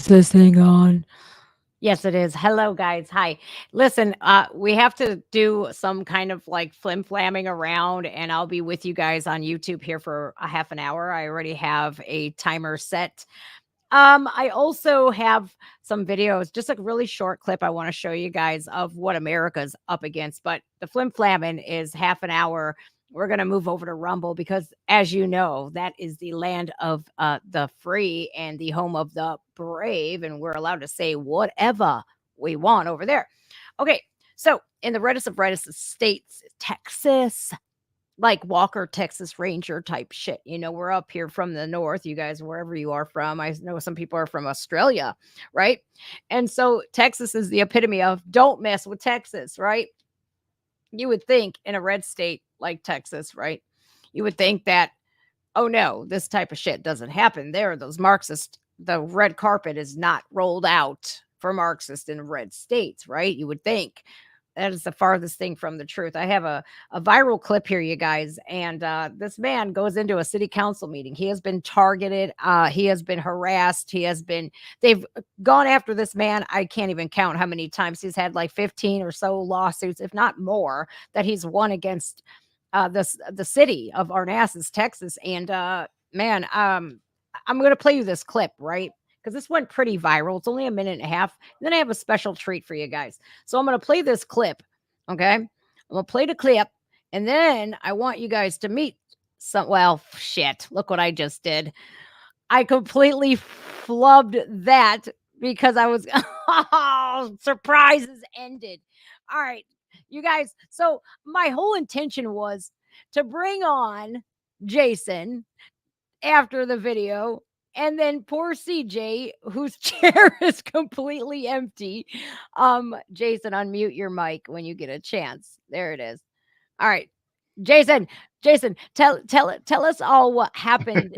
this thing on? Yes, it is. Hello, guys. Hi. Listen, we have to do some kind of like flim flamming around, and I'll be with you guys on YouTube here for a half an hour. I already have a timer set. I also have some videos, just a really short clip I want to show you guys of what America's up against. But the flim flamming is half an hour. We're going to move over to Rumble because, as you know, that is the land of the free and the home of the brave. And we're allowed to say whatever we want over there. Okay. So, in the reddest of reddest states, Texas, like Walker, Texas Ranger type shit. You know, we're up here from the north, you guys, wherever you are from. I know some people are from Australia, right? And so Texas is the epitome of don't mess with Texas, right? You would think in a red state like Texas, right? You would think that, oh no, this type of shit doesn't happen there. Those Marxist, the red carpet is not rolled out for Marxist in red states, right? You would think that is the farthest thing from the truth. I have a viral clip here, you guys, and this man goes into a city council meeting. He has been targeted. He has been harassed. They've gone after this man. I can't even count how many times he's had, like 15 or so lawsuits, if not more, that he's won against the city of Arnasas, Texas. And man, I'm going to play you this clip, right? Because this went pretty viral. It's only a minute and a half. And then I have a special treat for you guys. So I'm going to play this clip. Okay. I'm going to play the clip. And then I want you guys to meet some. Well, shit. Look what I just did. I completely flubbed that because I was surprises ended. All right, you guys. So my whole intention was to bring on Jason after the video, and then poor CJ, whose chair is completely empty. Jason, unmute your mic when you get a chance. There it is. All right, Jason. Jason, tell us all what happened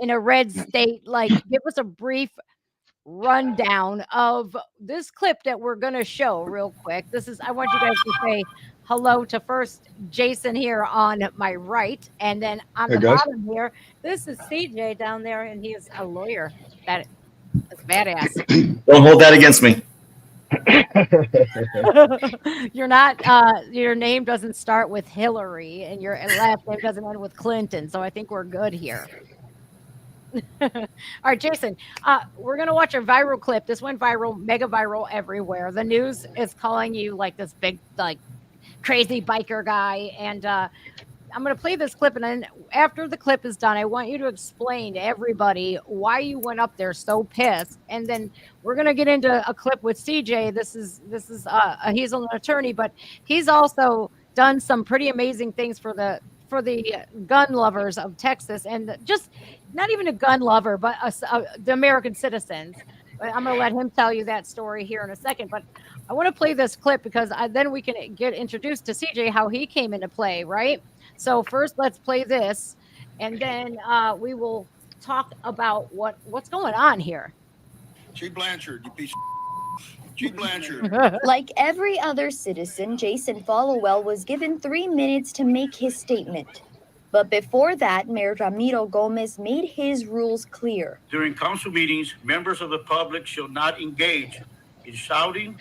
in a red state. Like, give us a brief rundown of this clip that we're going to show real quick. I want you guys to say hello to first Jason here on my right, and then on Hey the guys. bottom here, this is CJ down there, and he is a lawyer. That's badass. Don't hold that against me. You're not, your name doesn't start with Hillary, and your last name doesn't end with Clinton, so I think we're good here. All right, Jason, we're going to watch a viral clip. This went viral, mega viral everywhere. The news is calling you like this big, like crazy biker guy. And I'm going to play this clip. And then after the clip is done, I want you to explain to everybody why you went up there so pissed. And then we're going to get into a clip with CJ. This is he's an attorney, but he's also done some pretty amazing things for the gun lovers of Texas, and just not even a gun lover, but the American citizens. I'm going to let him tell you that story here in a second, but I want to play this clip because then we can get introduced to CJ, how he came into play, right? So first, let's play this, and then we will talk about what's going on here. G. Blanchard, you piece of G. Blanchard. Like every other citizen, Jason Followell was given 3 minutes to make his statement. But before that, Mayor Ramiro Gomez made his rules clear. During council meetings, members of the public shall not engage in shouting,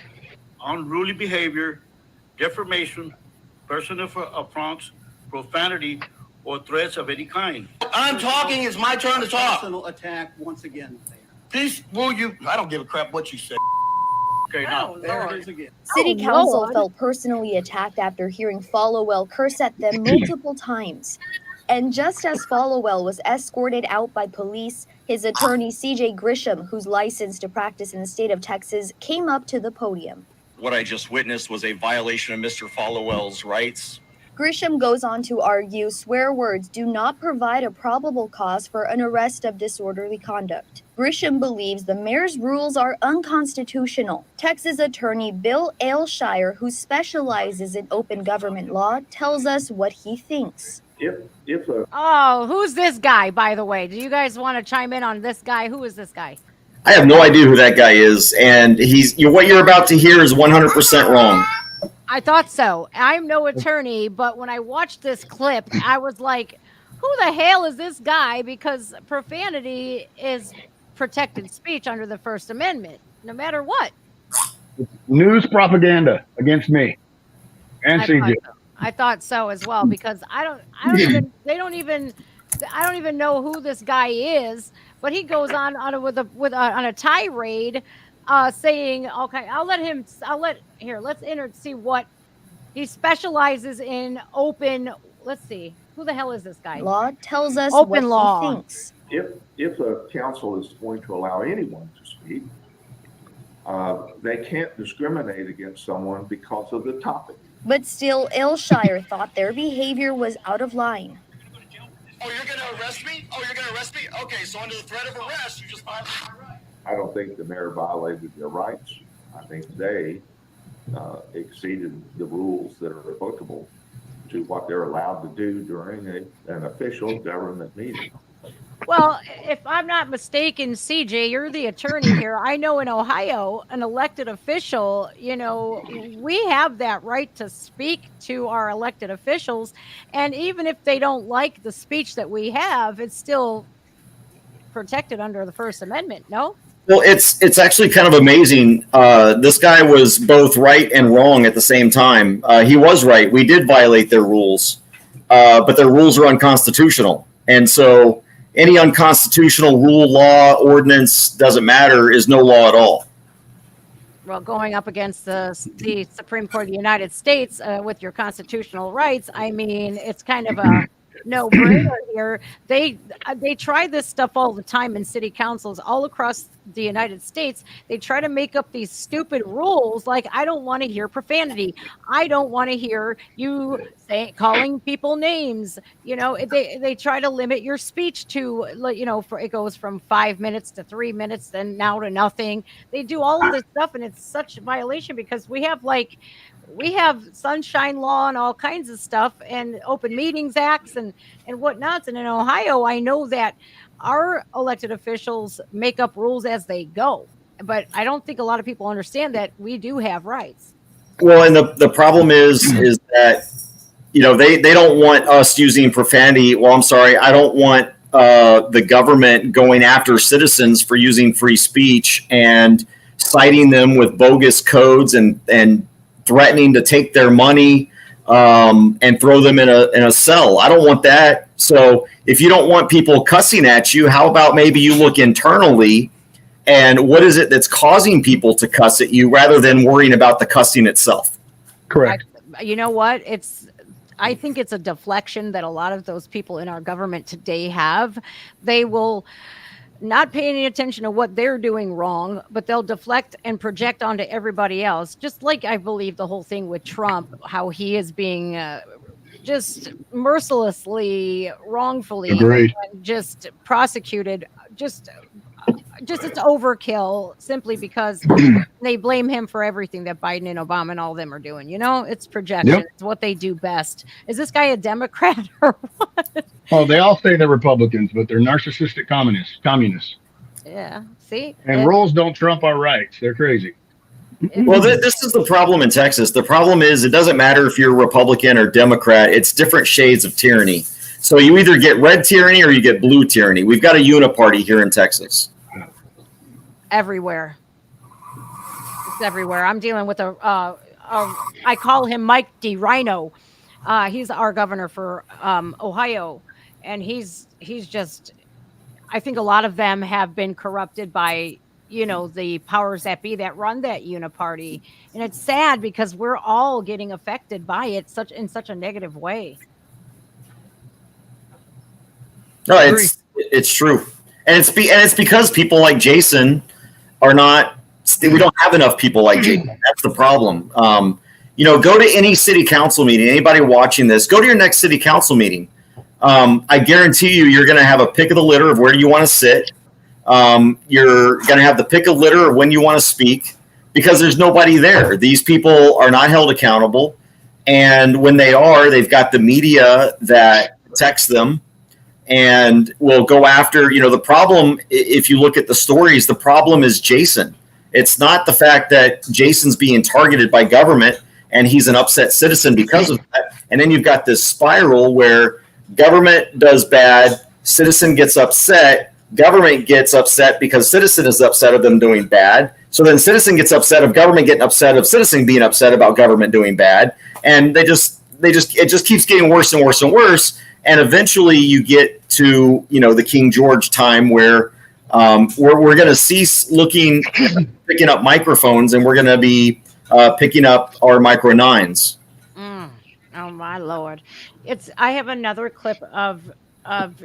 unruly behavior, defamation, personal affronts, profanity, or threats of any kind. I'm talking. It's my turn to talk. Personal attack once again. Please, will you? I don't give a crap what you say. Okay, now. There it is again. City Council Lord. felt personally attacked after hearing Followell curse at them multiple times. And just as Followell was escorted out by police, his attorney CJ Grisham, who's licensed to practice in the state of Texas, came up to the podium. What I just witnessed was a violation of Mr. Followell's rights. Grisham goes on to argue swear words do not provide a probable cause for an arrest of disorderly conduct. Grisham believes the mayor's rules are unconstitutional. Texas attorney Bill Ailshire, who specializes in open government law, tells us what he thinks. Oh, who's this guy, by the way? Do you guys want to chime in on this guy? Who is this guy? I have no idea who that guy is, and what you're about to hear is 100% wrong. I thought so. I'm no attorney, but when I watched this clip, I was like, who the hell is this guy? Because profanity is protected speech under the First Amendment, no matter what. News propaganda against me and CJ. I thought so as well, because I don't even know who this guy is, but he goes on a tirade, saying, okay, let's see what he specializes in. Let's see, who the hell is this guy? Law tells us Open what law. he thinks. If a council is going to allow anyone to speak, they can't discriminate against someone because of the topic. But still, Aylshire thought their behavior was out of line. Oh, you're going to arrest me? Okay, so under the threat of arrest, you just violated my right. I don't think the mayor violated their rights. I think they exceeded the rules that are applicable to what they're allowed to do during an official government meeting. Well, if I'm not mistaken, CJ, you're the attorney here. I know in Ohio, an elected official, we have that right to speak to our elected officials. And even if they don't like the speech that we have, it's still protected under the First Amendment, no? Well, it's actually kind of amazing. This guy was both right and wrong at the same time. He was right. We did violate their rules, but their rules are unconstitutional. And so any unconstitutional rule, law, ordinance, doesn't matter, is no law at all. Well, going up against the Supreme Court of the United States with your constitutional rights, I mean, it's kind of a no-brainer here. They try this stuff all the time in city councils all across the United States. They try to make up these stupid rules like, I don't want to hear profanity. I don't want to hear you calling people names. They try to limit your speech to, it goes from 5 minutes to 3 minutes, then now to nothing. They do all of this stuff, and it's such a violation because we have sunshine law and all kinds of stuff and open meetings acts and whatnots. And in Ohio, I know that our elected officials make up rules as they go, but I don't think a lot of people understand that we do have rights. Well, and the problem is that, they don't want us using profanity. Well, I'm sorry. I don't want the government going after citizens for using free speech and citing them with bogus codes and threatening to take their money and throw them in a cell. I don't want that. So if you don't want people cussing at you, how about maybe you look internally and what is it that's causing people to cuss at you rather than worrying about the cussing itself? Correct. You know what? I think it's a deflection that a lot of those people in our government today have. They will not pay any attention to what they're doing wrong, but they'll deflect and project onto everybody else. Just like I believe the whole thing with Trump, how he is being just mercilessly, wrongfully just prosecuted, just it's overkill simply because they blame him for everything that Biden and Obama and all of them are doing. It's projection. Yep. It's what they do best. Is this guy a Democrat or what? Oh, they all say they're Republicans, but they're narcissistic communists. Yeah. See? And rules don't trump our rights. They're crazy. Well, this is the problem in Texas. The problem is it doesn't matter if you're Republican or Democrat. It's different shades of tyranny. So you either get red tyranny or you get blue tyranny. We've got a uniparty here in Texas. Everywhere. It's everywhere. I'm dealing with I call him Mike D. Rhino. He's our governor for Ohio. And he's just, I think a lot of them have been corrupted by, the powers that be that run that uniparty. And it's sad because we're all getting affected by it in such a negative way. No, it's true. And it's because people like Jason are not, we don't have enough people like Jason. That's the problem. Go to any city council meeting, anybody watching this, go to your next city council meeting. I guarantee you're going to have a pick of the litter of where you want to sit. You're going to have the pick of litter of when you want to speak because there's nobody there. These people are not held accountable. And when they are, they've got the media that protects them and will go after, the problem, if you look at the stories, the problem is Jason. It's not the fact that Jason's being targeted by government and he's an upset citizen because of that. And then you've got this spiral where government does bad, citizen gets upset, government gets upset because citizen is upset of them doing bad. So then citizen gets upset of government getting upset of citizen being upset about government doing bad. And it just keeps getting worse and worse and worse. And eventually you get to, the King George time where we're going to cease picking up microphones, and we're going to be picking up our micro nines. Oh my Lord. I have another clip of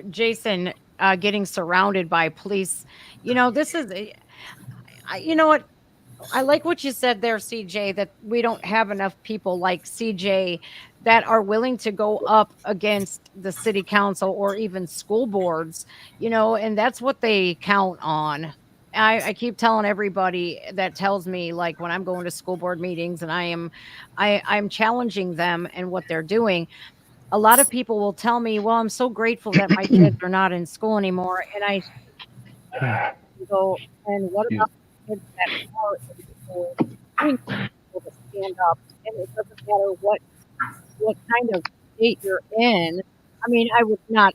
Jason getting surrounded by police. This is, you know what? I like what you said there, CJ, that we don't have enough people like CJ that are willing to go up against the city council or even school boards, and that's what they count on. I keep telling everybody that tells me, like, when I'm going to school board meetings and I'm challenging them and what they're doing. A lot of people will tell me, well, I'm so grateful that my kids are not in school anymore. And I go, and what about the kids that are in school? I need people to stand up, and it doesn't matter what kind of state you're in. I mean, I would not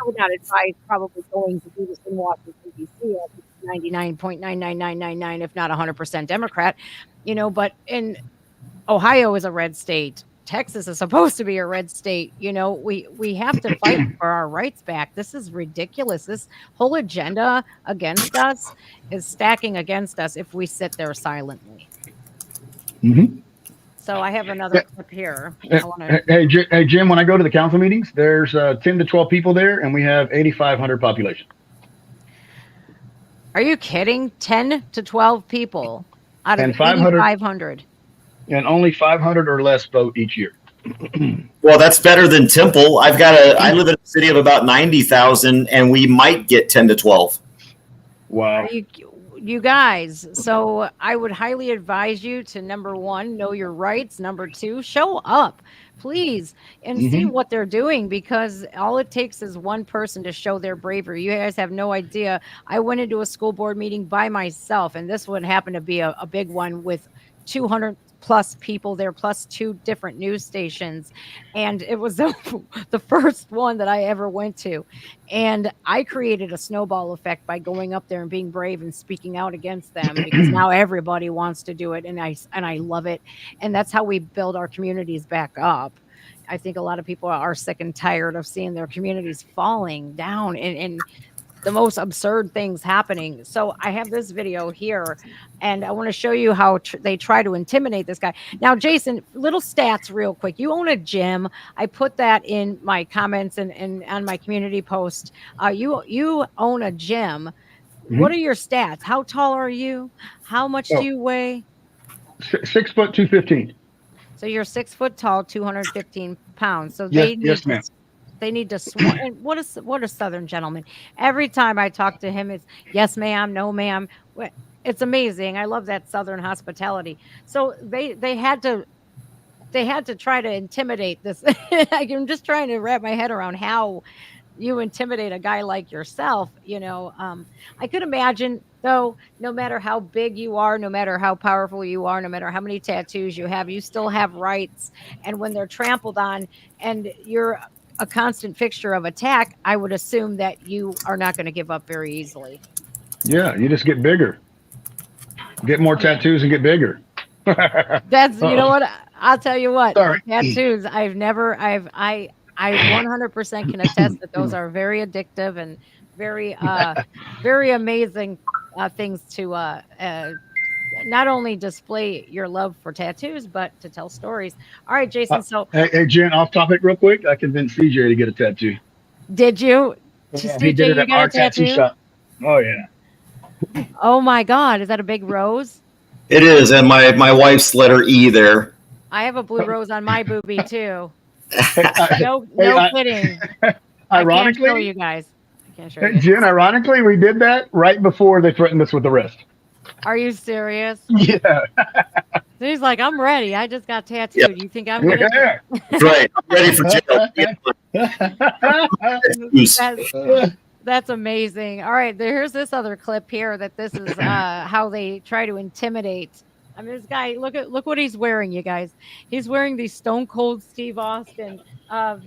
advise probably going to do this in Washington, D.C. 99.99999, if not 100% Democrat, but in Ohio is a red state. Texas is supposed to be a red state. We have to fight for our rights back. This is ridiculous. This whole agenda against us is stacking against us if we sit there silently. Mm-hmm. So I have another clip here. Hey, Jim, when I go to the council meetings, there's 10 to 12 people there, and we have 8,500 population. Are you kidding? 10 to 12 people out of 8,500. And only 500 or less vote each year. Well, that's better than Temple. I live in a city of about 90,000, and we might get 10 to 12. Wow. You guys, so I would highly advise you to, number one, know your rights. Number two, show up, please, and see what they're doing, because all it takes is one person to show their bravery. You guys have no idea. I went into a school board meeting by myself, and this one happened to be a big one with 200 plus people there, plus 2 different news stations. And it was the first one that I ever went to. And I created a snowball effect by going up there and being brave and speaking out against them, because now everybody wants to do it. And I love it. And that's how we build our communities back up. I think a lot of people are sick and tired of seeing their communities falling down and the most absurd things happening. So I have this video here, and I want to show you how they try to intimidate this guy. Now, Jason, little stats real quick. You own a gym. I put that in my comments and on my community post. You own a gym. Mm-hmm. What are your stats? How tall are you? How much do you weigh? 6 foot 215. So you're 6 foot tall, 215 pounds. So yes, ma'am. They need to swear. And what a Southern gentleman. Every time I talk to him, it's yes, ma'am, no, ma'am. It's amazing. I love that Southern hospitality. So they had to try to intimidate this. I'm just trying to wrap my head around how you intimidate a guy like yourself. I could imagine, though, no matter how big you are, no matter how powerful you are, no matter how many tattoos you have, you still have rights. And when they're trampled on and you're a constant fixture of attack, I would assume that you are not going to give up very easily. Yeah, you just get bigger. Get more tattoos and get bigger. That's, you know what? I'll tell you what. Sorry. Tattoos, I 100% can attest that those are very addictive and very, very amazing things to not only display your love for tattoos, but to tell stories. All right, Jason. So, hey, Jen, off topic real quick. I convinced CJ to get a tattoo. Did you? Yeah, CJ, he did it you at got our a tattoo shop. Oh yeah. Oh my God, is that a big rose? It is, and my wife's letter E there. I have a blue rose on my boobie too. No kidding. Ironically, I can't show you guys. I can't show you. Jen, ironically, we did that right before they threatened us with arrest. Are you serious? Yeah. He's like, I'm ready. I just got tattooed. Yep. You think I'm gonna? Yeah. Right. I'm ready for jail. That's amazing. All right, here's this other clip here. That this is how they try to intimidate. I mean, this guy. Look what he's wearing, you guys. He's wearing the Stone Cold Steve Austin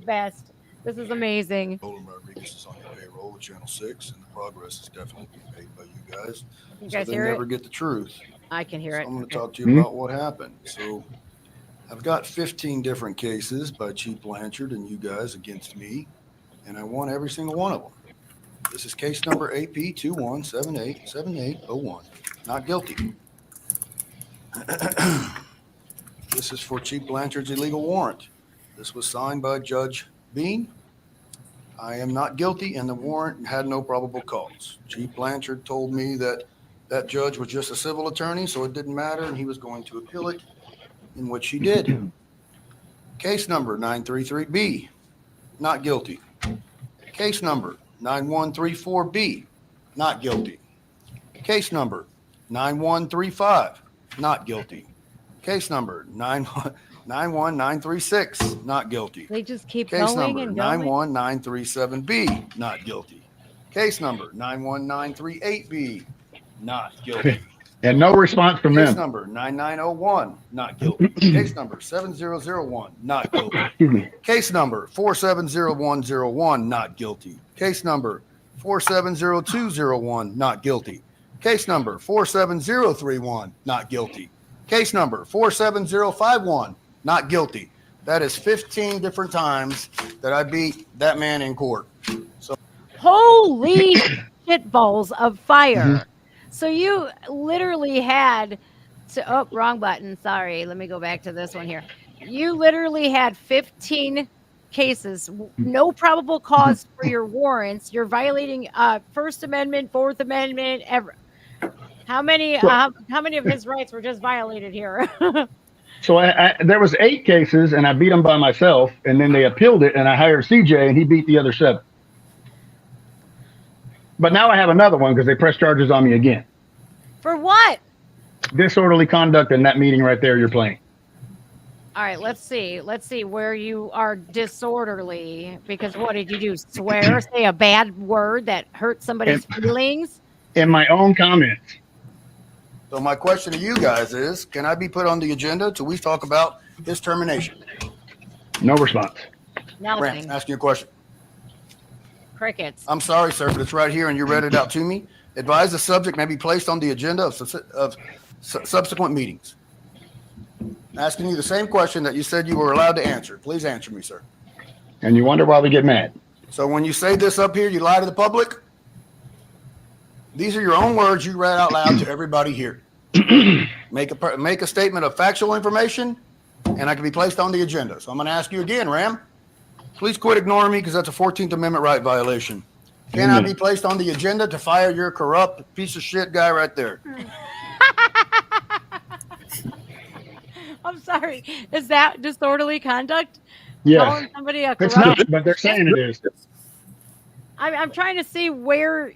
vest. This is amazing. Roland Rodriguez is on your payroll. control of Channel 6, and the progress is definitely being made by you guys. You So guys they hear never it? get the truth. I can hear So it. I'm going to Okay. talk to you about what happened. So I've got 15 different cases by Chief Blanchard and you guys against me, and I won every single one of them. This is case number AP21787801. Not guilty. This is for Chief Blanchard's illegal warrant. This was signed by Judge Bean. I am not guilty, and the warrant had no probable cause. Chief Blanchard told me that that judge was just a civil attorney, so it didn't matter, and he was going to appeal it, in which he did. Case number 933B, not guilty. Case number 9134B, not guilty. Case number 9135, not guilty. Case number 91936, not guilty. They just keep Case going number and going. 91937B, not guilty. Case number 91938B, not guilty. And no response from Case them. number 9901, not guilty. Case number 7001, not guilty. Excuse me. Case number 470101, not guilty. Case number 470201, not guilty. Case number 47031, not guilty. Case number 47051, not guilty. That is 15 different times that I beat that man in court. So Holy shit balls of fire. Mhm. So you literally had to, oh, wrong button. Sorry. Let me go back to this one here. You literally had 15 cases, no probable cause for your warrants. You're violating First Amendment, Fourth Amendment, ever. How many of his rights were just violated here? So there was 8 cases, and I beat them by myself, and then they appealed it, and I hired CJ, and he beat the other 7. But now I have another one because they pressed charges on me again. For what? Disorderly conduct in that meeting right there you're playing. All right, let's see. Let's see where you are disorderly. Because what did you do? Swear, say a bad word that hurt somebody's feelings? In my own comments. So my question to you guys is, can I be put on the agenda till we talk about his termination? No response. Rand, Nothing. asking you a question. Crickets. I'm sorry, sir, but it's right here and you read it out to me. Advise the subject may be placed on the agenda of subsequent meetings. Asking you the same question that you said you were allowed to answer. Please answer me, sir. And you wonder why we get mad. So when you say this up here, you lie to the public? These are your own words you read out loud to everybody here. Make a statement of factual information, and I can be placed on the agenda. So I'm going to ask you again, Ram. Please quit ignoring me because that's a 14th Amendment right violation. Can I be placed on the agenda to fire your corrupt piece of shit guy right there? I'm sorry. Is that disorderly conduct? Yes. Calling somebody a It's corrupt? not, but they're saying it is. I'm trying to see where,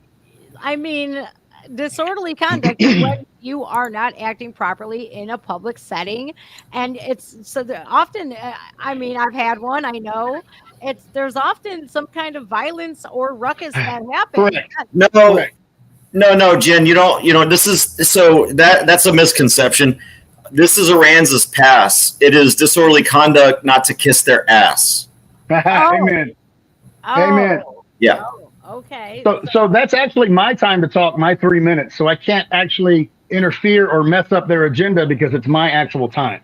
I mean, disorderly conduct is when you are not acting properly in a public setting. And it's so that often, I mean, I've had one, I know. There's often some kind of violence or ruckus that happens. Correct. No, Jen, you don't, this is, so that's a misconception. This is Arnasas Pass. It is disorderly conduct not to kiss their ass. Amen. Amen. Yeah. Oh, okay. So that's actually my time to talk, my 3 minutes. So I can't actually interfere or mess up their agenda because it's my actual time.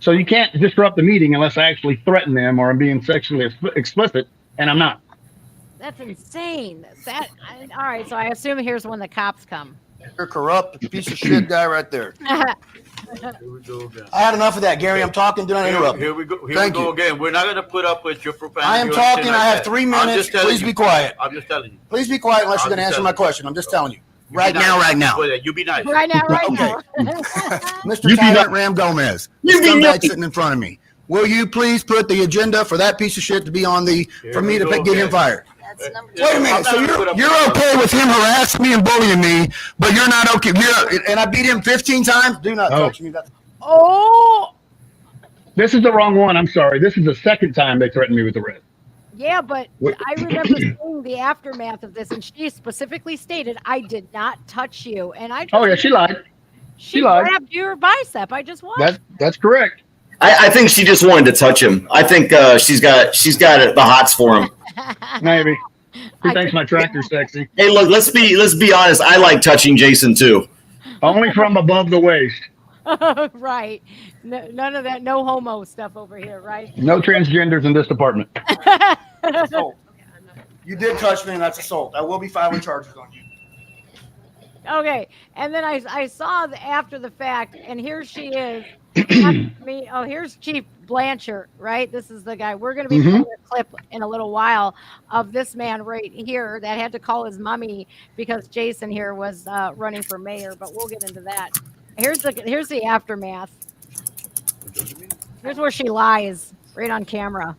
So you can't disrupt the meeting unless I actually threaten them or I'm being sexually explicit, and I'm not. That's insane. All right. So I assume here's when the cops come. You're a corrupt piece of shit guy right there. Here we go again. I had enough of that, Gary. I'm talking. Do not interrupt. Here we go. Here Thank we go you. again. We're not going to put up with your profanity. I am or talking. anything I like have that. 3 I'm minutes. just telling Please you. be quiet. I'm just telling you. Please be quiet unless I'm you're going to just answer my telling you. question. I'm just telling you. You Right be now, nice. right now. You be nice. Right now, right Okay. now. Mr. Tyrant Ram Gomez, the You be scumbag nice. sitting in front of me. Will you please put the agenda for that piece of shit to be on the, for me to we go get him again. fired? Wait Wait a minute. So you're okay with him harassing me and bullying me, but you're not okay. And I beat him 15 times? Do not touch me. Oh, This is the wrong one. I'm sorry. This is the second time they threatened me with arrest. yeah, but I remember seeing the aftermath of this, and she specifically stated, "I did not touch you." And I just, Oh yeah, she lied. she lied. grabbed your bicep. I just watched. That's correct. I think she just wanted to touch him. I think she's got the hots for him. Maybe. He thinks my tractor's sexy. Hey, look, let's be honest. I like touching Jason too. Only from above the waist. Right. No, none of that. No homo stuff over here, right? No transgenders in this department. Assault. You did touch me, and that's assault. I will be filing charges on you. Okay. And then I saw after the fact, and here she is. Here's Chief Blanchard, right? This is the guy. We're going to be playing a clip in a little while of this man right here that had to call his mommy because Jason here was running for mayor, but we'll get into that. Here's the aftermath. Here's where she lies right on camera.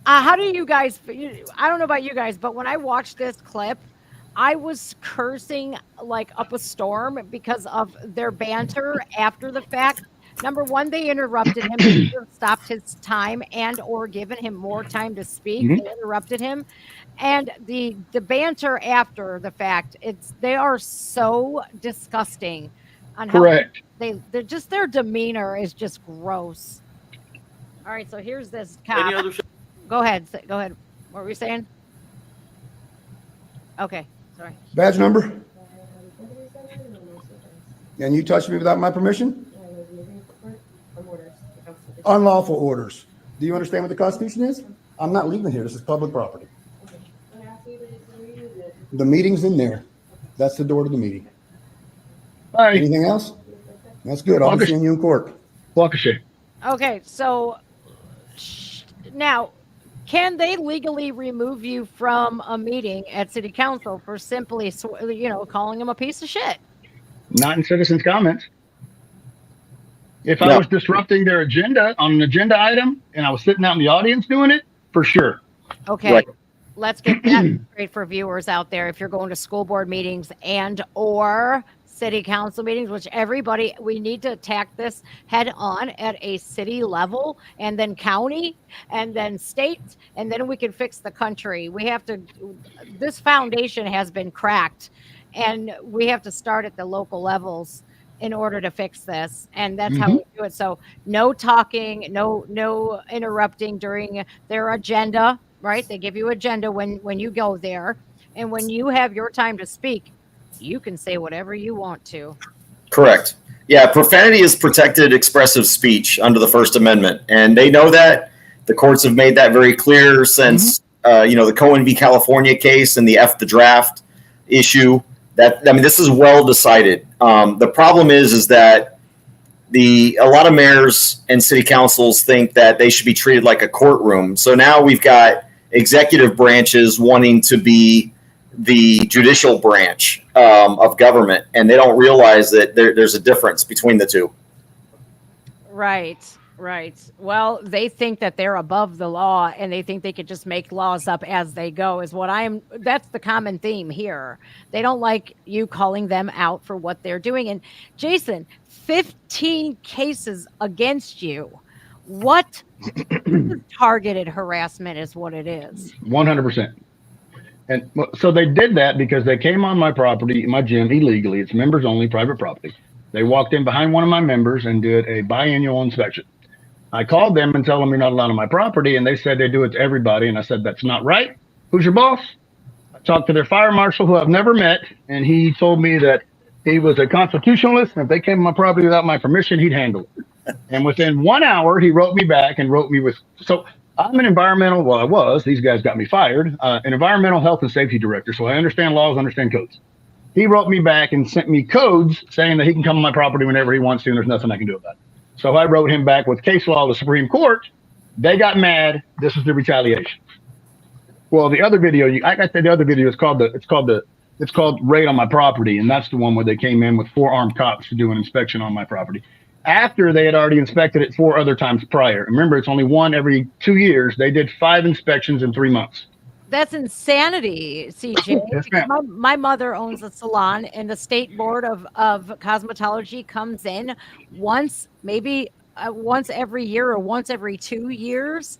How do you guys? I don't know about you guys, but when I watched this clip, I was cursing like up a storm because of their banter after the fact. Number one, they interrupted him. They should have stopped his time and or given him more time to speak. They interrupted him. And the banter after the fact, they are so disgusting on how they're just, their demeanor is just gross. All right, so here's this cop. Go ahead. What were we saying? Okay, sorry. Badge number? And you touched me without my permission? Unlawful orders. Do you understand what the Constitution is? I'm not leaving here. This is public property. The meeting's in there. That's the door to the meeting. Bye. Anything else? That's good. I'll be seeing you in court. Walk a shit. Okay, so now, can they legally remove you from a meeting at City Council for simply, calling him a piece of shit? Not in citizens' comments. If I was disrupting their agenda on an agenda item and I was sitting out in the audience doing it, for sure. Okay. Right. Let's get that straight for viewers out there. If you're going to school board meetings and or city council meetings, which we need to attack this head on at a city level and then county and then state, and then we can fix the country. This foundation has been cracked and we have to start at the local levels in order to fix this. And that's how we do it. So no talking, no interrupting during their agenda, right? They give you agenda when you go there. And when you have your time to speak, you can say whatever you want to. Correct. Yeah, profanity is protected expressive speech under the First Amendment. And they know that. The courts have made that very clear since, the Cohen v. California case and the F the draft issue. This is well decided. The problem is that a lot of mayors and city councils think that they should be treated like a courtroom. So now we've got executive branches wanting to be the judicial branch of government, and they don't realize that there's a difference between the two. Right. Well, they think that they're above the law and they think they could just make laws up as they go that's the common theme here. They don't like you calling them out for what they're doing. And Jason, 15 cases against you. What targeted harassment is what it is? 100%. And so they did that because they came on my property, my gym, illegally. It's members only, private property. They walked in behind one of my members and did a biannual inspection. I called them and told them you're not allowed on my property, and they said they do it to everybody. And I said, that's not right. Who's your boss? I talked to their fire marshal, who I've never met, and he told me that he was a constitutionalist, and if they came on my property without my permission, he'd handle it. And within 1 hour, he wrote me back and wrote me so I'm an these guys got me fired, an environmental health and safety director. So I understand laws, understand codes. He wrote me back and sent me codes saying that he can come on my property whenever he wants to, and there's nothing I can do about it. So I wrote him back with case law of the Supreme Court. They got mad. This is the retaliation. Well, the other video, it's called Raid on My Property. And that's the one where they came in with 4 armed cops to do an inspection on my property after they had already inspected it 4 other times prior. Remember, it's only one every 2 years. They did 5 inspections in 3 months. That's insanity, CJ. Yes, my mother owns a salon, and the state board of cosmetology comes in once every year or once every 2 years.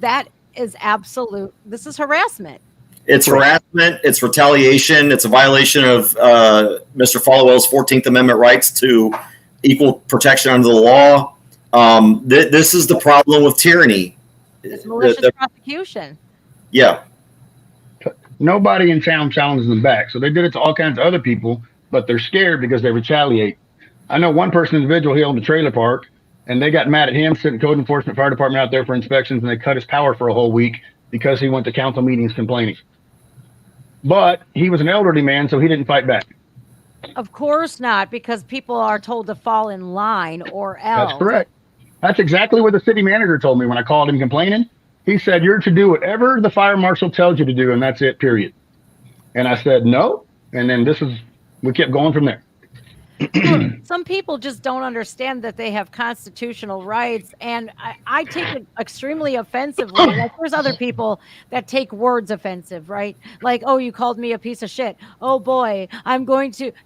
That is absolute. This is harassment. It's harassment. It's retaliation. It's a violation of Mr. Followell's 14th Amendment rights to equal protection under the law. This is the problem with tyranny. It's malicious prosecution. Yeah. Nobody in town challenges them back. So they did it to all kinds of other people, but they're scared because they retaliate. I know one person individual, he owned a trailer park, and they got mad at him, sent code enforcement fire department out there for inspections, and they cut his power for a whole week because he went to council meetings complaining. But he was an elderly man, so he didn't fight back. Of course not, because people are told to fall in line or else. That's correct. That's exactly what the city manager told me when I called him complaining. He said, you're to do whatever the fire marshal tells you to do, and that's it, period. And I said, no. And then we kept going from there. Some people just don't understand that they have constitutional rights, and I take it extremely offensively. Like, there's other people that take words offensive, right? Like, oh, you called me a piece of shit. Oh boy,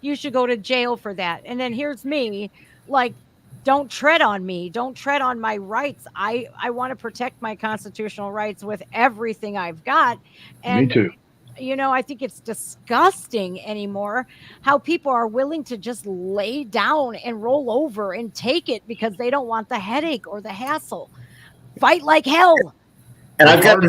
you should go to jail for that. And then here's me, like, don't tread on me. Don't tread on my rights. I want to protect my constitutional rights with everything I've got. And me too. You know, I think it's disgusting anymore how people are willing to just lay down and roll over and take it because they don't want the headache or the hassle. Fight like hell. And I've got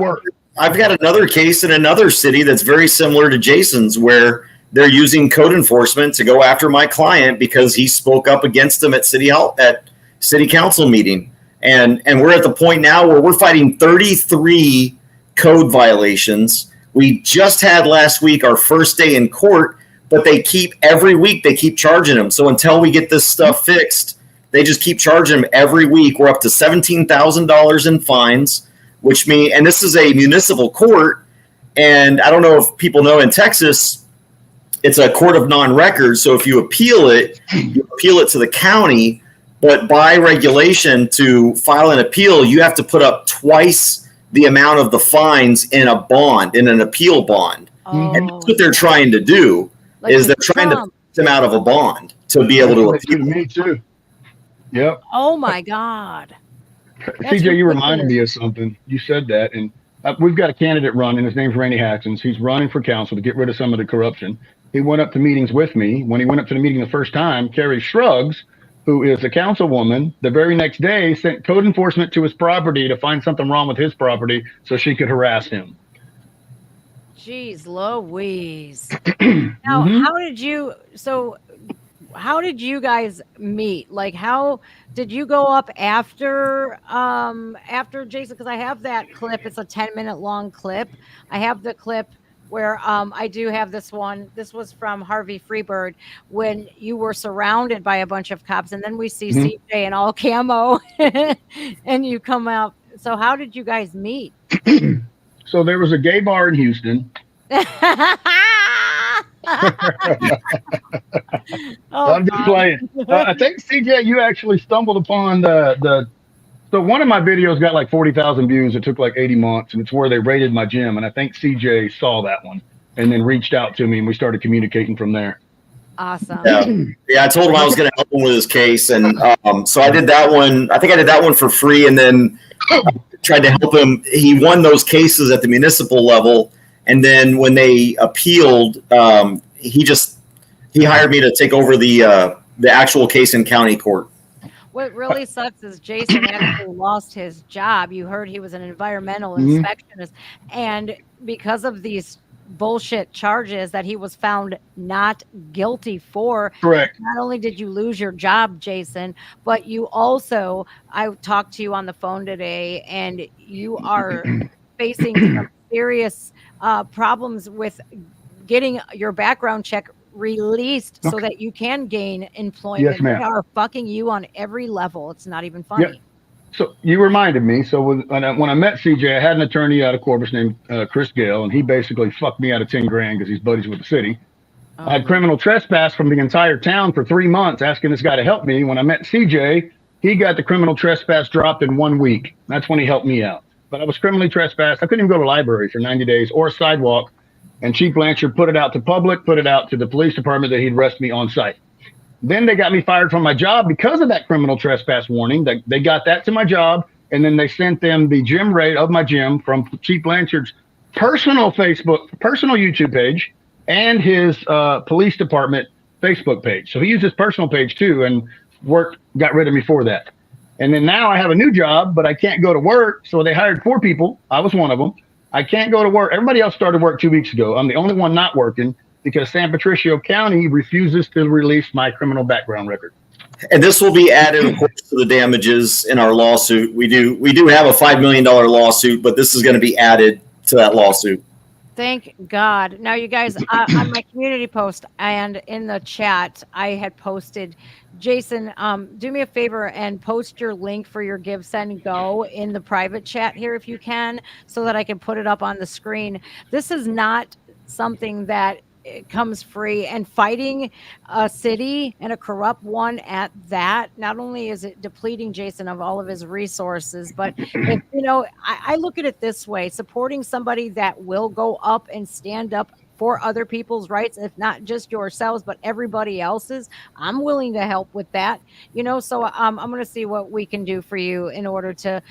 another case in another city that's very similar to Jason's, where they're using code enforcement to go after my client because he spoke up against them at city council meeting. And we're at the point now where we're fighting 33 code violations. We just had last week our first day in court, but every week they keep charging them. So until we get this stuff fixed, they just keep charging them every week. We're up to $17,000 in fines, and this is a municipal court. And I don't know if people know, in Texas, it's a court of non-record. So if you appeal it to the county, but by regulation to file an appeal, you have to put up twice the amount of the fines in an appeal bond. Oh. And that's what they're trying to do, they're trying to put them out of a bond to be able to appeal. Me too. Yep. Oh my God. CJ, you reminded me of something. You said that, and we've got a candidate running. His name's Randy Haxons. He's running for council to get rid of some of the corruption. He went up to meetings with me. When he went up to the meeting the first time, Carrie Shrugs, who is a councilwoman, the very next day sent code enforcement to his property to find something wrong with his property so she could harass him. Jeez Louise. Now, how did you guys meet? Like, how did you go up after Jason? Because I have that clip. It's a 10-minute long clip. I have the clip where I do have this one. This was from Harvey Freebird when you were surrounded by a bunch of cops, and then we see CJ in all camo and you come out. So how did you guys meet? So there was a gay bar in Houston. I'm just playing. I think, CJ, you actually stumbled upon so one of my videos got like 40,000 views. It took like 80 months, and it's where they raided my gym. And I think CJ saw that one and then reached out to me, and we started communicating from there. Awesome. Yeah, I told him I was going to help him with his case. And so I did that one. I think I did that one for free, and then tried to help him. He won those cases at the municipal level. And then when they appealed, he hired me to take over the actual case in county court. What really sucks is Jason actually lost his job. You heard he was an environmental inspectionist. And because of these bullshit charges that he was found not guilty for, correct, not only did you lose your job, Jason, but you also, I talked to you on the phone today, and you are facing some serious problems with getting your background check released so that you can gain employment. Yes, ma'am. They are fucking you on every level. It's not even funny. Yep. So you reminded me. So when I met CJ, I had an attorney out of Corpus named Chris Gale, and he basically fucked me out of 10 grand because he's buddies with the city. I had criminal trespass from the entire town for 3 months, asking this guy to help me. When I met CJ, he got the criminal trespass dropped in 1 week. That's when he helped me out. But I was criminally trespassed. I couldn't even go to the library for 90 days or a sidewalk. And Chief Blanchard put it out to public, put it out to the police department that he'd arrest me on site. Then they got me fired from my job because of that criminal trespass warning. They got that to my job, and then they sent them the gym raid of my gym from Chief Blanchard's personal YouTube page and his police department Facebook page. So he used his personal page too, and got rid of me for that. And then now I have a new job, but I can't go to work. So they hired 4 people. I was one of them. I can't go to work. Everybody else started work 2 weeks ago. I'm the only one not working because San Patricio County refuses to release my criminal background record. And this will be added, of course, to the damages in our lawsuit. We do have a $5 million lawsuit, but this is going to be added to that lawsuit. Thank God. Now, you guys, on my community post and in the chat, I had posted, Jason, do me a favor and post your link for your Give, Send, Go in the private chat here if you can, so that I can put it up on the screen. This is not something that it comes free, and fighting a city and a corrupt one at that, not only is it depleting Jason of all of his resources, but if, you know, I look at it this way: supporting somebody that will go up and stand up for other people's rights, if not just yourselves, but everybody else's. I'm willing to help with that, you know. So I'm going to see what we can do for you in order to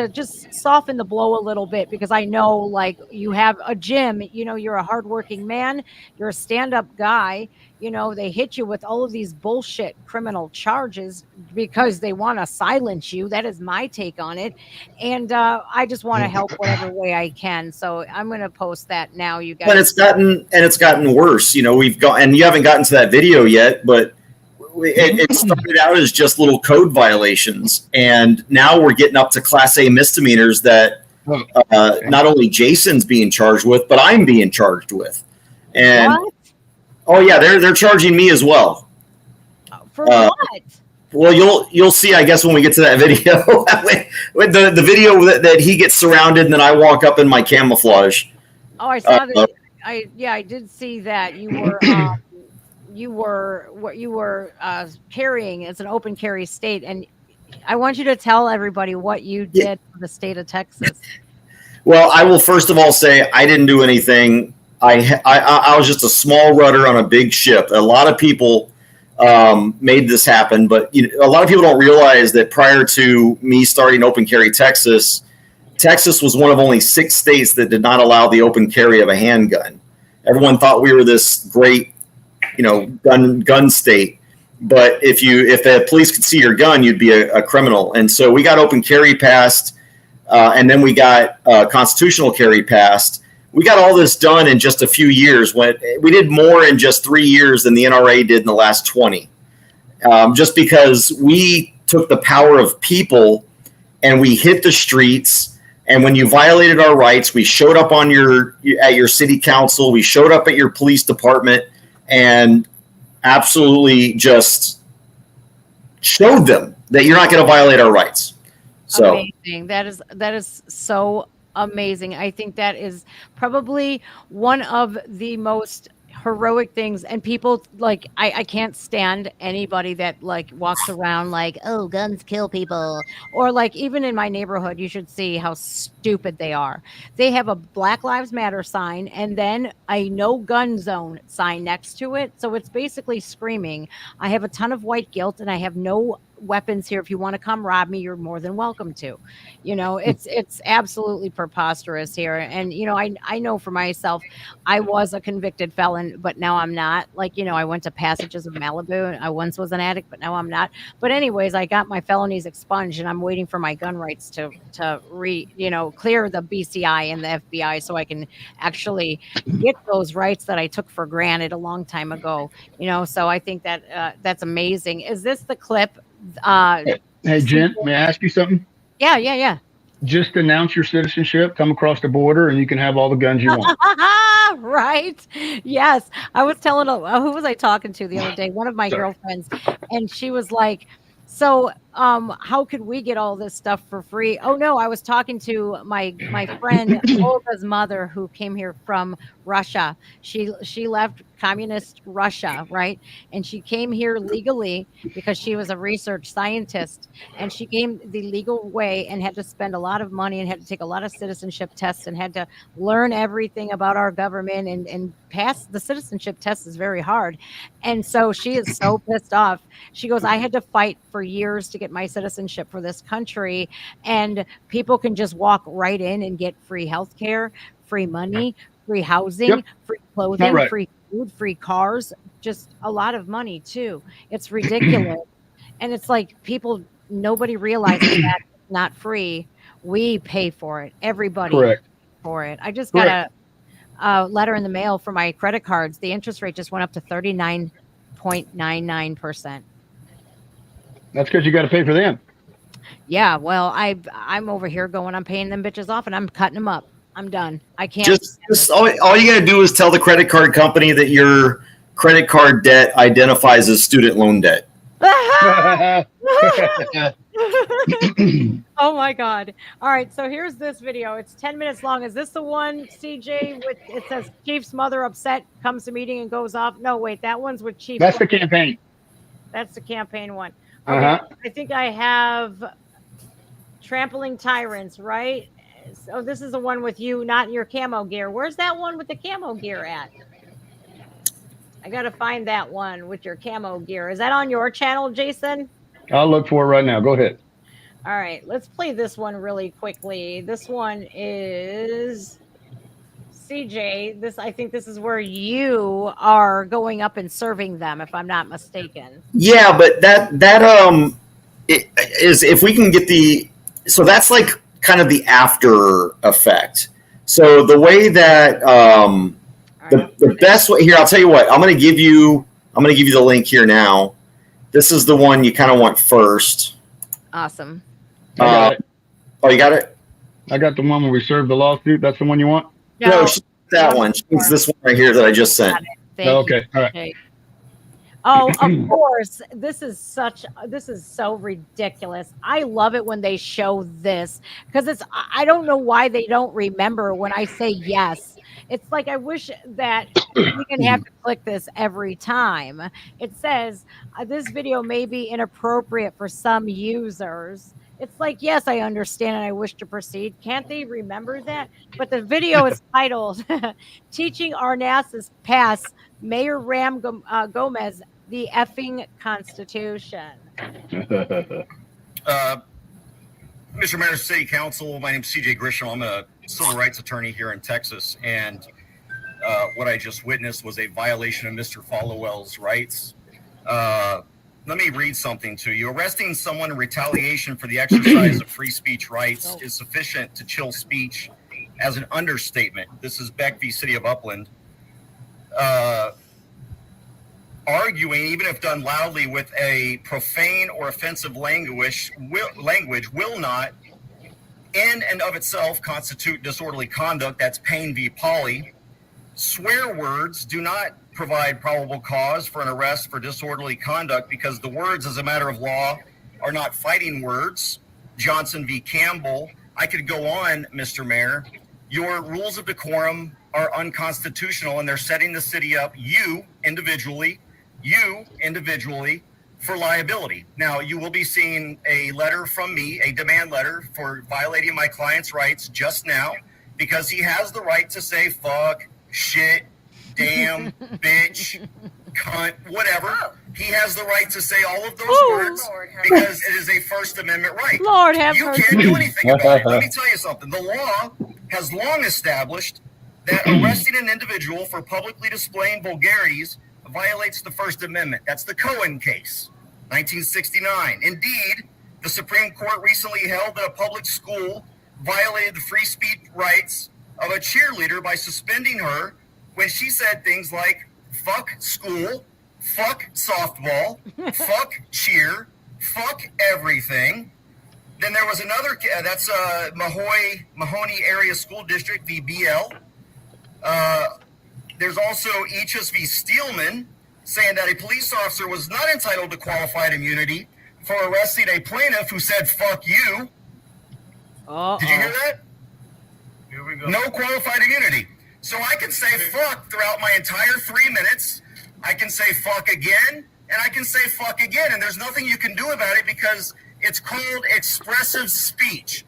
just soften the blow a little bit, because I know, like, you have a gym, you know, you're a hardworking man, you're a stand-up guy. You know, they hit you with all of these bullshit criminal charges because they want to silence you. That is my take on it. And I just want to help whatever way I can. So I'm going to post that now, you guys. But it's gotten worse. You know, we've got, and you haven't gotten to that video yet, but it started out as just little code violations. And now we're getting up to Class A misdemeanors that not only Jason's being charged with, but I'm being charged with. And What? oh yeah, they're charging me as well. For what? Well, you'll see, I guess, when we get to that video. With the video that he gets surrounded and then I walk up in my camouflage. Oh, I saw that. I did see that you were carrying. It's an open carry state, and I want you to tell everybody what you did for the state of Texas. Well, I will first of all say I didn't do anything. I was just a small rudder on a big ship. A lot of people made this happen, but you know, a lot of people don't realize that prior to me starting Open Carry Texas, Texas was one of only 6 states that did not allow the open carry of a handgun. Everyone thought we were this great, you know, gun state. But if the police could see your gun, you'd be a criminal. And so we got open carry passed, and then we got constitutional carry passed. We got all this done in just a few years. When we did more in just 3 years than the NRA did in the last 20, just because we took the power of people and we hit the streets. And when you violated our rights, we showed up at your city council, we showed up at your police department, and absolutely just showed them that you're not going to violate our rights. So amazing. That is so amazing. I think that is probably one of the most heroic things. And people, like, I can't stand anybody that like walks around like, oh, guns kill people, or like, even in my neighborhood, you should see how stupid they are. They have a Black Lives Matter sign and then a no gun zone sign next to it. So it's basically screaming, I have a ton of white guilt and I have no weapons here. If you want to come rob me, you're more than welcome to. You know, it's absolutely preposterous here. And you know, I know for myself, I was a convicted felon, but now I'm not. Like, you know, I went to Passages of Malibu. I once was an addict, but now I'm not. But anyways, I got my felonies expunged, and I'm waiting for my gun rights to clear the BCI and the FBI, so I can actually get those rights that I took for granted a long time ago. You know, so I think that that's amazing. Is this the clip? Hey, Jen, may I ask you something? Yeah. Just announce your citizenship, come across the border, and you can have all the guns you want. Right. Yes. I was telling, who was I talking to the other day? One of my girlfriends. And she was like, so how could we get all this stuff for free? Oh, no, I was talking to my friend Olga's mother, who came here from Russia. She left communist Russia, right? And she came here legally because she was a research scientist, and she came the legal way and had to spend a lot of money and had to take a lot of citizenship tests and had to learn everything about our government and pass the citizenship test is very hard. And so she is so pissed off. She goes, I had to fight for years to get my citizenship for this country, and people can just walk right in and get free healthcare, free money, free housing, free clothing, free food, free cars, just a lot of money too. It's ridiculous. And it's like nobody realizes that it's not free. We pay for it. Everybody. Correct. for it. I just got a letter in the mail for my credit cards. The interest rate just went up to 39.99%. That's because you got to pay for them. Yeah, well, I'm over here going, I'm paying them bitches off and I'm cutting them up. I'm done. I can't. Just all you got to do is tell the credit card company that your credit card debt identifies as student loan debt. Oh my God. All right. So here's this video. It's 10 minutes long. Is this the one, CJ, with it says Chief's mother upset, comes to meeting and goes off? No, wait, that one's with Chief. That's the campaign. That's the campaign one. Okay. I think I have trampling tyrants, right? So this is the one with you, not in your camo gear. Where's that one with the camo gear at? I got to find that one with your camo gear. Is that on your channel, Jason? I'll look for it right now. Go ahead. All right, let's play this one really quickly. This one is CJ. I think this is where you are going up and serving them, if I'm not mistaken. Yeah, but that is if we can get so that's like kind of the after effect. So the way that the best way here, I'll tell you what. I'm going to give you the link here now. This is the one you kind of want first. Awesome. I got it. Oh, you got it? I got the one where we served the lawsuit. That's the one you want? No, that one. It's this one right here that I just sent. Okay. All right. Oh, of course. This is so ridiculous. I love it when they show this because I don't know why they don't remember when I say yes. It's like I wish that we can have to click this every time. It says this video may be inappropriate for some users. It's like, yes, I understand and I wish to proceed. Can't they remember that? But the video is titled Teaching Arnasas Pass Mayor Ram Gomez the Effing Constitution. Mr. Mayor, City Council, my name is CJ Grisham. I'm a civil rights attorney here in Texas, and what I just witnessed was a violation of Mr. Followell's rights. Let me read something to you. Arresting someone in retaliation for the exercise of free speech rights is sufficient to chill speech as an understatement. This is Beck v. City of Upland. Arguing, even if done loudly with a profane or offensive language will not, in and of itself, constitute disorderly conduct. That's Payne v. Pauley. Swear words do not provide probable cause for an arrest for disorderly conduct because the words, as a matter of law, are not fighting words. Johnson v. Campbell. I could go on, Mr. Mayor. Your rules of decorum are unconstitutional, and they're setting the city up, you individually, for liability. Now, you will be seeing a letter from me, a demand letter for violating my client's rights just now, because he has the right to say fuck, shit, damn, bitch, cunt, whatever. He has the right to say all of those words because it is a First Amendment right. Lord have you mercy. can't do anything about it. Let me tell you something. The law has long established that arresting an individual for publicly displaying vulgarities violates the First Amendment. That's the Cohen case, 1969. Indeed, the Supreme Court recently held that a public school violated the free speech rights of a cheerleader by suspending her when she said things like fuck school, fuck softball, fuck cheer, fuck everything. Then there was another, that's Mahoney Area School District, VBL. There's also Eachus v. Steelman saying that a police officer was not entitled to qualified immunity for arresting a plaintiff who said, fuck you. Did you hear that? Here we go. No qualified immunity. So I can say fuck throughout my entire 3 minutes. I can say fuck again, and I can say fuck again. And there's nothing you can do about it because it's called expressive speech.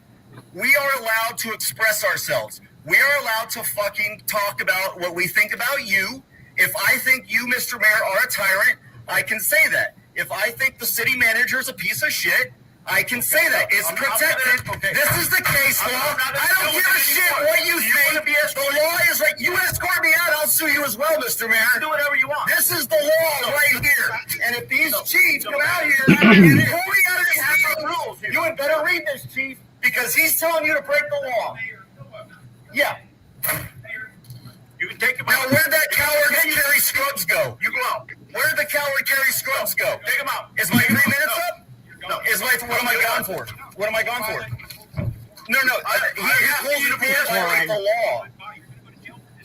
We are allowed to express ourselves. We are allowed to fucking talk about what we think about you. If I think you, Mr. Mayor, are a tyrant, I can say that. If I think the city manager is a piece of shit, I can say that. It's protected. This is the case law. I don't give a shit what you think. The law is like, you escort me out, I'll sue you as well, Mr. Mayor. Do whatever you want. This is the law right here. And if these chiefs come out here and holding out his rules, you had better read this, chief, because he's telling you to break the law. Yeah. You can take him Now, out. where'd that coward Gary Scruggs go? You go out. Where'd the coward Gary Scruggs go? Take him out. Is my 3 minutes up? No. What am I gone for? What am I gone for? No. He told you to violate the law.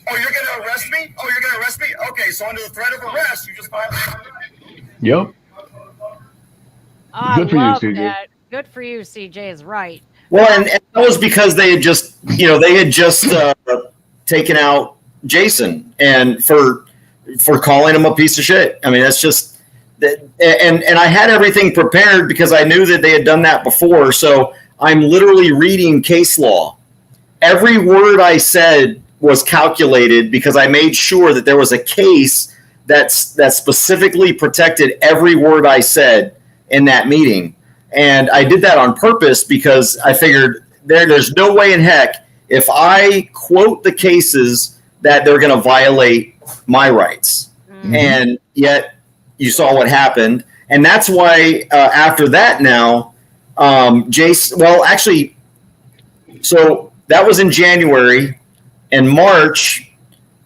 Oh, you're going to arrest me? Okay, so under the threat of arrest, you just violated. Yep. I Good for you, love CJ. that. Good for you, CJ is right. Well, and that was because they had just taken out Jason and for calling him a piece of shit. I mean, that's just and I had everything prepared because I knew that they had done that before. So I'm literally reading case law. Every word I said was calculated because I made sure that there was a case that specifically protected every word I said in that meeting. And I did that on purpose because I figured there's no way in heck if I quote the cases that they're going to violate my rights. Mm-hmm. And yet you saw what happened. And that's why after that now, Jason, well, actually, so that was in January. In March,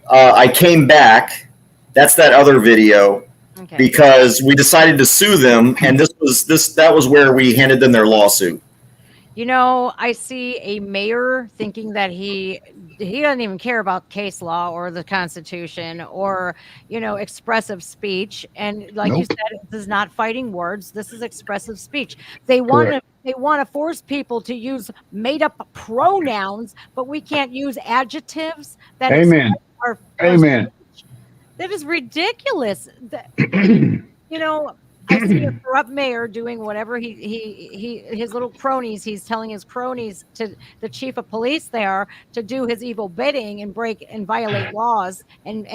I came back. That's that other video. Okay. Because we decided to sue them, and that was where we handed them their lawsuit. You know, I see a mayor thinking that he doesn't even care about case law or the Constitution or, expressive speech. And like you said, this is not fighting words. This is expressive speech. They want to force people to use made up pronouns, but we can't use adjectives. Amen. Amen. That is ridiculous. I see a corrupt mayor doing whatever his little cronies. He's telling his cronies to the chief of police there to do his evil bidding and break and violate laws and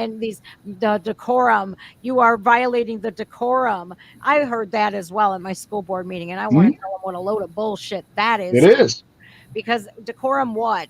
the decorum. You are violating the decorum. I heard that as well at my school board meeting, and I want to tell them what a load of bullshit that is. It is. Because decorum, what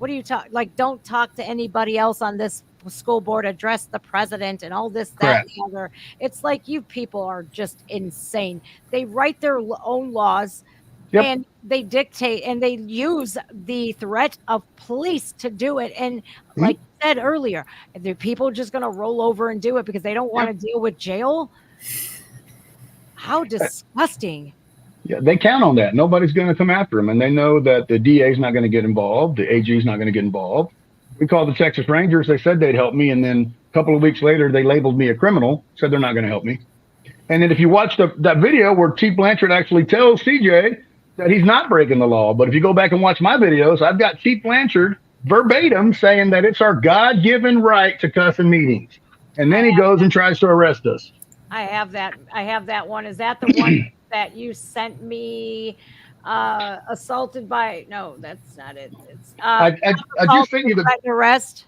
do you talk like? Don't talk to anybody else on this school board, address the president and all this, that, and the other. It's like you people are just insane. They write their own laws and they dictate and they use the threat of police to do it. And like I said earlier, are people just going to roll over and do it because they don't want to deal with jail? How disgusting. Yeah, they count on that. Nobody's going to come after them. And they know that the DA is not going to get involved. The AG is not going to get involved. We called the Texas Rangers. They said they'd help me. And then a couple of weeks later, they labeled me a criminal, said they're not going to help me. And then if you watch that video where Chief Blanchard actually tells CJ that he's not breaking the law. But if you go back and watch my videos, I've got Chief Blanchard verbatim saying that it's our God-given right to cuss in meetings. And then he goes and tries to arrest us. I have that one. Is that the one that you sent me? Assaulted by? No, that's not it. It's I just sent you the arrest.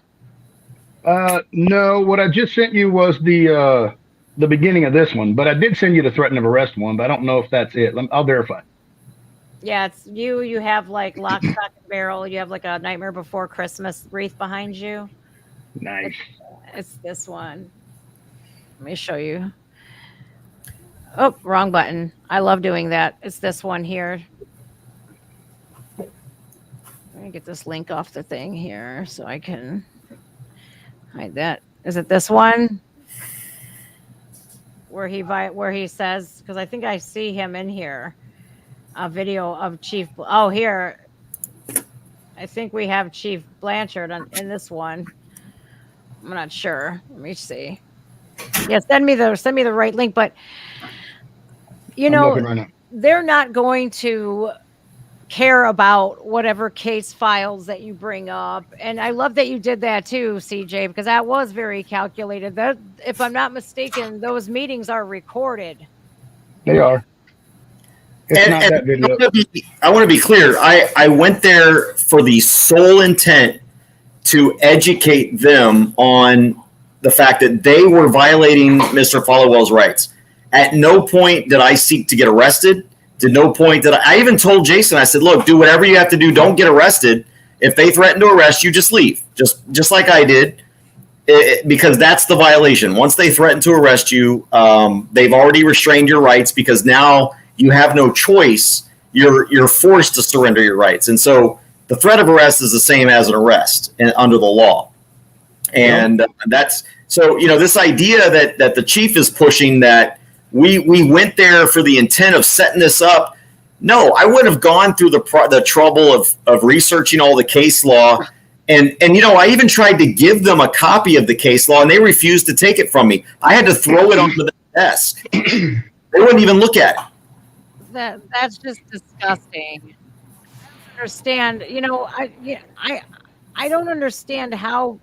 No, what I just sent you was the beginning of this one, but I did send you the threat of arrest one, but I don't know if that's it. I'll verify. Yeah, it's you. You have like lock, stock, and barrel. You have like a Nightmare Before Christmas wreath behind you. Nice. It's this one. Let me show you. Oh, wrong button. I love doing that. It's this one here. Let me get this link off the thing here so I can hide that. Is it this one? Where he says, because I think I see him in here, a video of Chief. Oh, here. I think we have Chief Blanchard in this one. I'm not sure. Let me see. Yeah, send me the right link, but right, they're not going to care about whatever case files that you bring up. And I love that you did that too, CJ, because that was very calculated. That, if I'm not mistaken, those meetings are recorded. They are. It's not that video. I want to be clear. I went there for the sole intent to educate them on the fact that they were violating Mr. Followell's rights. At no point did I seek to get arrested. To no point did I even told Jason, I said, look, do whatever you have to do. Don't get arrested. If they threaten to arrest you, just leave. Just like I did, because that's the violation. Once they threaten to arrest you, they've already restrained your rights because now you have no choice. You're forced to surrender your rights. And so The threat of arrest is the same as an arrest under the law. And that's so, this idea that the chief is pushing that we went there for the intent of setting this up. No, I would have gone through the trouble of researching all the case law. And I even tried to give them a copy of the case law, and they refused to take it from me. I had to throw it onto the desk. They wouldn't even look at it. That's just disgusting. I understand, I don't understand how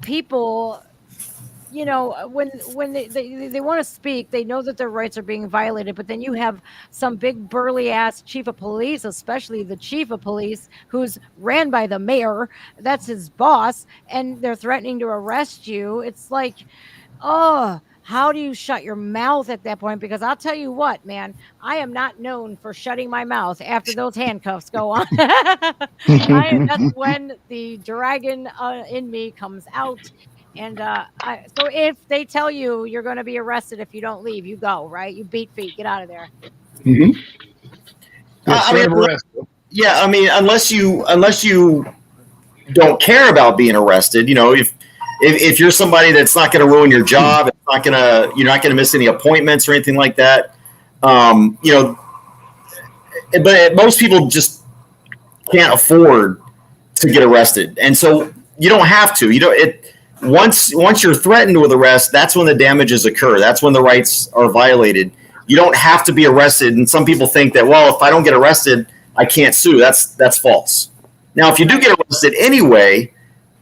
people, when they want to speak, they know that their rights are being violated, but then you have some big burly ass chief of police, especially the chief of police, who's ran by the mayor, that's his boss, and they're threatening to arrest you. It's like, oh, how do you shut your mouth at that point? Because I'll tell you what, man, I am not known for shutting my mouth after those handcuffs go on. That's when the dragon in me comes out. And so if they tell you you're going to be arrested if you don't leave, you go, right? You beat feet, get out of there. Mm-hmm. Unless you don't care about being arrested, if you're somebody that's not going to ruin your job, you're not going to miss any appointments or anything like that. But most people just can't afford to get arrested, and so you don't have to. Once you're threatened with arrest, that's when the damages occur. That's when the rights are violated. You don't have to be arrested. And some people think that, well, if I don't get arrested, I can't sue. That's false. Now, if you do get arrested anyway,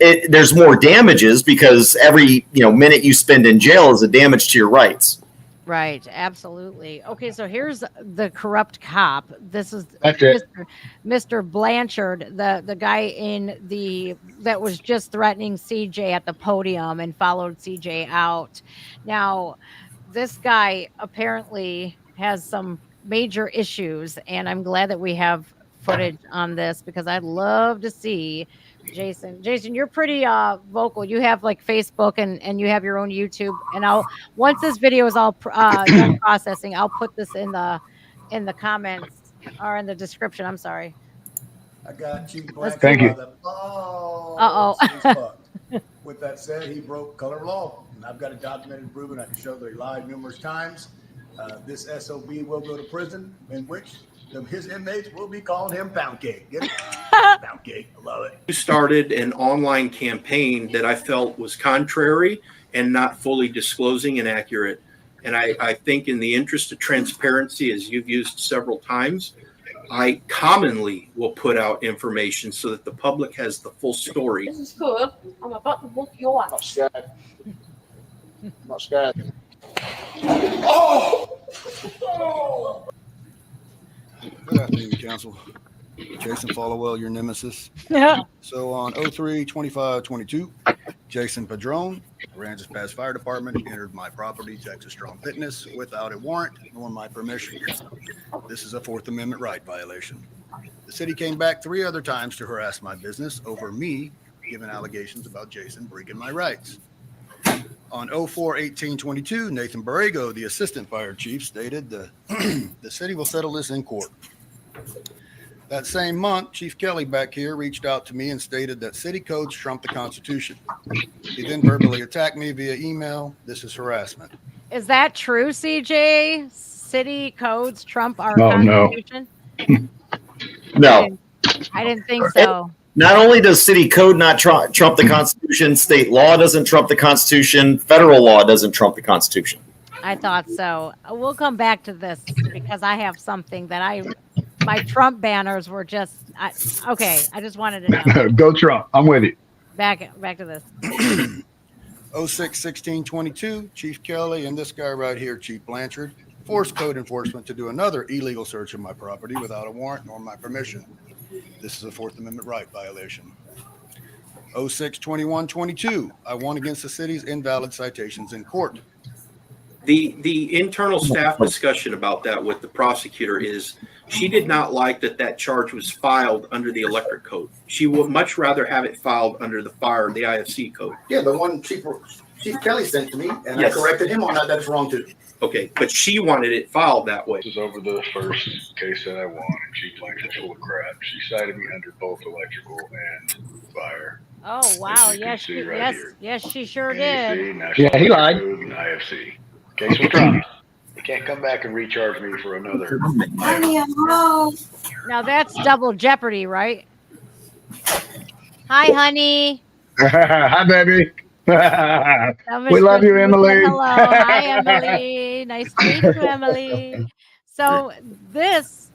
there's more damages because every minute you spend in jail is a damage to your rights. Right, absolutely. Okay, so here's the corrupt cop. This is Mr. Blanchard, the guy that was just threatening CJ at the podium and followed CJ out. Now, this guy apparently has some major issues, and I'm glad that we have footage on this because I'd love to see Jason, you're pretty vocal. You have like Facebook and you have your own YouTube. And once this video is all done processing, I'll put this in the comments or in the description. I'm sorry. I got you. Thank you. With that said, he broke color law, and I've got it documented and proven. I can show that he lied numerous times. This SOB will go to prison, in which his inmates will be calling him Pound Cake. Get it? Pound Cake. I love it. You started an online campaign that I felt was contrary and not fully disclosing and accurate. And I think in the interest of transparency, as you've used several times, I commonly will put out information so that the public has the full story. This is good. I'm about to book your ass. Not scared. Oh! Good afternoon, Council. Jason Followell, your nemesis. Yeah. So on 03-25-22, Jason Padron, Arnasas Pass Fire Department, entered my property, Texas Strong Fitness, without a warrant nor my permission. This is a Fourth Amendment right violation. The city came back 3 other times to harass my business over me giving allegations about Jason breaking my rights. On 04-18-22, Nathan Borrego, the assistant fire chief, stated the city will settle this in court. That same month, Chief Kelly back here reached out to me and stated that city codes trump the Constitution. He then verbally attacked me via email. This is harassment. Is that true, CJ? City codes trump our Constitution? No. I didn't think so. Not only does city code not trump the Constitution, state law doesn't trump the Constitution, federal law doesn't trump the Constitution. I thought so. We'll come back to this because I have something that my Trump banners were just okay. I just wanted to know. Go Trump. I'm with you. Back to this. 06-16-22, Chief Kelly and this guy right here, Chief Blanchard, forced code enforcement to do another illegal search of my property without a warrant nor my permission. This is a Fourth Amendment right violation. 06-21-22, I won against the city's invalid citations in court. The internal staff discussion about that with the prosecutor is she did not like that charge was filed under the electric code. She would much rather have it filed under the IFC code. Yeah, the one Chief Kelly sent to me, and yes. I corrected him on that. That's wrong too. Okay, but she wanted it filed that way. This was over the first case that I won, and Chief Blanchard's full of crap. She cited me under both electrical and fire. Oh wow, you can yes, see right here. yes, she sure NEC, did. National Yeah, he Electric lied. Code, and IFC. Case was dropped. You can't come back and recharge me for another. Now that's double jeopardy, right? Hi, honey. Hi, baby. Elvis We love you, Christmas Emily. said hello. Hi, Emily. Nice to meet you, Emily. So this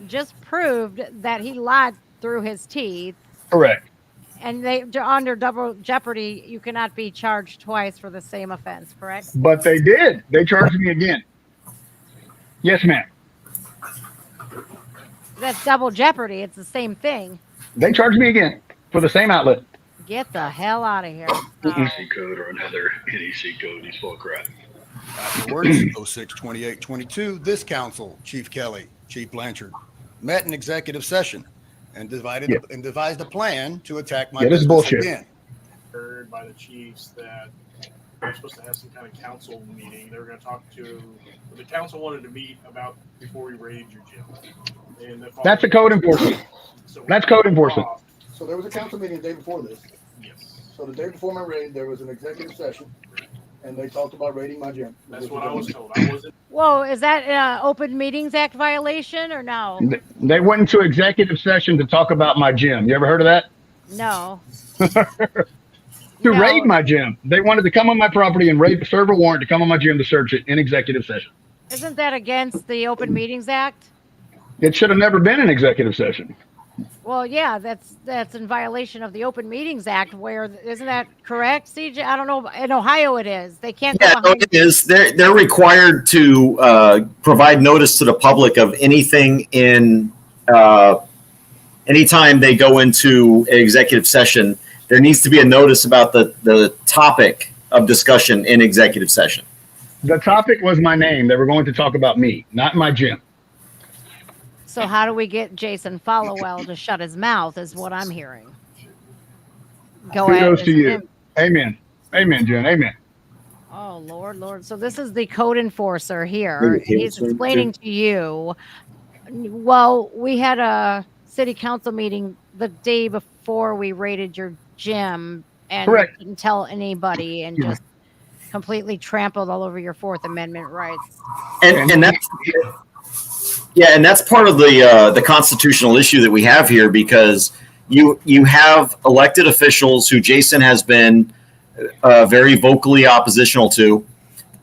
just proved that he lied through his teeth. Correct. And they under double jeopardy, you cannot be charged twice for the same offense, correct? But they did. They charged me again. Yes, ma'am. That's double jeopardy. It's the same thing. They charged me again for the same outlet. Get the hell out of here. NEC code or another NEC code. He's full of crap. Afterwards, 06/28/22, this council, Chief Kelly, Chief Blanchard, met in executive session and devised a plan to attack my this is business bullshit. again. Heard by the chiefs that they're supposed to have some kind of council meeting. They were going to talk to the council wanted to meet about before we raid your gym. And That's a code enforcement. That's code enforcement. So there was a council meeting the day before this. Yes. So the day before my raid, there was an executive session, and they talked about raiding my gym. That's what I was told. I wasn't. Whoa, is that an Open Meetings Act violation or no? They went into executive session to talk about my gym. You ever heard of that? No. To raid my gym. They wanted to come on my property and serve a warrant to come on my gym to search it in executive session. Isn't that against the Open Meetings Act? It should have never been an executive session. Well, yeah, that's in violation of the Open Meetings Act. Where isn't that correct, CJ? I don't know. In Ohio, it is. They can't. Yeah, no, it is. They're required to provide notice to the public of anything in anytime they go into an executive session. There needs to be a notice about the topic of discussion in executive session. The topic was my name. They were going to talk about me, not my gym. So how do we get Jason Followell to shut his mouth is what I'm hearing. Go Kudos ahead. to you. Amen. Amen, Jen. Amen. Oh, Lord. So this is the code enforcer here. He's explaining to you. Well, we had a city council meeting the day before we raided your gym and Correct. didn't tell anybody and just completely trampled all over your Fourth Amendment rights. And that's and that's part of the constitutional issue that we have here, because you have elected officials who Jason has been very vocally oppositional to,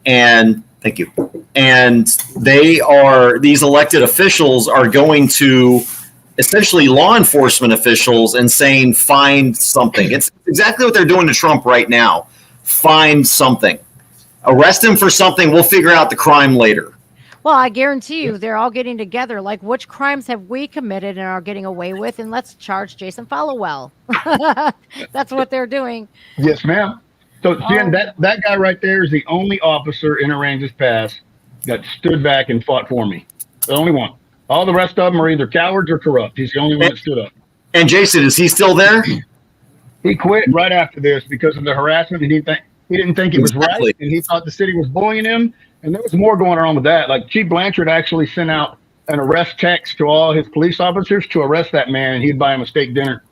and thank you. And these elected officials are going to essentially law enforcement officials and saying, find something. It's exactly what they're doing to Trump right now. Find something. Arrest him for something. We'll figure out the crime later. Well, I guarantee you they're all getting together. Like, which crimes have we committed and are getting away with? And let's charge Jason Followell. That's what they're doing. Yes, ma'am. So, Jen, that guy right there is the only officer in Arnasas Pass that stood back and fought for me. The only one. All the rest of them are either cowards or corrupt. He's the only one that stood up. And Jason, is he still there? He quit right after this because of the harassment. And he didn't think it was right, and he thought the city was bullying him. And there was more going on with that. Like, Chief Blanchard actually sent out an arrest text to all his police officers to arrest that man, and he'd buy him a steak dinner.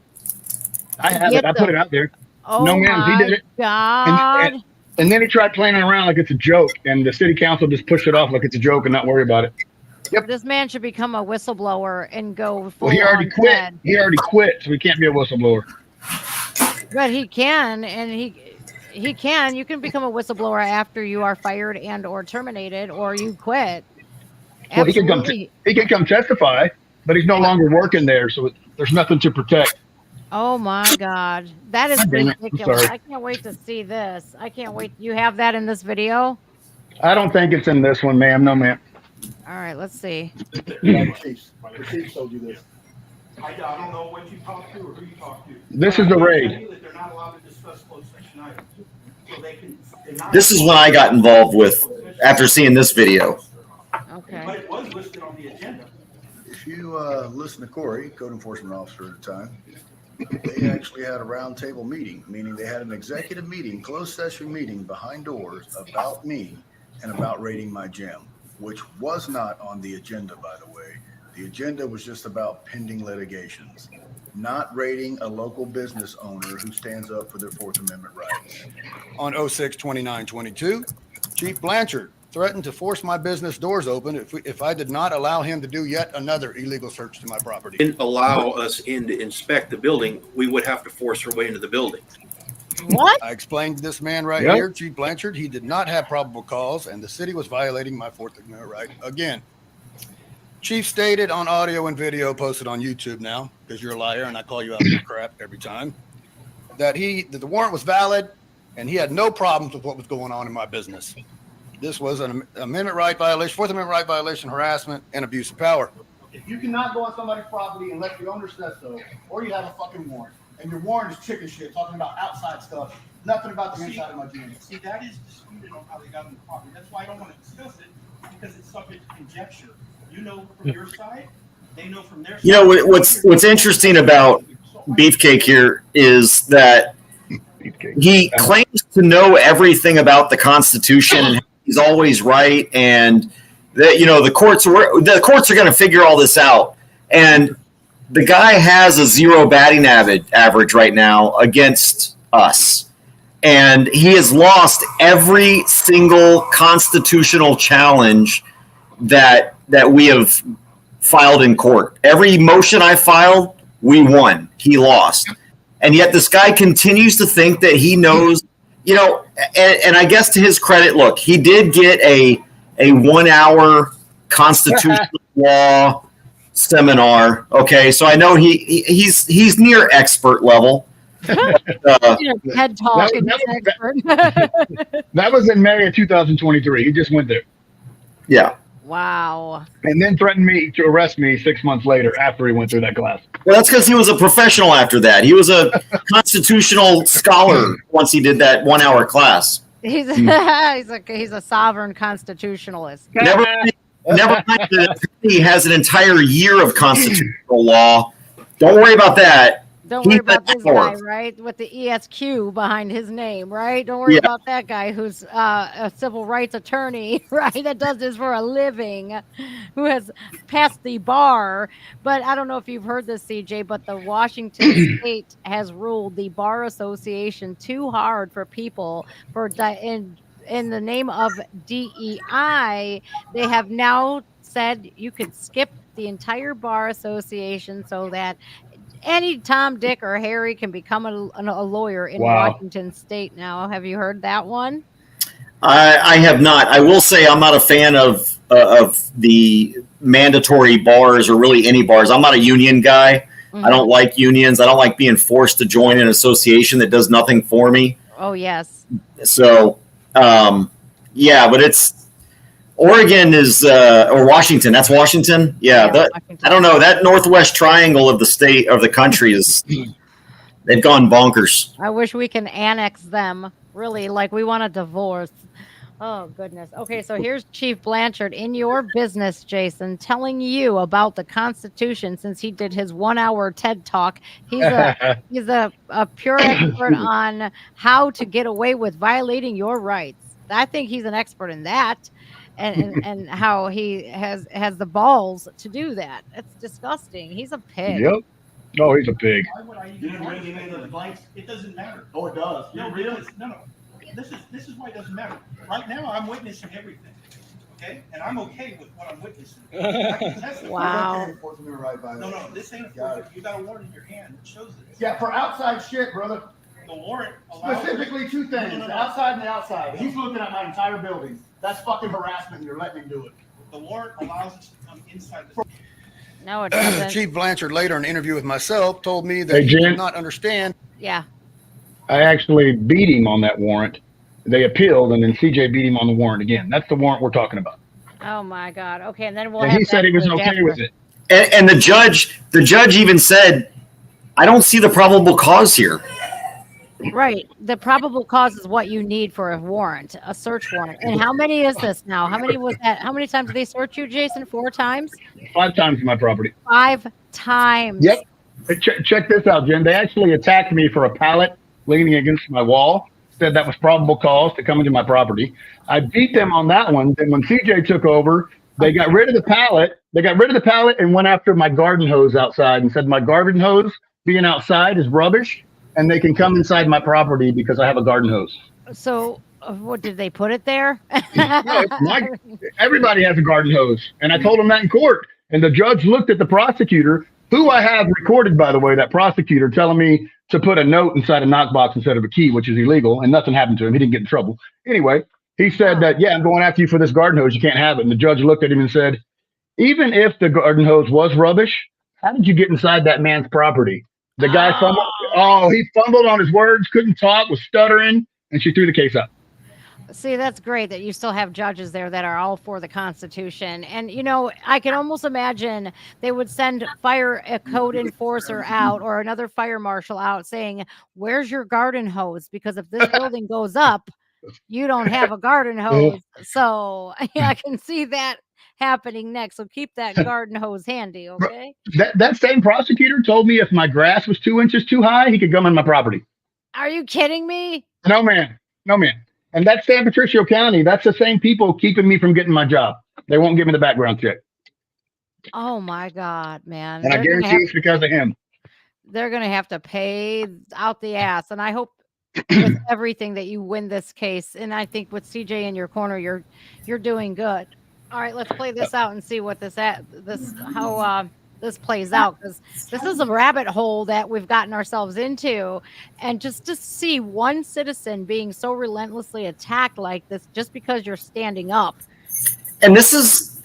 I have it. I put it out there. Oh, no, ma'am, he did it. God. And then he tried playing it around like it's a joke, and the city council just pushed it off like it's a joke and not worry about it. Yep. This man should become a whistleblower and go full Well, he already on quit. dead. He already quit, so he can't be a whistleblower. But he can, and he can. You can become a whistleblower after you are fired and or terminated, or you quit. Well, he can come testify, but he's no longer working there, so there's nothing to protect. Oh my God, that is God damn it. I'm ridiculous! sorry. I can't wait to see this. I can't wait. You have that in this video? I don't think it's in this one, ma'am. No, ma'am. All right, let's see. The chiefs told you this. I don't know what you talked to or who you talked to. This is the raid. That they're not allowed to discuss closed session items. So they can deny. This is when I got involved with after seeing this video. Okay. But it was listed on the agenda. If you listen to Corey, code enforcement officer at the time, they actually had a roundtable meeting, meaning they had an executive meeting, closed session meeting behind doors about me and about raiding my gym, which was not on the agenda, by the way. The agenda was just about pending litigations, not raiding a local business owner who stands up for their Fourth Amendment rights. On 06/29/22, Chief Blanchard threatened to force my business doors open if I did not allow him to do yet another illegal search to my property. Didn't allow us in to inspect the building, we would have to force our way into the building. What? I explained to this man right Yep. here, Chief Blanchard, he did not have probable cause, and the city was violating my Fourth Amendment right again. Chief stated on audio and video posted on YouTube now, because you're a liar and I call you out on your crap every time, that the warrant was valid and he had no problems with what was going on in my business. This was an amendment right violation, Fourth Amendment right violation, harassment, and abuse of power. If you cannot go on somebody's property unless the owner says so, or you have a fucking warrant, and your warrant is chicken shit, talking about outside stuff, nothing about the inside of my gym. See, that is disputed on how they got on the property. That's why I don't want to discuss it, because it's subject to conjecture. You know from your side, they know from their side. You know what's interesting about Beefcake here is that he claims to know everything about the Constitution and he's always right, and that the courts are going to figure all this out. And the guy has a 0 batting average right now against us, and he has lost every single constitutional challenge that we have filed in court. Every motion I filed, we won. He lost. And yet this guy continues to think that he knows, and I guess to his credit, look, he did get a 1 hour constitutional law seminar. Okay. So I know he's near expert level. Head talk. That was in May of 2023. He just went there. Yeah. Wow. And then threatened me to arrest me 6 months later after he went through that class. Well, that's because he was a professional after that. He was a constitutional scholar once he did that 1 hour class. He's a sovereign constitutionalist. Never mind that he has an entire year of constitutional law. Don't worry about that. Don't worry about this guy, right? With the ESQ behind his name, right? Don't worry about that guy who's a civil rights attorney, right? That does this for a living, who has passed the bar. But I don't know if you've heard this, CJ, but the Washington State has ruled the Bar Association too hard for people in the name of DEI. They have now said you could skip the entire Bar Association so that any Tom, Dick, or Harry can become a lawyer in Washington State now. Have you heard that one? I have not. I will say I'm not a fan of the mandatory bars or really any bars. I'm not a union guy. Mm-hmm. I don't like unions. I don't like being forced to join an association that does nothing for me. Oh, yes. So, but it's Oregon is or Washington. That's Washington. Yeah, Washington. I don't know. That northwest triangle of the state of the country they've gone bonkers. I wish we can annex them. Really, like we want a divorce. Oh goodness. Okay, so here's Chief Blanchard in your business, Jason, telling you about the Constitution since he did his 1 hour TED talk. He's a pure expert on how to get away with violating your rights. I think he's an expert in that. And how he has the balls to do that. It's disgusting. He's a pig. Yep. Oh, he's a pig. Why would I even argue any of the advice? It doesn't matter. Oh, it does. No, really? No. This is why it doesn't matter. Right now, I'm witnessing everything. Okay, and I'm okay with what I'm witnessing. I can test it. Wow. No, this ain't a forgery. You got a warrant in your hand that shows this. Yeah, for outside shit, brother. The warrant allows specifically two things: the outside and the outside. He's looking at my entire building. That's fucking harassment, and you're letting him do it. The warrant allows us to come inside the. No, it doesn't. Chief Blanchard later in an interview with myself told me that he did not understand. Yeah. I actually beat him on that warrant. They appealed, and then CJ beat him on the warrant again. That's the warrant we're talking about. Oh my God. Okay, and then and he said he was okay with it. And the judge even said, "I don't see the probable cause here." Right. The probable cause is what you need for a warrant, a search warrant. And how many is this now? How many was that? How many times did they search you, Jason? 4 times? 5 times in my property. 5 times. Yep. Check this out, Jen. They actually attacked me for a pallet leaning against my wall. said that was probable cause to come into my property. I beat them on that one. Then when CJ took over, they got rid of the pallet. They got rid of the pallet and went after my garden hose outside and said my garden hose being outside is rubbish and they can come inside my property because I have a garden hose. So what did they put it there? No, everybody has a garden hose. And I told them that in court. And the judge looked at the prosecutor, who I have recorded, by the way, that prosecutor telling me to put a note inside a knockbox instead of a key, which is illegal. And nothing happened to him. He didn't get in trouble. Anyway, he said that, yeah, I'm going after you for this garden hose. You can't have it. And the judge looked at him and said, even if the garden hose was rubbish, how did you get inside that man's property? The guy fumbled. Oh, he fumbled on his words, couldn't talk, was stuttering, and she threw the case out. See, that's great that you still have judges there that are all for the Constitution. And, you know, I can almost imagine they would send a code enforcer out or another fire marshal out saying, where's your garden hose? Because if this building goes up, you don't have a garden hose. So yeah, I can see that happening next. So keep that garden hose handy, okay? That same prosecutor told me if my grass was 2 inches too high, he could come on my property. Are you kidding me? No, man. No, man. And that's San Patricio County. That's the same people keeping me from getting my job. They won't give me the background check. Oh, my God, man. And I guarantee it's because of him. They're going to have to pay out the ass. And I hope with everything that you win this case. And I think with CJ in your corner, you're doing good. All right, let's play this out and see what this plays out, because this is a rabbit hole that we've gotten ourselves into. And just to see one citizen being so relentlessly attacked like this just because you're standing up. And this is,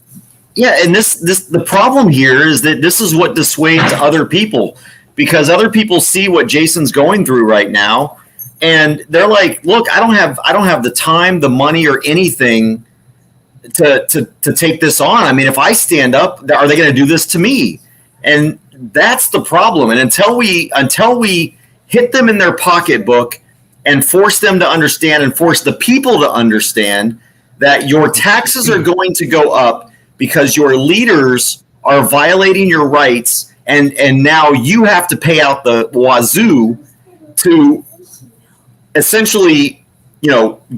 the problem here is that this is what dissuades other people, because other people see what Jason's going through right now. And they're like, look, I don't have the time, the money, or anything to take this on. I mean, if I stand up, are they going to do this to me? And that's the problem. And until we hit them in their pocketbook and force them to understand and force the people to understand that your taxes are going to go up because your leaders are violating your rights, and now you have to pay out the wazoo to essentially,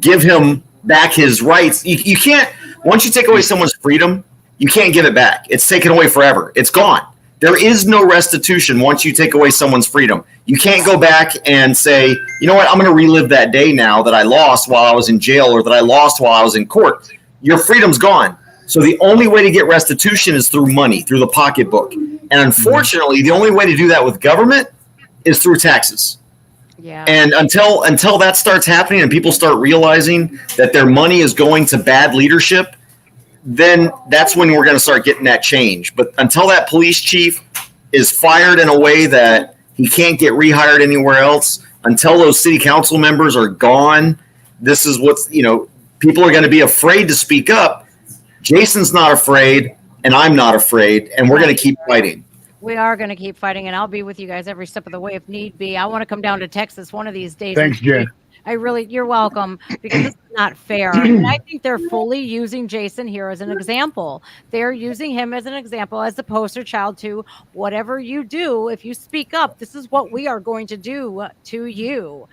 give him back his rights. You can't, once you take away someone's freedom, you can't give it back. It's taken away forever. It's gone. There is no restitution once you take away someone's freedom. You can't go back and say, you know what, I'm going to relive that day now that I lost while I was in jail or that I lost while I was in court. Your freedom's gone. So the only way to get restitution is through money, through the pocketbook. And unfortunately, the only way to do that with government is through taxes. Yeah. And until that starts happening and people start realizing that their money is going to bad leadership, then that's when we're going to start getting that change. But until that police chief is fired in a way that he can't get rehired anywhere else, until those city council members are gone, this is what's, people are going to be afraid to speak up. Jason's not afraid, and I'm not afraid, and we're going to keep fighting. We are going to keep fighting, and I'll be with you guys every step of the way if need be. I want to come down to Texas one of these days. Thanks, Jen. You're welcome, because this is not fair. And I think they're fully using Jason here as an example. They're using him as an example, as the poster child to whatever you do. If you speak up, this is what we are going to do to you.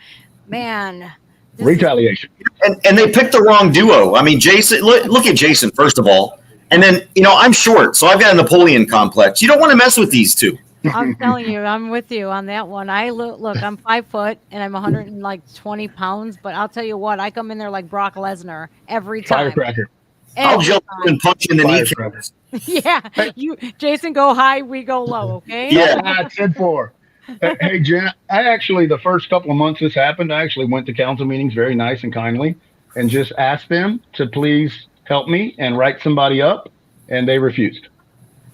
Man. Retaliation. And they picked the wrong duo. I mean, Jason, look at Jason, first of all. And then, I'm short, so I've got a Napoleon complex. You don't want to mess with these two. I'm telling you, I'm with you on that one. Look, I'm 5 foot and I'm 120 pounds, but I'll tell you what, I come in there like Brock Lesnar every time. Firecracker. I'll jump and punch in the kneecaps. Yeah, Jason, go high, we go low, okay? Yeah, 10-4. Hey, Jen, the first couple of months this happened, I actually went to council meetings very nice and kindly and just asked them to please help me and write somebody up, and they refused.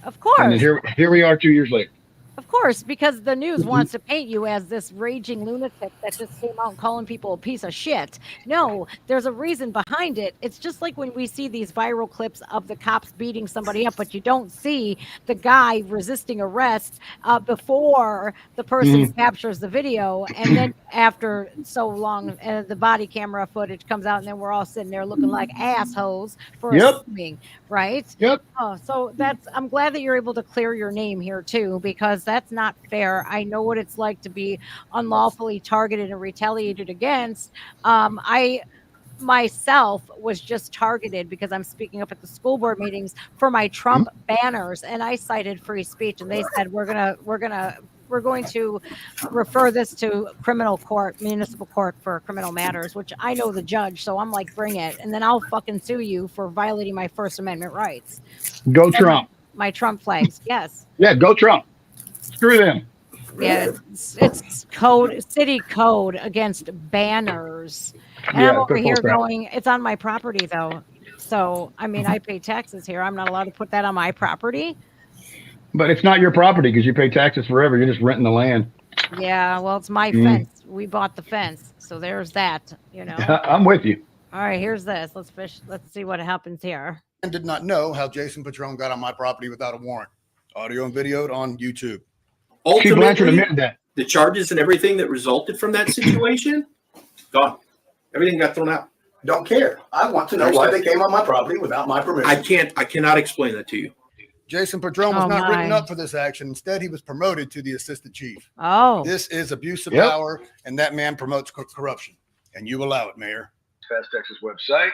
Of course. And here we are 2 years later. Of course, because the news wants to paint you as this raging lunatic that just came out calling people a piece of shit. No, there's a reason behind it. It's just like when we see these viral clips of the cops beating somebody up, but you don't see the guy resisting arrest before the person captures the video. And then after so long, the body camera footage comes out, and then we're all sitting there looking like assholes for assuming, right? Yep. Oh, so I'm glad that you're able to clear your name here too, because because that's not fair. I know what it's like to be unlawfully targeted and retaliated against. I myself was just targeted because I'm speaking up at the school board meetings for my Trump banners, and I cited free speech, and they said we're going to refer this to criminal court, municipal court for criminal matters, which I know the judge, so I'm like, bring it, and then I'll fucking sue you for violating my First Amendment rights. Go Trump. My Trump flags, yes. Yeah, go Trump. Screw them. Yeah, it's city code against banners. And Yeah, I'm over it's here full crap. going, it's on my property though. So, I mean, I pay taxes here. I'm not allowed to put that on my property. But it's not your property because you pay taxes forever. You're just renting the land. Yeah, well, it's my fence. We bought the fence. So there's that, I'm with you. All right, here's this. Let's see what happens here. And did not know how Jason Patron got on my property without a warrant. Audio and videoed on YouTube. Chief Blanchard Ultimately, admitted that. the charges and everything that resulted from that situation, gone. Everything got thrown out. Don't care. I want to know why they came on my property without my permission. I cannot explain that to you. Jason Patron was not written up for this action. Instead, he was promoted to the assistant chief. Oh. This is abuse of power, and that man promotes corruption. And you allow it, Mayor. Fast Texas website.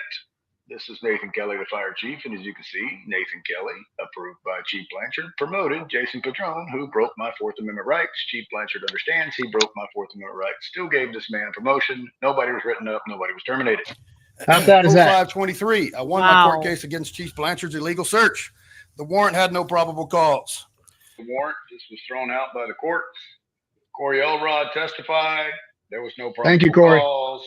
This is Nathan Kelly, the fire chief, and as you can see, Nathan Kelly, approved by Chief Blanchard, promoted Jason Patron, who broke my Fourth Amendment rights. Chief Blanchard understands he broke my Fourth Amendment rights, still gave this man promotion. Nobody was written up, nobody was terminated. How sad is that? 0523. I won my court case against Chief Blanchard's illegal search. The warrant had no probable cause. The warrant just was thrown out by the court. Corey Elrod testified. There was no probable Thank you, Corey. cause.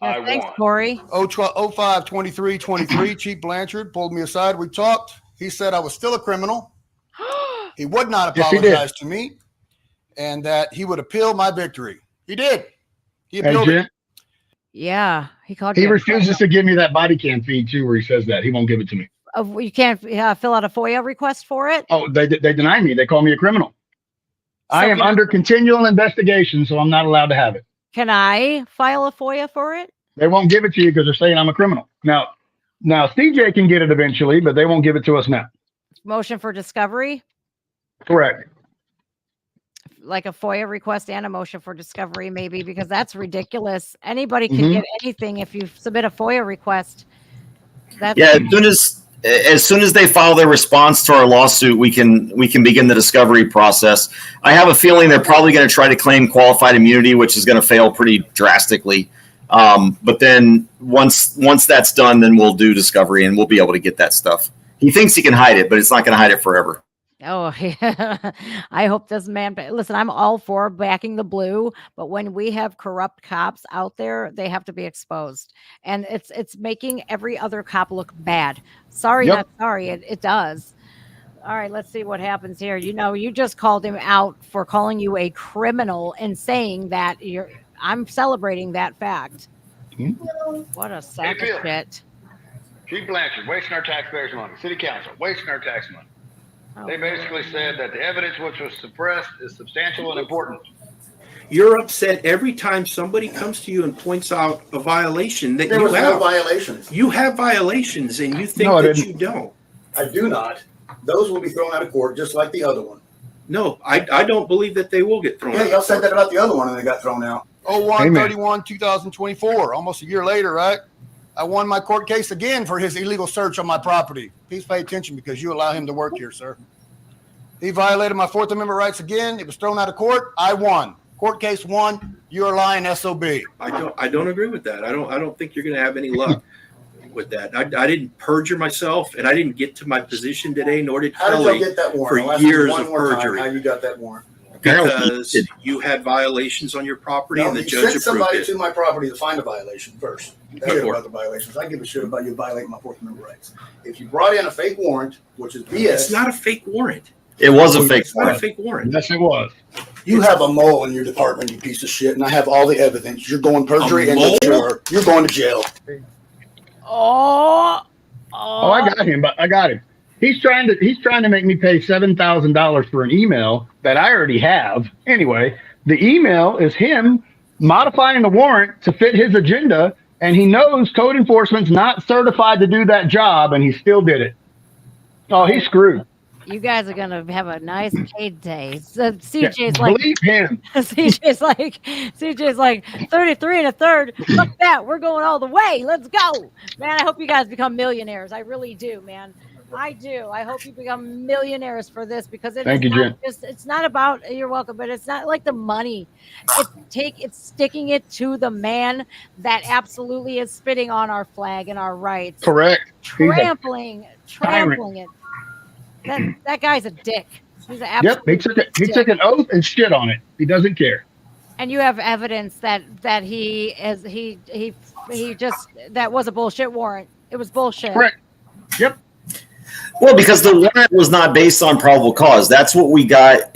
Yeah, thanks, Corey. 052323. Chief Blanchard pulled me aside. We talked. He said I was still a criminal. He would not Yes, he apologize to me, and that he would appeal my victory. He did. He appealed it. Yeah, he called He you. refuses to give me that body cam feed too, where he says that he won't give it to me. You can't fill out a FOIA request for it? Oh, they deny me. They call me a criminal. I am under continual investigation, so I'm not allowed to have it. Can I file a FOIA for it? They won't give it to you because they're saying I'm a criminal. Now CJ can get it eventually, but they won't give it to us now. Motion for discovery? Correct. Like a FOIA request and a motion for discovery, maybe, because that's ridiculous. Anybody can get anything if you submit a FOIA request. As soon as they file their response to our lawsuit, we can begin the discovery process. I have a feeling they're probably going to try to claim qualified immunity, which is going to fail pretty drastically. But then once that's done, then we'll do discovery and we'll be able to get that stuff. He thinks he can hide it, but it's not going to hide it forever. Oh, yeah. I hope this man, listen, I'm all for backing the blue, but when we have corrupt cops out there, they have to be exposed. And it's making every other cop look bad. Sorry, not sorry. It does. All right, let's see what happens here. You just called him out for calling you a criminal and saying that I'm celebrating that fact. What a sack of shit. Chief Blanchard, wasting our taxpayers' money. City Council, wasting our tax money. They basically said that the evidence which was suppressed is substantial and important. You're upset every time somebody comes to you and points out a violation that There you was have. no violations. You have violations, and you think that you don't. I do not. Those will be thrown out of court just like the other one. No, I don't believe that they will get thrown out. Yeah, y'all said that about the other one and they got thrown out. 01/31/2024, almost a year later, right? I won my court case again for his illegal search on my property. Please pay attention because you allow him to work here, sir. He violated my Fourth Amendment rights again. It was thrown out of court. I won. Court case won. You're a lying SOB. I don't agree with that. I don't think you're going to have any luck with that. I didn't perjure myself, and I didn't get to my position today, nor did How did Kelly y'all get that warrant? for I'll ask you years one of more time perjury. how you got that warrant? Because you had violations on your property, and the you judge sent approved somebody it. to my property to find a violation first. They What hear for? about the violations. I give a shit about you violating my Fourth Amendment rights. If you brought in a fake warrant, which is BS. It's not a fake warrant. It was a fake It's not a warrant. fake warrant. Yes, it was. You have a mole in your department, you piece of shit, and I have all the evidence. You're going perjury A and mole? you're going to jail. Oh, I got him. But I got him. He's trying to make me pay $7,000 for an email that I already have. Anyway, the email is him modifying the warrant to fit his agenda, and he knows code enforcement's not certified to do that job, and he still did it. Oh, he's screwed. You guys are gonna have a nice payday. So CJ's like, believe him. CJ's like 33 1/3. Fuck that. We're going all the way. Let's go, man. I hope you guys become millionaires. I really do, man. I do. I hope you become millionaires for this because Thank you, Jen. it's not about, you're welcome, but it's not like the money. It's sticking it to the man that absolutely is spitting on our flag and our rights. Correct. Trampling it. That guy's a dick. He's an absolute he took an oath and shit on it. He doesn't care. And you have evidence that he just, that was a bullshit warrant. It was bullshit. Correct. Yep. Well, because the warrant was not based on probable cause. That's what we got.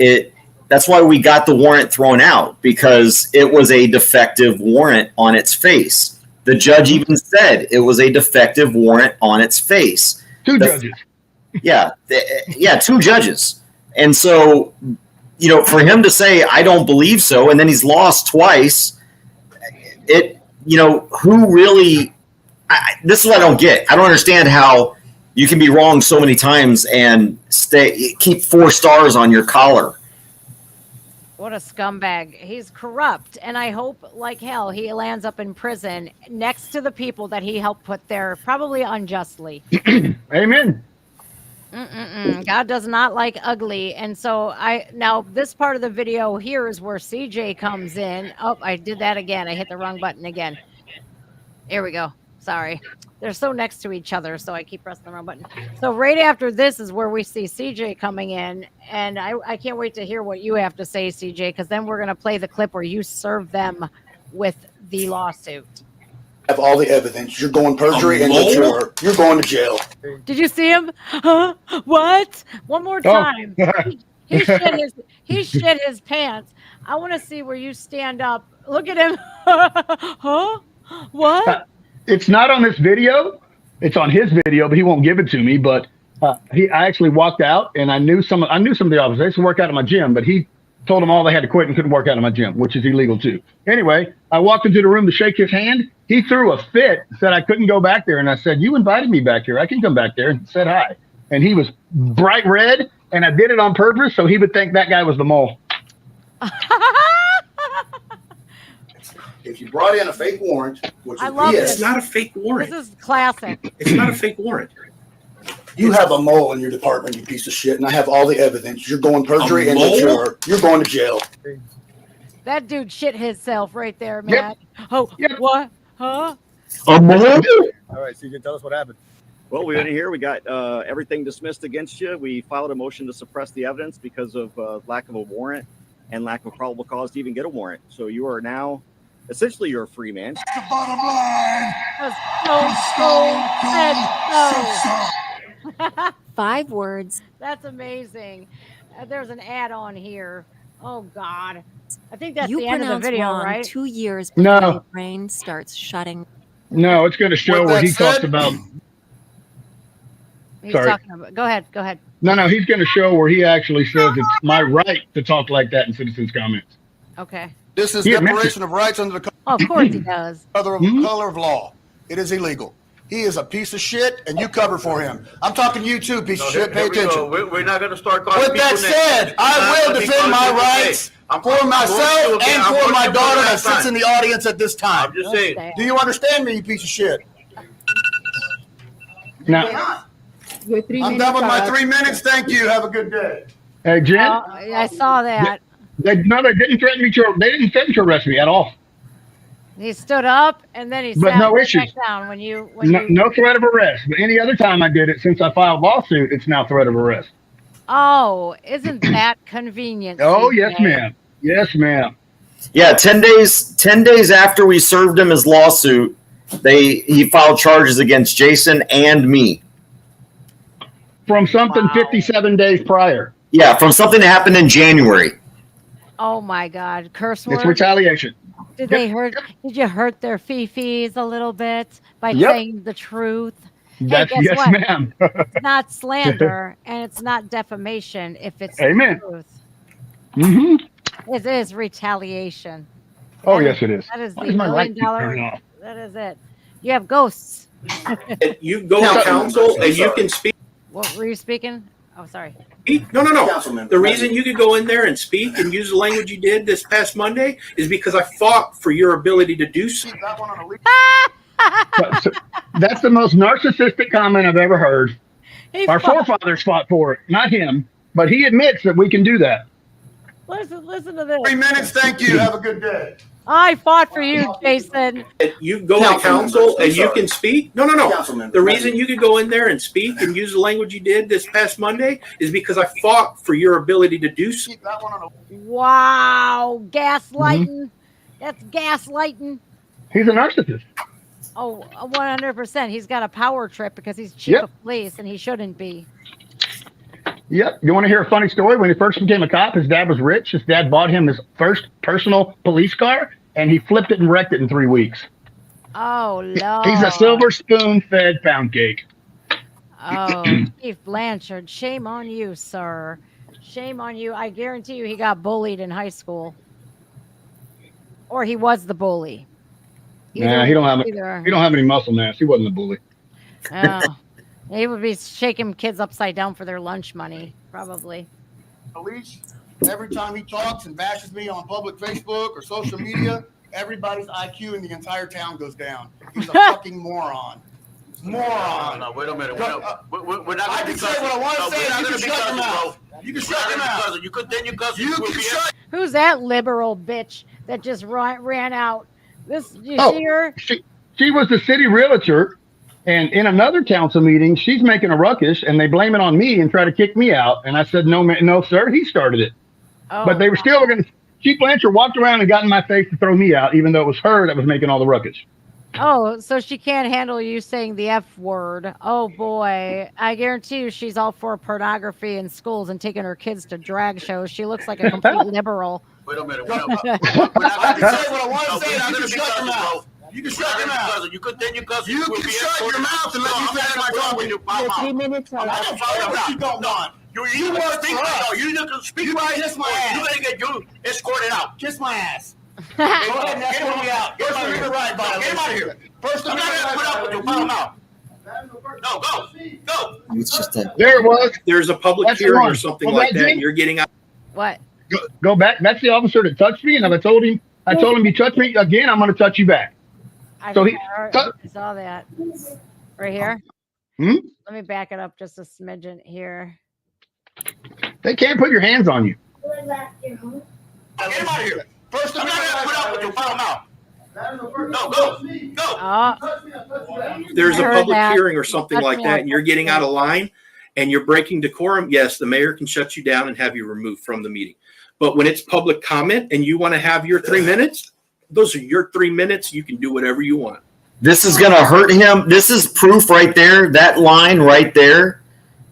That's why we got the warrant thrown out, because it was a defective warrant on its face. The judge even said it was a defective warrant on its face. Two judges. Yeah, two judges. And so, for him to say, I don't believe so, and then he's lost twice, who really, this is what I don't get. I don't understand how you can be wrong so many times and keep 4 stars on your collar. What a scumbag. He's corrupt. And I hope like hell he lands up in prison next to the people that he helped put there, probably unjustly. Amen. God does not like ugly. And so now this part of the video here is where CJ comes in. Oh, I did that again. I hit the wrong button again. Here we go. Sorry. They're so next to each other, so I keep pressing the wrong button. So right after this is where we see CJ coming in, and I can't wait to hear what you have to say, CJ, because then we're going to play the clip where you serve them with the lawsuit. Have all the evidence. You're going perjury and you're going to jail. Did you see him? Huh? What? One more time. He shit his pants. I want to see where you stand up. Look at him. Huh? What? It's not on this video. It's on his video, but he won't give it to me. But I actually walked out, and I knew some of the officers. I used to work out at my gym, but he told them all they had to quit and couldn't work out in my gym, which is illegal too. Anyway, I walked into the room to shake his hand. He threw a fit, said I couldn't go back there. And I said, you invited me back here. I can come back there, and said hi. And he was bright red, and I did it on purpose so he would think that guy was the mole. If you brought in a fake warrant, which I love It's not a fake warrant. This is classic. It's not a fake warrant. You have a mole in your department, you piece of shit, and I have all the evidence. You're going perjury and you're going to jail. That dude shit himself right there, man. Yep. Oh, yep. What? Huh? A mole? All right, CJ, tell us what happened. Well, we went in here. We got everything dismissed against you. We filed a motion to suppress the evidence because of lack of a warrant and lack of probable cause to even get a warrant. So you are now, essentially, you're a free man. The bottom line. No. 5 words. That's amazing. There's an ad on here. Oh, God. I think that's You the end of the pronounce video, wrong right? 2 years No. before your brain starts shutting. No, it's going to show where he talks about. He's Sorry. talking about. Go ahead. No, he's going to show where he actually says it's my right to talk like that in citizens' comments. Okay. This is He admits deprivation of rights under the Oh, of course he does. color of law. It is illegal. He is a piece of shit, and you cover for him. I'm talking to you too, piece of shit. Pay attention. We're not going to start calling With that people names. said, I will defend my rights for myself and for my daughter that sits in the audience at this time. I'm just saying. Do you understand me, you piece of shit? Now, I'm done with my 3 minutes. Thank you. Have a good day. hey, Jen. I saw that. They didn't threaten me to arrest me at all. He stood up and then he But sat no right issues. back down when you. No threat of arrest. But any other time I did it since I filed lawsuit, it's now threat of arrest. Oh, isn't that convenient? Oh, CJ? yes, ma'am. Yes, ma'am. Yeah, 10 days after we served him his lawsuit, he filed charges against Jason and me. From something 57 days prior. Yeah, from something that happened in January. Oh my God, curse It's words. retaliation. Did they hurt? Did you hurt their fifis a little bit by Yep. saying the truth? That's hey, guess yes, what? ma'am. It's not slander and it's not defamation if it's Amen. the truth. Mm-hmm. It is retaliation. Oh, yes, it is. That is Why the is my light $1 keep turning off? That is it. You have ghosts. You go to counsel and you can speak. What were you speaking? Oh, sorry. No. The reason you could go in there and speak and use the language you did this past Monday is because I fought for your ability to do so. So that's the most narcissistic comment I've ever heard. Our forefathers fought for it, not him, but he admits that we can do that. Listen to this. 3 minutes. Thank you. Have a good day. I fought for you, Jason. You go to council and you can speak. No. The reason you could go in there and speak and use the language you did this past Monday is because I fought for your ability to do so. Wow, gaslighting. That's gaslighting. He's a narcissist. Oh, 100%. He's got a power trip because he's chief of police and he shouldn't be. Yep. You want to hear a funny story? When he first became a cop, his dad was rich. His dad bought him his first personal police car, and he flipped it and wrecked it in 3 weeks. Oh, Lord. He's a silver spoon-fed pound cake. Oh, Chief Blanchard, shame on you, sir. Shame on you. I guarantee you he got bullied in high school. Or he was the bully. Nah, he don't have any muscle mass. He wasn't a bully. Oh. He would be shaking kids upside down for their lunch money, probably. Police, every time he talks and bashes me on public Facebook or social media, everybody's IQ in the entire town goes down. He's a fucking moron. Moron. No, wait a minute. We're not I can say what I want to say. You can shut your mouth. You can shut your mouth. You could then you cuss. You can shut. Who's that liberal bitch that just ran out? This you see her? She was the city realtor. And in another council meeting, she's making a ruckus, and they blame it on me and try to kick me out. And I said, no, sir, he started it. Oh, but they were still going to. Chief Blanchard walked around and got in my face to throw me out, even though it was her that was making all the ruckus. Oh, so she can't handle you saying the F word. Oh, boy. I guarantee you she's all for pornography in schools and taking her kids to drag shows. She looks like a complete liberal. Wait a minute. I can say what I want to say. You can shut your mouth. You can shut your mouth. You could then you cuss. You can shut your mouth and let me finish my talking. Your 3 minutes are I don't care what you don't want. You work for us. You can speak. You can kiss my ass. You gotta get you escorted out. Kiss my ass. Go ahead and escort me out. First Amendment right violation. Get him out of here. First I'm not Amendment gonna put up with you. File him out. No, go. It's just a. There it was. There's a public That's hearing wrong. or something Was like that that. Jim? And you're getting out. What? Go back. That's the officer that touched me, and if I told him you touch me again, I'm going to touch you back. I So saw that. Right here. Hmm? Let me back it up just a smidgen here. They can't put your hands on you. Get him out of here. First I'm not gonna put up with you. File him out. No, go. Oh, There's a I heard public that. hearing or something Touch like me that, out. and you're getting out of line and you're breaking decorum. Yes, the mayor can shut you down and have you removed from the meeting. But when it's public comment and you want to have your 3 minutes, those are your 3 minutes. You can do whatever you want. This is going to hurt him. This is proof right there. That line right there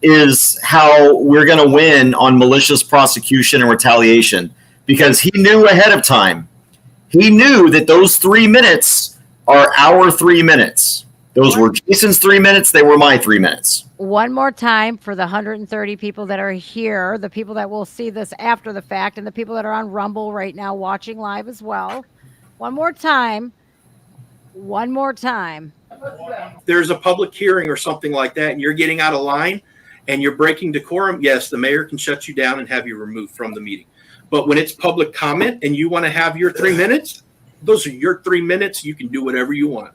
is how we're going to win on malicious prosecution and retaliation, because he knew ahead of time. He knew that those 3 minutes are our 3 minutes. Those were Jason's 3 minutes. They were my 3 minutes. one more time for the 130 people that are here, the people that will see this after the fact, and the people that are on Rumble right now watching live as well. One more time. One more time. There's a public hearing or something like that, and you're getting out of line and you're breaking decorum. Yes, the mayor can shut you down and have you removed from the meeting. But when it's public comment and you want to have your 3 minutes, those are your 3 minutes. You can do whatever you want.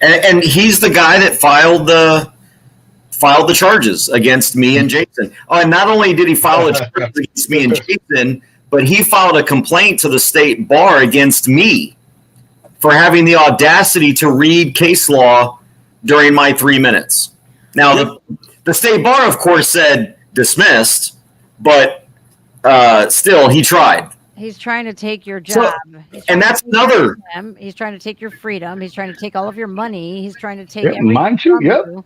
And he's the guy that filed the charges against me and Jason. Oh, and not only did he file a charge against me and Jason, but he filed a complaint to the state bar against me for having the audacity to read case law during my 3 minutes. Now, the state bar, of course, said dismissed, but still, he tried. He's trying to take your job. And that's another. He's trying to take your freedom. He's trying to take all of your money. He's trying to take mine too. Yep.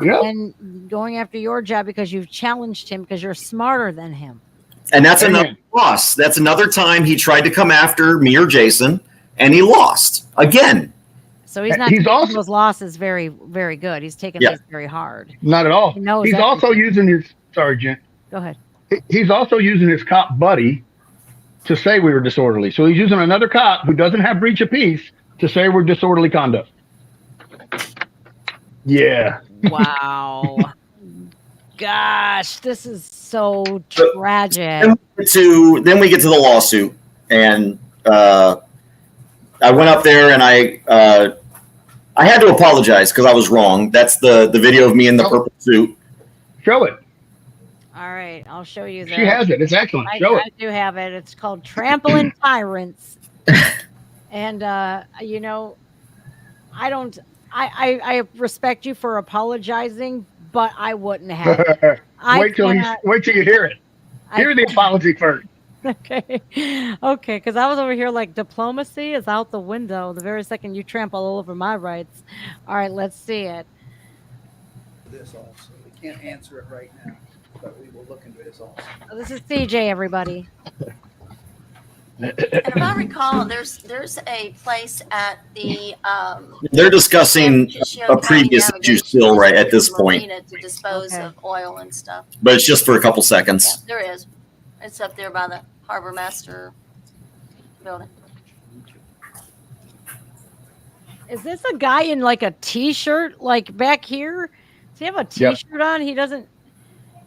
Yep. And going after your job because you've challenged him because you're smarter than him. And that's another loss. That's another time he tried to come after me or Jason, and he lost again. So he's not taking those losses very, very good. He's taking these very hard. Not at all. He knows He's everything. also using his Sergeant. Go ahead. He's also using his cop buddy to say we were disorderly. So he's using another cop who doesn't have breach of peace to say we're disorderly conduct. Yeah. Wow. Gosh, this is so tragic. Then we get to the lawsuit, and I went up there and I had to apologize because I was wrong. That's the video of me in the purple suit. Show it. All right, I'll show you that. She has it. It's excellent. Show it. I do have it. It's called Trampling Tyrants. And you know, I respect you for apologizing, but I wouldn't have. Wait till you hear it. Hear the apology first. Okay. Okay, because I was over here like diplomacy is out the window the very second you trample all over my rights. All right, let's see it. This also. We can't answer it right now, but we will look into this also. So this is CJ, everybody. And if I recall, there's a place at the They're discussing a previous issue still right at this point, marina to dispose of oil and stuff. but it's just for a couple seconds. There is. It's up there by the Harbor Master building. Is this a guy in like a t-shirt like back here? Does he have a t-shirt on? He doesn't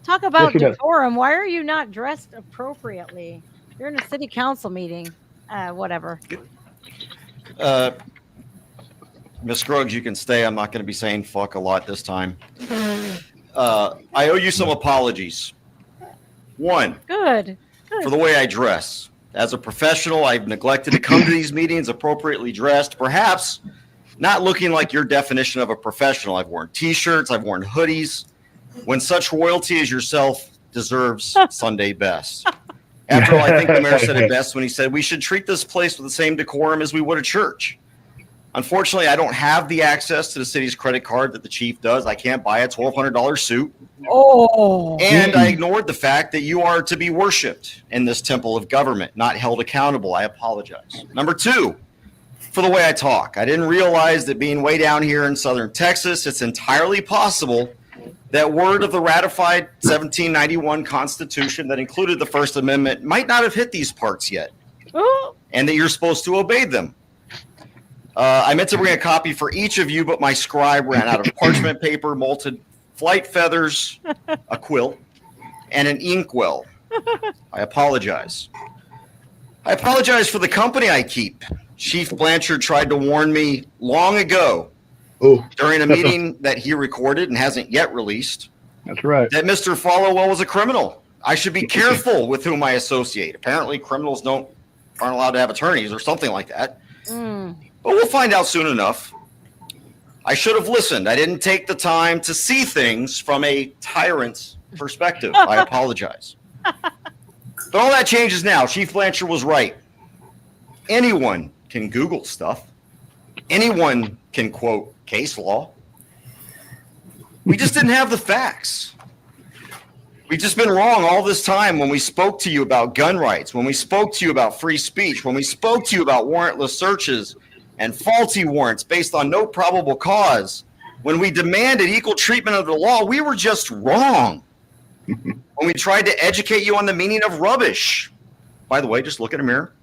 talk about Yes, he does. decorum. Why are you not dressed appropriately? You're in a city council meeting. Whatever. Miss Scruggs, you can stay. I'm not going to be saying fuck a lot this time. I owe you some apologies. One, Good. for the way I dress. As a professional, I've neglected to come to these meetings appropriately dressed, perhaps not looking like your definition of a professional. I've worn t-shirts, I've worn hoodies, when such royalty as yourself deserves Sunday best. After all, I think the mayor said it best when he said we should treat this place with the same decorum as we would a church. Unfortunately, I don't have the access to the city's credit card that the chief does. I can't buy a $1,200 suit. Oh. And I ignored the fact that you are to be worshipped in this temple of government, not held accountable. I apologize. Number two, for the way I talk. I didn't realize that being way down here in southern Texas, it's entirely possible that word of the ratified 1791 Constitution that included the First Amendment might not have hit these parts yet, and that you're supposed to obey them. I meant to bring a copy for each of you, but my scribe ran out of parchment paper, molted flight feathers, a quill, and an inkwell. I apologize. I apologize for the company I keep. Chief Blanchard tried to warn me long ago during a meeting that he recorded and hasn't yet released. That's right. That Mr. Followwell was a criminal. I should be careful with whom I associate. Apparently, criminals aren't allowed to have attorneys or something like that. But we'll find out soon enough. I should have listened. I didn't take the time to see things from a tyrant's perspective. I apologize. But all that changes now. Chief Blanchard was right. Anyone can Google stuff. Anyone can quote case law. We just didn't have the facts. We've just been wrong all this time when we spoke to you about gun rights, when we spoke to you about free speech, when we spoke to you about warrantless searches and faulty warrants based on no probable cause. When we demanded equal treatment of the law, we were just wrong. When we tried to educate you on the meaning of rubbish. By the way, just look in a mirror.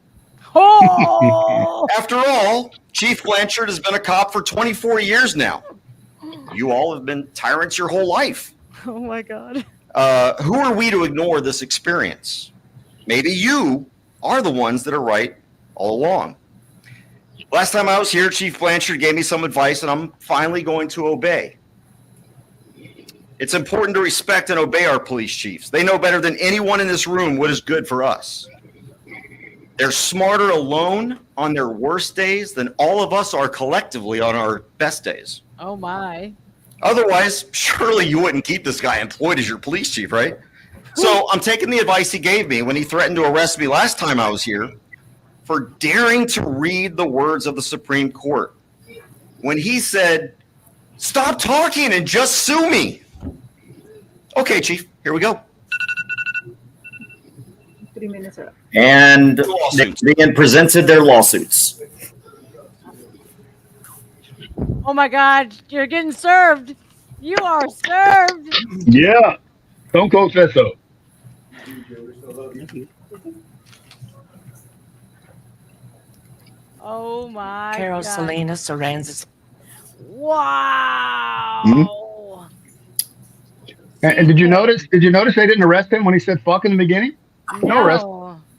Oh! After all, Chief Blanchard has been a cop for 24 years now. You all have been tyrants your whole life. Oh my God. Who are we to ignore this experience? Maybe you are the ones that are right all along. Last time I was here, Chief Blanchard gave me some advice, and I'm finally going to obey. It's important to respect and obey our police chiefs. They know better than anyone in this room what is good for us. They're smarter alone on their worst days than all of us are collectively on our best days. Oh my. Otherwise, surely you wouldn't keep this guy employed as your police chief, right? So I'm taking the advice he gave me when he threatened to arrest me last time I was here for daring to read the words of the Supreme Court. When he said, "Stop talking and just sue me." Okay, Chief, here we go. 3 minutes are up. And they presented their lawsuits. Oh my God, you're getting served. You are served. Yeah. Don't quote says so. Oh my Carol God. Salinas Saranzas. Wow. And did you notice? Did you notice they didn't arrest him when he said "fuck" in the beginning? No arrest.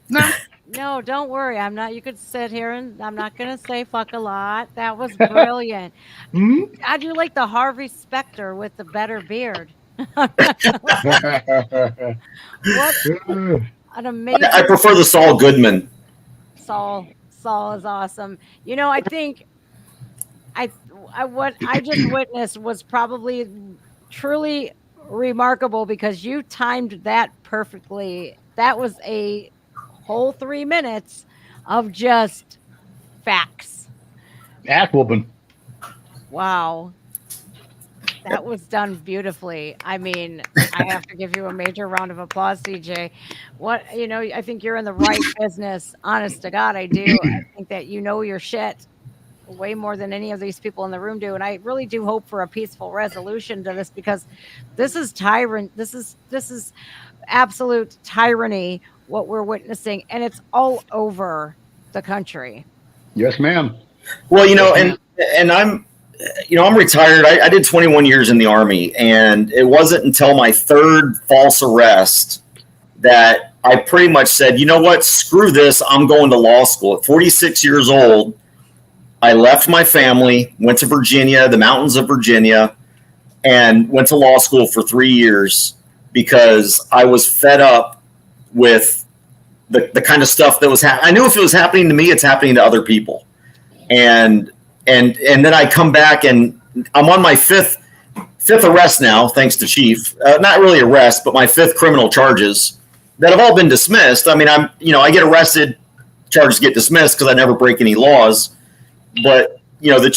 No. No, don't worry. I'm not. You could sit here and I'm not gonna say fuck a lot. That was brilliant. I do like the Harvey Specter with the better beard. What an amazing. I prefer the Saul Goodman. Saul is awesome. You know, I think what I just witnessed was probably truly remarkable because you timed that perfectly. That was a whole 3 minutes of just facts. Ass whooping. Wow. That was done beautifully. I mean, I have to give you a major round of applause, CJ. I think you're in the right business. Honest to God, I do. I think that you know your shit way more than any of these people in the room do. And I really do hope for a peaceful resolution to this because this is tyrant. This is absolute tyranny, what we're witnessing. And it's all over the country. Yes, ma'am. Well, and I'm retired. I did 21 years in the Army, and it wasn't until my third false arrest that I pretty much said, you know what, screw this. I'm going to law school. At 46 years old, I left my family, went to Virginia, the mountains of Virginia, and went to law school for 3 years because I was fed up with the kind of stuff that was happening. I knew if it was happening to me, it's happening to other people. And then I come back and I'm on my fifth arrest now, thanks to Chief. Not really arrest, but my fifth criminal charges that have all been dismissed. I mean, I get arrested, charges get dismissed because I never break any laws. But the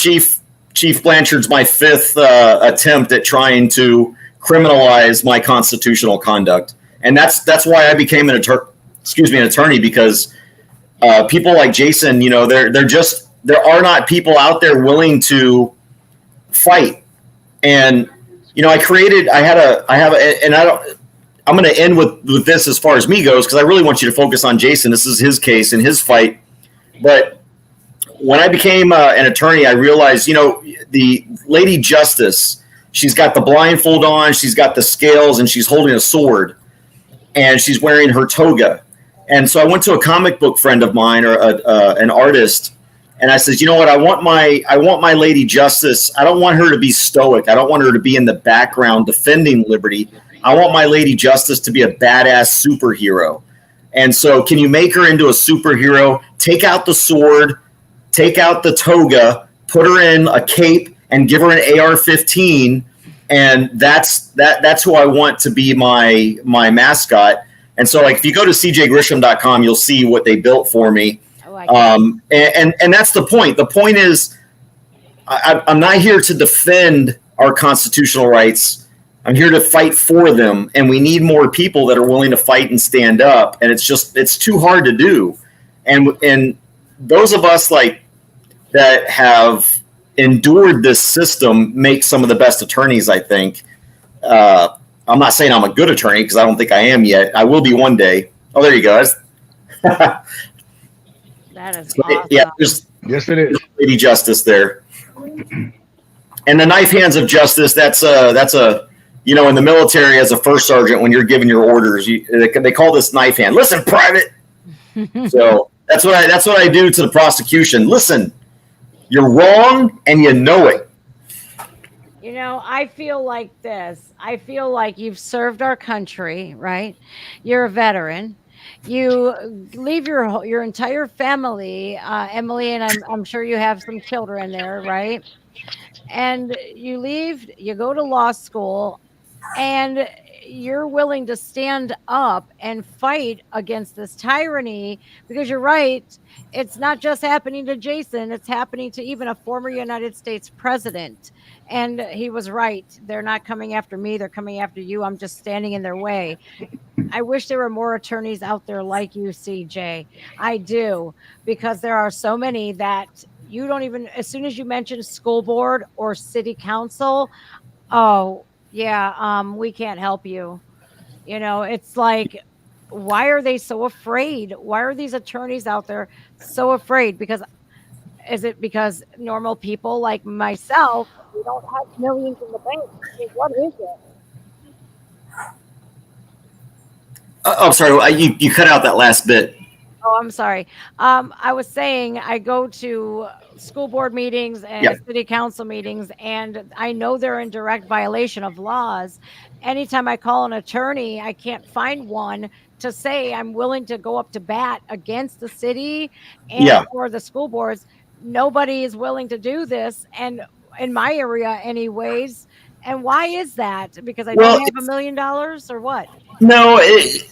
Chief Blanchard's my fifth attempt at trying to criminalize my constitutional conduct, and that's why I became an attorney because people like Jason, there are not people out there willing to fight. And I'm going to end with this as far as me goes because I really want you to focus on Jason. This is his case and his fight. But when I became an attorney, I realized, the Lady Justice, she's got the blindfold on, she's got the scales, and she's holding a sword, and she's wearing her toga. And so I went to a comic book friend of mine, or an artist, and I said, you know what? I want my Lady Justice. I don't want her to be stoic. I don't want her to be in the background defending liberty. I want my Lady Justice to be a badass superhero. And so, can you make her into a superhero? Take out the sword, take out the toga, put her in a cape, and give her an AR-15, and that's who I want to be my mascot. And so, if you go to cjgrisham.com, you'll see what they built for me. And that's the point. The point is, I'm not here to defend our constitutional rights. I'm here to fight for them, and we need more people that are willing to fight and stand up. And it's too hard to do. And those of us that have endured this system make some of the best attorneys, I think. I'm not saying I'm a good attorney because I don't think I am yet. I will be one day. Oh, there you go. That is awesome. Yeah, yes, it is. Lady Justice there. And the knife hands of justice, that's a in the military as a first sergeant, when you're giving your orders, they call this knife hand. Listen, private. So that's what I do to the prosecution. Listen, you're wrong and you know it. I feel like this. I feel like you've served our country, right? You're a veteran. You leave your entire family, Emily, and I'm sure you have some children there, right? And you leave, you go to law school, and you're willing to stand up and fight against this tyranny because you're right. It's not just happening to Jason. It's happening to even a former United States president. And he was right. They're not coming after me. They're coming after you. I'm just standing in their way. I wish there were more attorneys out there like you, CJ. I do, because there are so many that you don't even, as soon as you mention school board or city council, oh, yeah, we can't help you. It's like, why are they so afraid? Why are these attorneys out there so afraid? Is it because normal people like myself, we don't have millions in the bank? I mean, what is it? I'm sorry. You cut out that last bit. Oh, I'm sorry. I was saying I go to school board meetings and city council meetings, and I know they're in direct violation of laws. Anytime I call an attorney, I can't find one to say I'm willing to go up to bat against the city and or the school boards. Nobody is willing to do this, and in my area, anyways. And why is that? Because I don't have $1 million, or what? No,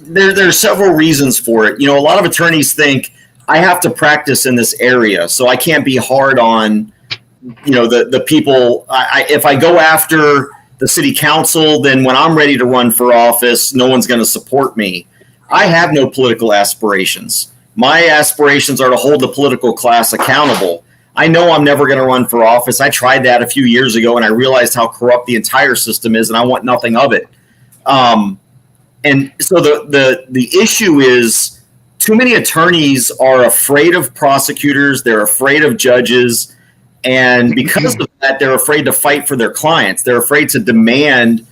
there's several reasons for it. A lot of attorneys think I have to practice in this area, so I can't be hard on, the people. If I go after the city council, then when I'm ready to run for office, no one's going to support me. I have no political aspirations. My aspirations are to hold the political class accountable. I know I'm never going to run for office. I tried that a few years ago, and I realized how corrupt the entire system is, and I want nothing of it. And so the issue is too many attorneys are afraid of prosecutors. They're afraid of judges. And because of that, they're afraid to fight for their clients. They're afraid to demand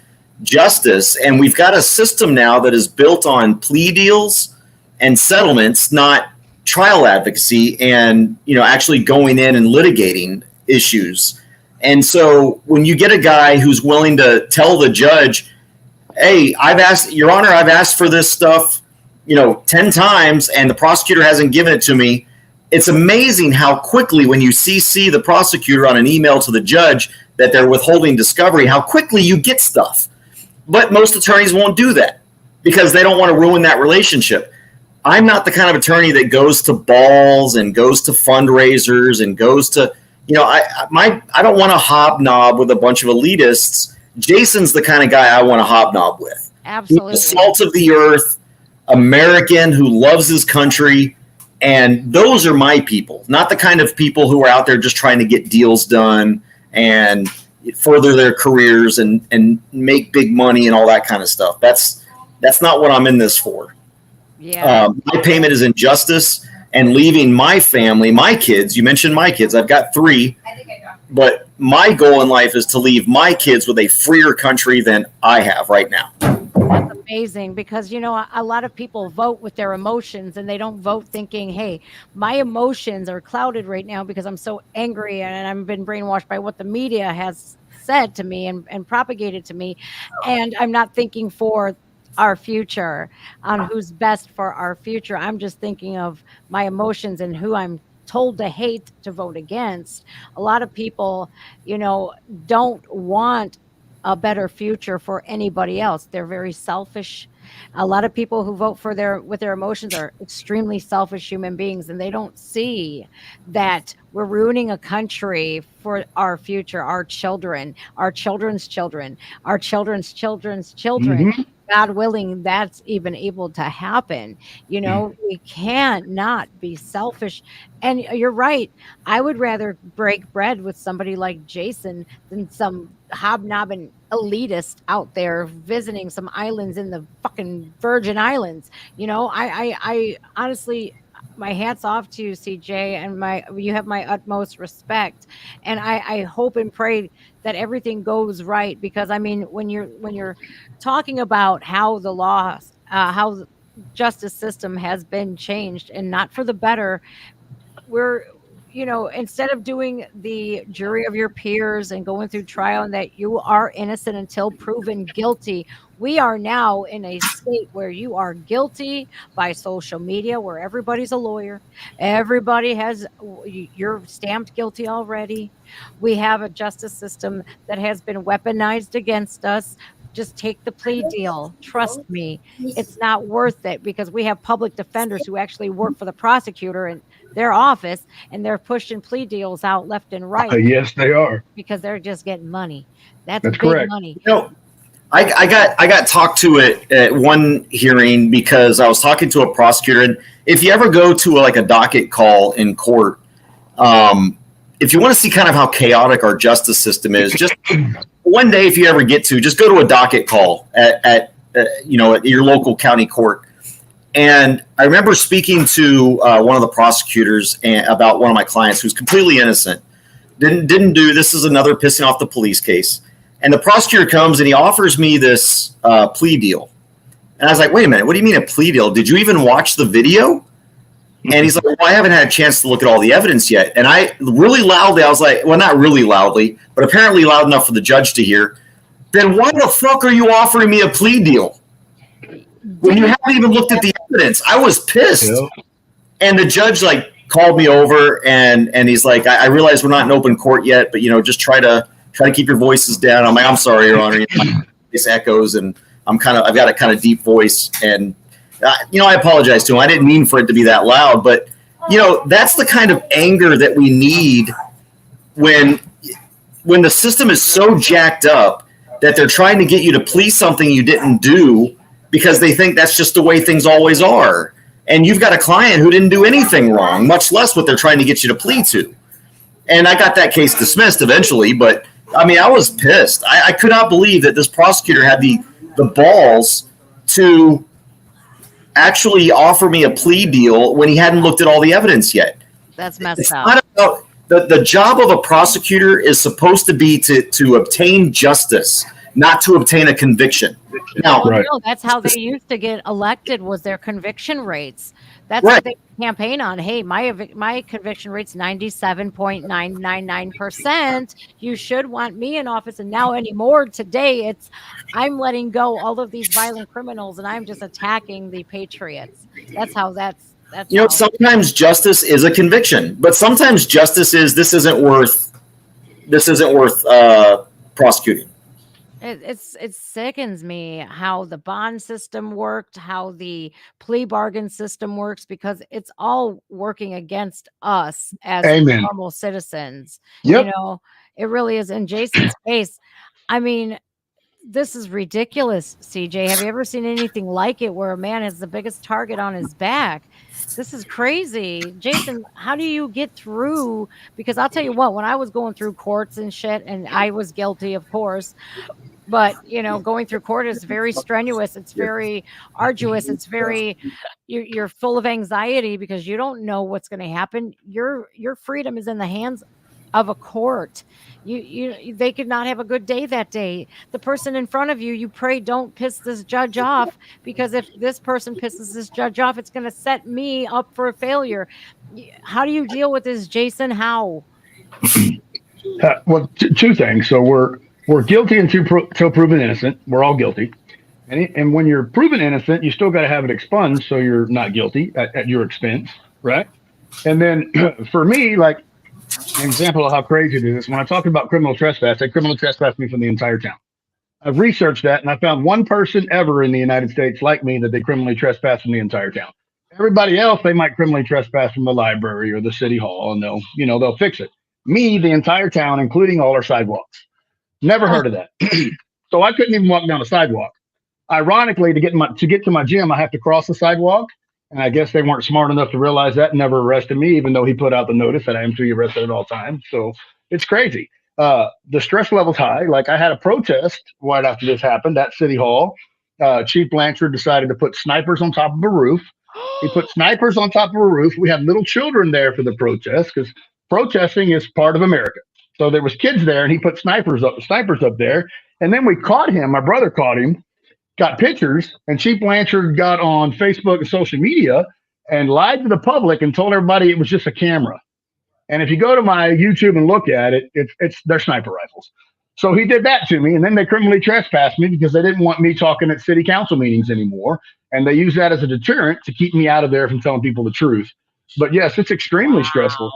justice. And we've got a system now that is built on plea deals and settlements, not trial advocacy and, actually going in and litigating issues. And so when you get a guy who's willing to tell the judge, hey, Your Honor, I've asked for this stuff, 10 times, and the prosecutor hasn't given it to me. It's amazing how quickly, when you CC the prosecutor on an email to the judge that they're withholding discovery, how quickly you get stuff. But most attorneys won't do that because they don't want to ruin that relationship. I'm not the kind of attorney that goes to balls and goes to fundraisers and goes to, I don't want to hobnob with a bunch of elitists. Jason's the kind of guy I want to hobnob with. Absolutely. He's the salt of the earth, American who loves his country. And those are my people, not the kind of people who are out there just trying to get deals done and further their careers and make big money and all that kind of stuff. That's not what I'm in this for. Yeah. My payment is injustice and leaving my family, my kids. You mentioned my kids. I've got 3. But my goal in life is to leave my kids with a freer country than I have right now. That's amazing because, a lot of people vote with their emotions and they don't vote thinking, hey, my emotions are clouded right now because I'm so angry and I've been brainwashed by what the media has said to me and propagated to me. And I'm not thinking for our future on who's best for our future. I'm just thinking of my emotions and who I'm told to hate to vote against. A lot of people, don't want a better future for anybody else. They're very selfish. A lot of people who vote with their emotions are extremely selfish human beings, and they don't see that we're ruining a country for our future, our children, our children's children, our children's children's children. Mm-hmm. God willing, that's even able to happen. We can't not be selfish. And you're right. I would rather break bread with somebody like Jason than some hobnobbing elitist out there visiting some islands in the fucking Virgin Islands. I honestly, my hat's off to you, CJ, and you have my utmost respect. And I hope and pray that everything goes right, because when you're talking about how the law, how the justice system has been changed and not for the better, we're instead of doing the jury of your peers and going through trial and that you are innocent until proven guilty, we are now in a state where you are guilty by social media, where everybody's a lawyer. Everybody you're stamped guilty already. We have a justice system that has been weaponized against us. Just take the plea deal. Trust me, it's not worth it, because we have public defenders who actually work for the prosecutor in their office, and they're pushing plea deals out left and right. Yes, they are. Because they're just getting money. That's big correct. Money. I got talked to at one hearing because I was talking to a prosecutor, and if you ever go to a docket call in court, if you want to see kind of how chaotic our justice system is, just one day, if you ever get to, just go to a docket call at your local county court. And I remember speaking to one of the prosecutors about one of my clients who's completely innocent. Didn't do, this is another pissing off the police case. And the prosecutor comes and he offers me this plea deal. And I was like, wait a minute, what do you mean a plea deal? Did you even watch the video? And he's like, well, I haven't had a chance to look at all the evidence yet. And I really loudly, I was like, well, not really loudly, but apparently loud enough for the judge to hear. Then why the fuck are you offering me a plea deal when you haven't even looked at the evidence? I was pissed. Yeah. And the judge like called me over and he's like, I realize we're not in open court yet, but just try to keep your voices down. I'm like, I'm sorry, Your Honor. My voice echoes and I've got a kind of deep voice and I apologize to him. I didn't mean for it to be that loud, but that's the kind of anger that we need when the system is so jacked up that they're trying to get you to plead something you didn't do because they think that's just the way things always are. And you've got a client who didn't do anything wrong, much less what they're trying to get you to plead to. And I got that case dismissed eventually, but I mean, I was pissed. I could not believe that this prosecutor had the balls to actually offer me a plea deal when he hadn't looked at all the evidence yet. That's messed it's up. Not about, the job of a prosecutor is supposed to be to obtain justice, not to obtain a conviction. Now, no, that's how they used to get elected, was their conviction rates. That's what they campaign on. Hey, my conviction rate's 97.999%. You should want me in office. And now anymore today, I'm letting go all of these violent criminals and I'm just attacking the patriots. That's how that's sometimes justice is a conviction, but sometimes justice is this isn't worth prosecuting. It sickens me how the bond system worked, how the plea bargain system works, because it's all working against us as normal citizens. Yep. It really is. In Jason's case, I mean, this is ridiculous, CJ. Have you ever seen anything like it where a man has the biggest target on his back? This is crazy. Jason, how do you get through? Because I'll tell you what, when I was going through courts and shit, and I was guilty, of course, but going through court is very strenuous. It's very arduous. It's very, you're full of anxiety because you don't know what's going to happen. Your freedom is in the hands of a court. They could not have a good day that day. The person in front of you, you pray don't piss this judge off, because if this person pisses this judge off, it's going to set me up for a failure. How do you deal with this, Jason? How? Well, two things. So we're guilty until proven innocent. We're all guilty. And when you're proven innocent, you still got to have it expunged so you're not guilty at your expense, right? And then for me, like, an example of how crazy it is, when I'm talking about criminal trespass, they criminal trespassed me from the entire town. I've researched that, and I found one person ever in the United States like me that they criminally trespassed from the entire town. Everybody else, they might criminally trespass from the library or the city hall, and they'll fix it. Me, the entire town, including all our sidewalks. Never heard of that. So I couldn't even walk down a sidewalk. Ironically, to get to my gym, I have to cross the sidewalk. And I guess they weren't smart enough to realize that and never arrested me, even though he put out the notice that I am to be arrested at all times. So it's crazy. The stress level's high. Like, I had a protest right after this happened at City Hall. Chief Blanchard decided to put snipers on top of a roof. He put snipers on top of a roof. We had little children there for the protest because protesting is part of America. So there was kids there, and he put snipers up there. And then we caught him. My brother caught him, got pictures, and Chief Blanchard got on Facebook and social media and lied to the public and told everybody it was just a camera. And if you go to my YouTube and look at it, they're sniper rifles. So he did that to me, and then they criminally trespassed me because they didn't want me talking at city council meetings anymore. And they used that as a deterrent to keep me out of there from telling people the truth. But yes, it's extremely stressful.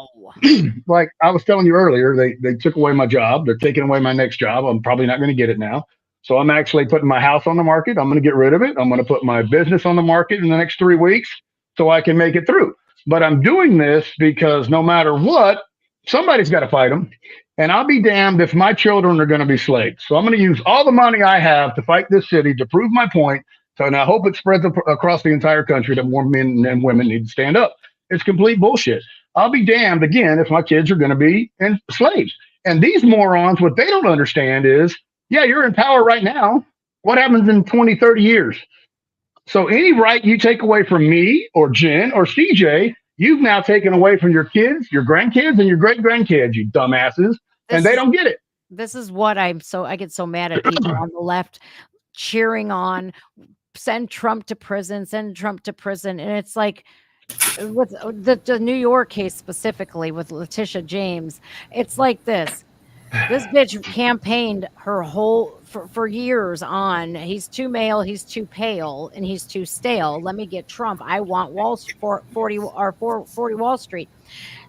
Like I was telling you earlier, they took away my job. They're taking away my next job. I'm probably not going to get it now. So I'm actually putting my house on the market. I'm going to get rid of it. I'm going to put my business on the market in the next 3 weeks so I can make it through. But I'm doing this because no matter what, somebody's got to fight them. And I'll be damned if my children are going to be slaves. So I'm going to use all the money I have to fight this city to prove my point. And I hope it spreads across the entire country that more men and women need to stand up. It's complete bullshit. I'll be damned again if my kids are going to be slaves. And these morons, what they don't understand is, yeah, you're in power right now. What happens in 20, 30 years? So any right you take away from me or Jen or CJ, you've now taken away from your kids, your grandkids, and your great-grandkids, you dumbasses, and they don't get it. This is what I get so mad at people on the left cheering on send Trump to prison, send Trump to prison. And it's like, with the New York case specifically with Letitia James, it's like this. This bitch campaigned her whole for years on he's too male, he's too pale, and he's too stale. Let me get Trump. I want 40 Wall Street.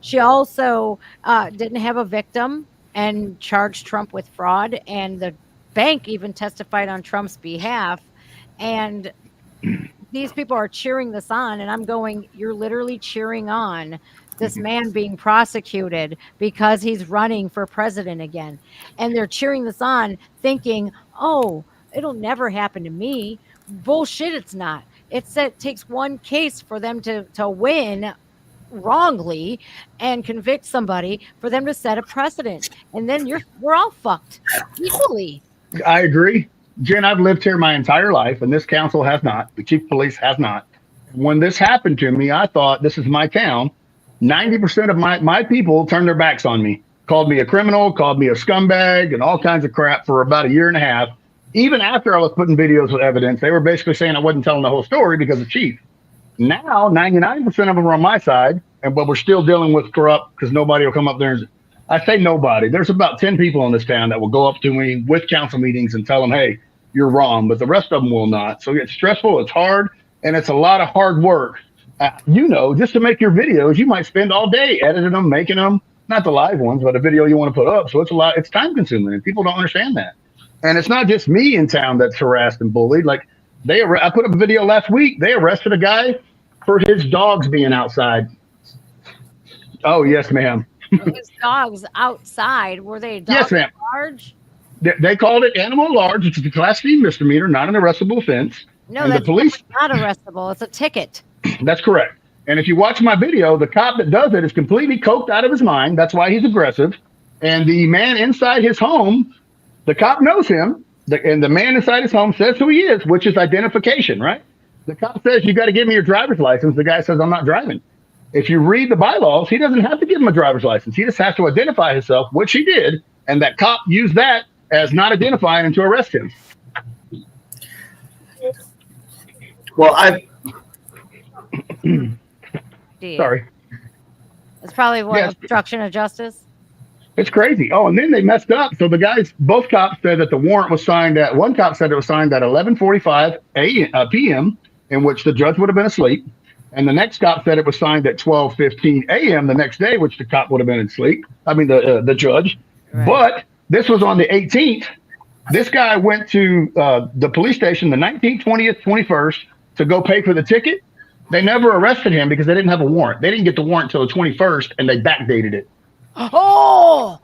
She also didn't have a victim and charged Trump with fraud, and the bank even testified on Trump's behalf. And these people are cheering this on, and I'm going, you're literally cheering on this man being prosecuted because he's running for president again. And they're cheering this on thinking, oh, it'll never happen to me. Bullshit, it's not. It takes one case for them to win wrongly and convict somebody for them to set a precedent. And then we're all fucked equally. I agree. Jen, I've lived here my entire life, and this council has not. The chief of police has not. When this happened to me, I thought, this is my town. 90% of my people turned their backs on me, called me a criminal, called me a scumbag, and all kinds of crap for about a year and a half. Even after I was putting videos with evidence, they were basically saying I wasn't telling the whole story because of chief. Now, 99% of them are on my side, but we're still dealing with corrupt because nobody will come up there. And I say nobody. There's about 10 people in this town that will go up to me with council meetings and tell them, hey, you're wrong, but the rest of them will not. So it's stressful, it's hard, and it's a lot of hard work. Just to make your videos, you might spend all day editing them, making them, not the live ones, but a video you want to put up. So it's time consuming, and people don't understand that. And it's not just me in town that's harassed and bullied. Like I put up a video last week. They arrested a guy for his dogs being outside. Oh, yes, ma'am. His dogs outside, were they dogs Yes, ma'am. large? They called it animal at large, which is a Class C misdemeanor, not an arrestable offense. No, and that's the police. not arrestable. It's a ticket. That's correct. And if you watch my video, the cop that does it is completely coked out of his mind. That's why he's aggressive. And the man inside his home, the cop knows him. And the man inside his home says who he is, which is identification, right? The cop says, you got to give me your driver's license. The guy says, I'm not driving. If you read the bylaws, he doesn't have to give him a driver's license. He just has to identify himself, which he did. And that cop used that as not identifying and to arrest him. Well, Sorry. It's probably what, Yes. obstruction of justice? It's crazy. Oh, and then they messed up. So the guys, both cops said that the warrant was signed at, one cop said it was signed at 11:45 p.m., in which the judge would have been asleep. And the next cop said it was signed at 12:15 a.m. the next day, which the cop would have been asleep. I mean, the judge. Right. But this was on the 18th. This guy went to the police station the 19th, 20th, 21st to go pay for the ticket. They never arrested him because they didn't have a warrant. They didn't get the warrant until the 21st, and they backdated it. Oh,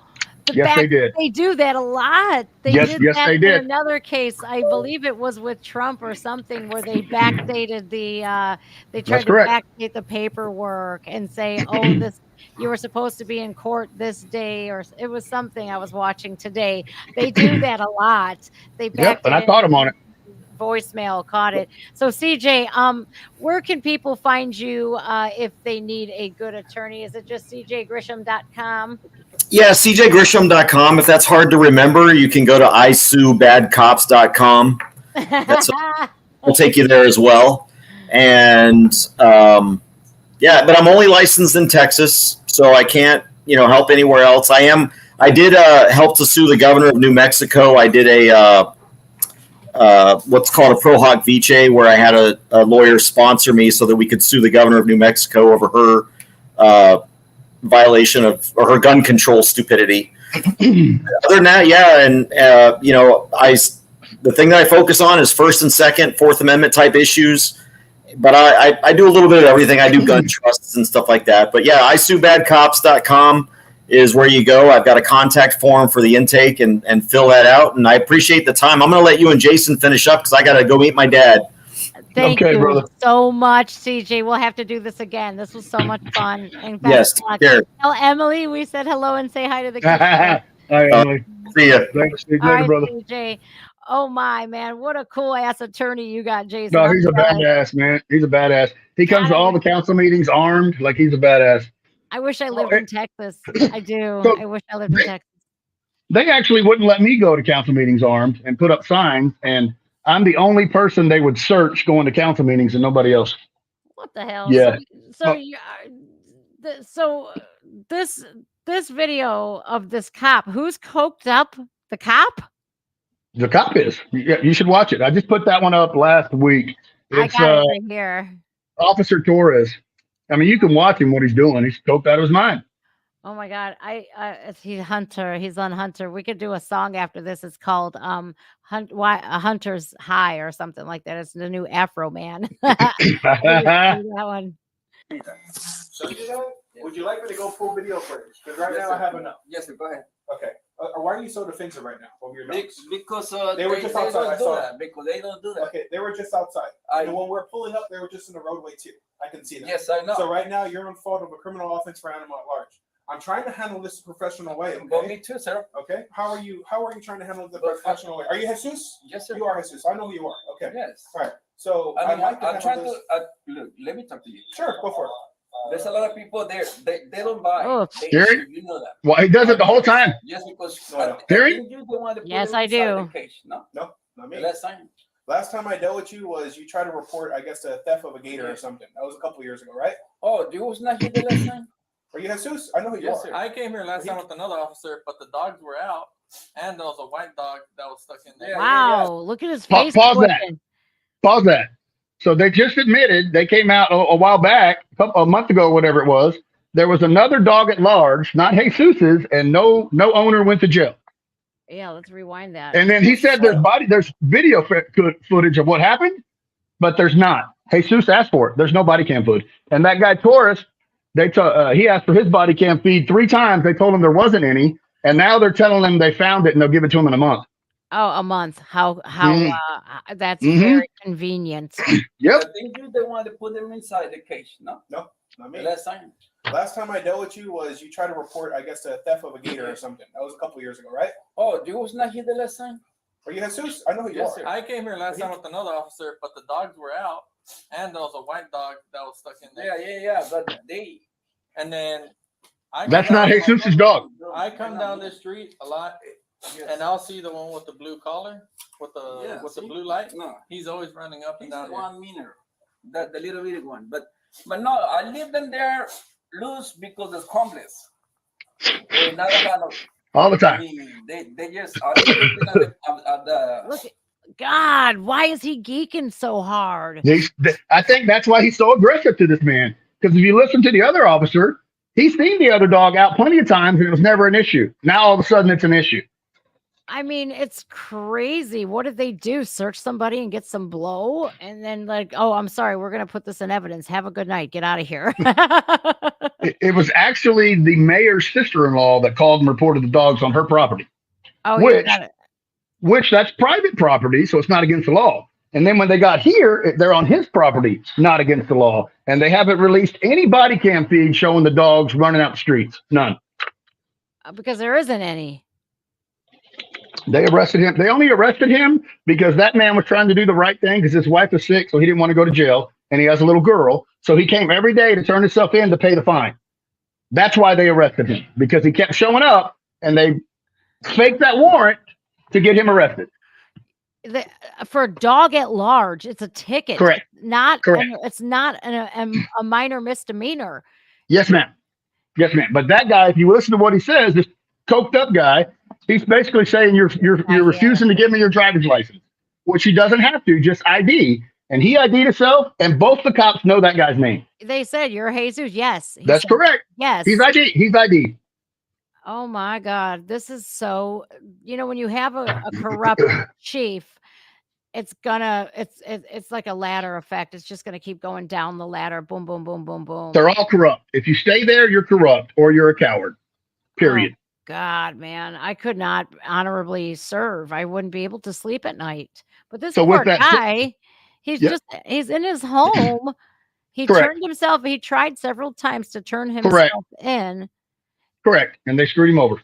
Yes, they did. They do that a lot. They Yes, did yes, that they in did. another case. I believe it was with Trump or something where they backdated they tried That's to correct. backdate the paperwork and say, oh, this you were supposed to be in court this day, or it was something I was watching today. They do that a lot. They Yep, and I caught him on it. Voicemail caught it. So CJ, where can people find you if they need a good attorney? Is it just cjgrisham.com? Yeah, cjgrisham.com. If that's hard to remember, you can go to isuebadcops.com. We'll take you there as well. And yeah, but I'm only licensed in Texas, so I can't, help anywhere else. I did help to sue the governor of New Mexico. I did a what's called a pro hoc vice, where I had a lawyer sponsor me so that we could sue the governor of New Mexico over her violation of or her gun control stupidity. Other than that, yeah, and the thing that I focus on is First and Second, Fourth Amendment type issues. But I do a little bit of everything. I do gun trusts and stuff like that. But yeah, isuebadcops.com is where you go. I've got a contact form for the intake and fill that out. And I appreciate the time. I'm going to let you and Jason finish up because I got to go meet my dad. Thank Okay, you brother. so much, CJ. We'll have to do this again. This was so much fun. In fact, Yes, take care. tell Emily we said hello and say hi to the kids. All right, Emily. See ya. Thanks. See you All later, right, brother. CJ. Oh my man, what a cool ass attorney you got, Jason. No, I'm he's a glad. badass, man. He's a badass. He comes to all the council meetings armed, like he's a badass. I wish I lived in Texas. I do. So I wish I lived in Texas. They actually wouldn't let me go to council meetings armed and put up signs. And I'm the only person they would search going to council meetings and nobody else. What the hell? Yeah. So this video of this cop, who's coked up? The cop? The cop is. Yeah, you should watch it. I just put that one up last week. I got it right here. Officer Torres. I mean, you can watch him what he's doing. He's coked out of his mind. Oh my God. He's Hunter. He's on Hunter. We could do a song after this. It's called Hunter's High or something like that. It's the new Afro Man. That one. So would you like me to go full video footage? Because right now I have enough. Yes, sir, go ahead. Okay. Why are you so defensive right now over your dogs? Because they were just outside. Don't do that. Because they don't do that. Okay, they were just outside. And when we're pulling up, they were just in the roadway too. I can see that. Yes, I know. So right now you're on fault of a criminal offense for animal at large. I'm trying to handle this the professional way. Okay? But me too, sir. Okay. How are you trying to handle it the professional way? Are you Jesus? Yes, sir. You are Jesus. I know who you are. Okay. Yes. All right. So I'm trying to look. Let me talk to you. Sure, go for it. There's a lot of people there. They don't buy. Oh, They Gary? issue, you know that. Well, he does it the whole time. Yes, because Gary? Yes, I do. No, not me. Last time. Last time I dealt with you was you tried to report, I guess, a theft of a gator or something. That was a couple years ago, right? Oh, you was not here the last time? Are you Jesus? I know who you are. Sir. I came here last time with another officer, but the dogs were out, and there was a white dog that was stuck in there. Wow, look at his face. Pause that. Pause that. So they just admitted they came out a while back, a month ago, whatever it was. There was another dog at large, not Jesus's, and no owner went to jail. Yeah, let's rewind that. And then he said there's video footage of what happened, but there's not. Jesus asked for it. There's no body cam footage. And that guy Torres, he asked for his body cam feed 3 times. They told him there wasn't any, and now they're telling him they found it and they'll give it to him in a month. Oh, a month. How that's very convenient. Yep. I think they wanted to put them inside the cage. No, not me. Last time. Last time I dealt with you was you tried to report, I guess, a theft of a gator or something. That was a couple years ago, right? Oh, you was not here the last time? Are you Jesus? I know who you Yes, are. sir. I came here last time with another officer, but the dogs were out, and there was a white dog that was stuck in there. Yeah. But they. And then That's not Jesus's dog. I come down this street a lot, and I'll see the one with the blue collar, with the blue light. No, he's always running up and down. One meaner, the little bitty one. But no, I leave them there loose because it's homeless. All the time. They just Look, God, why is he geeking so hard? I think that's why he's so aggressive to this man. Because if you listen to the other officer, he's seen the other dog out plenty of times and it was never an issue. Now all of a sudden it's an issue. I mean, it's crazy. What did they do? Search somebody and get some blow? And then like, oh, I'm sorry, we're going to put this in evidence. Have a good night. Get out of here. It was actually the mayor's sister-in-law that called and reported the dogs on her property. Oh, which that's private property, so it's not against the law. And then when they got here, they're on his property, not against the law. And they haven't released any body cam feed showing the dogs running out the streets. None. Because there isn't any. They arrested him. They only arrested him because that man was trying to do the right thing because his wife was sick, so he didn't want to go to jail. And he has a little girl. So he came every day to turn himself in to pay the fine. That's why they arrested him, because he kept showing up and they faked that warrant to get him arrested. For a dog at large, it's a ticket. Correct. It's not a minor misdemeanor. Yes, ma'am. Yes, ma'am. But that guy, if you listen to what he says, this coked up guy, he's basically saying you're refusing to give me your driver's license, which he doesn't have to, just ID. And he ID'd himself, and both the cops know that guy's name. They said you're Jesus. Yes, that's correct. Yes, he's ID. He's ID. Oh my God, this is so. When you have a corrupt chief, it's like a ladder effect. It's just gonna keep going down the ladder. Boom, boom, boom, boom, boom. They're all corrupt. If you stay there, you're corrupt, or you're a coward. Period. Oh, God, man, I could not honorably serve. I wouldn't be able to sleep at night. But this poor guy, he's in his home. He turned himself. He tried several times to turn himself in. Correct, and they screwed him over.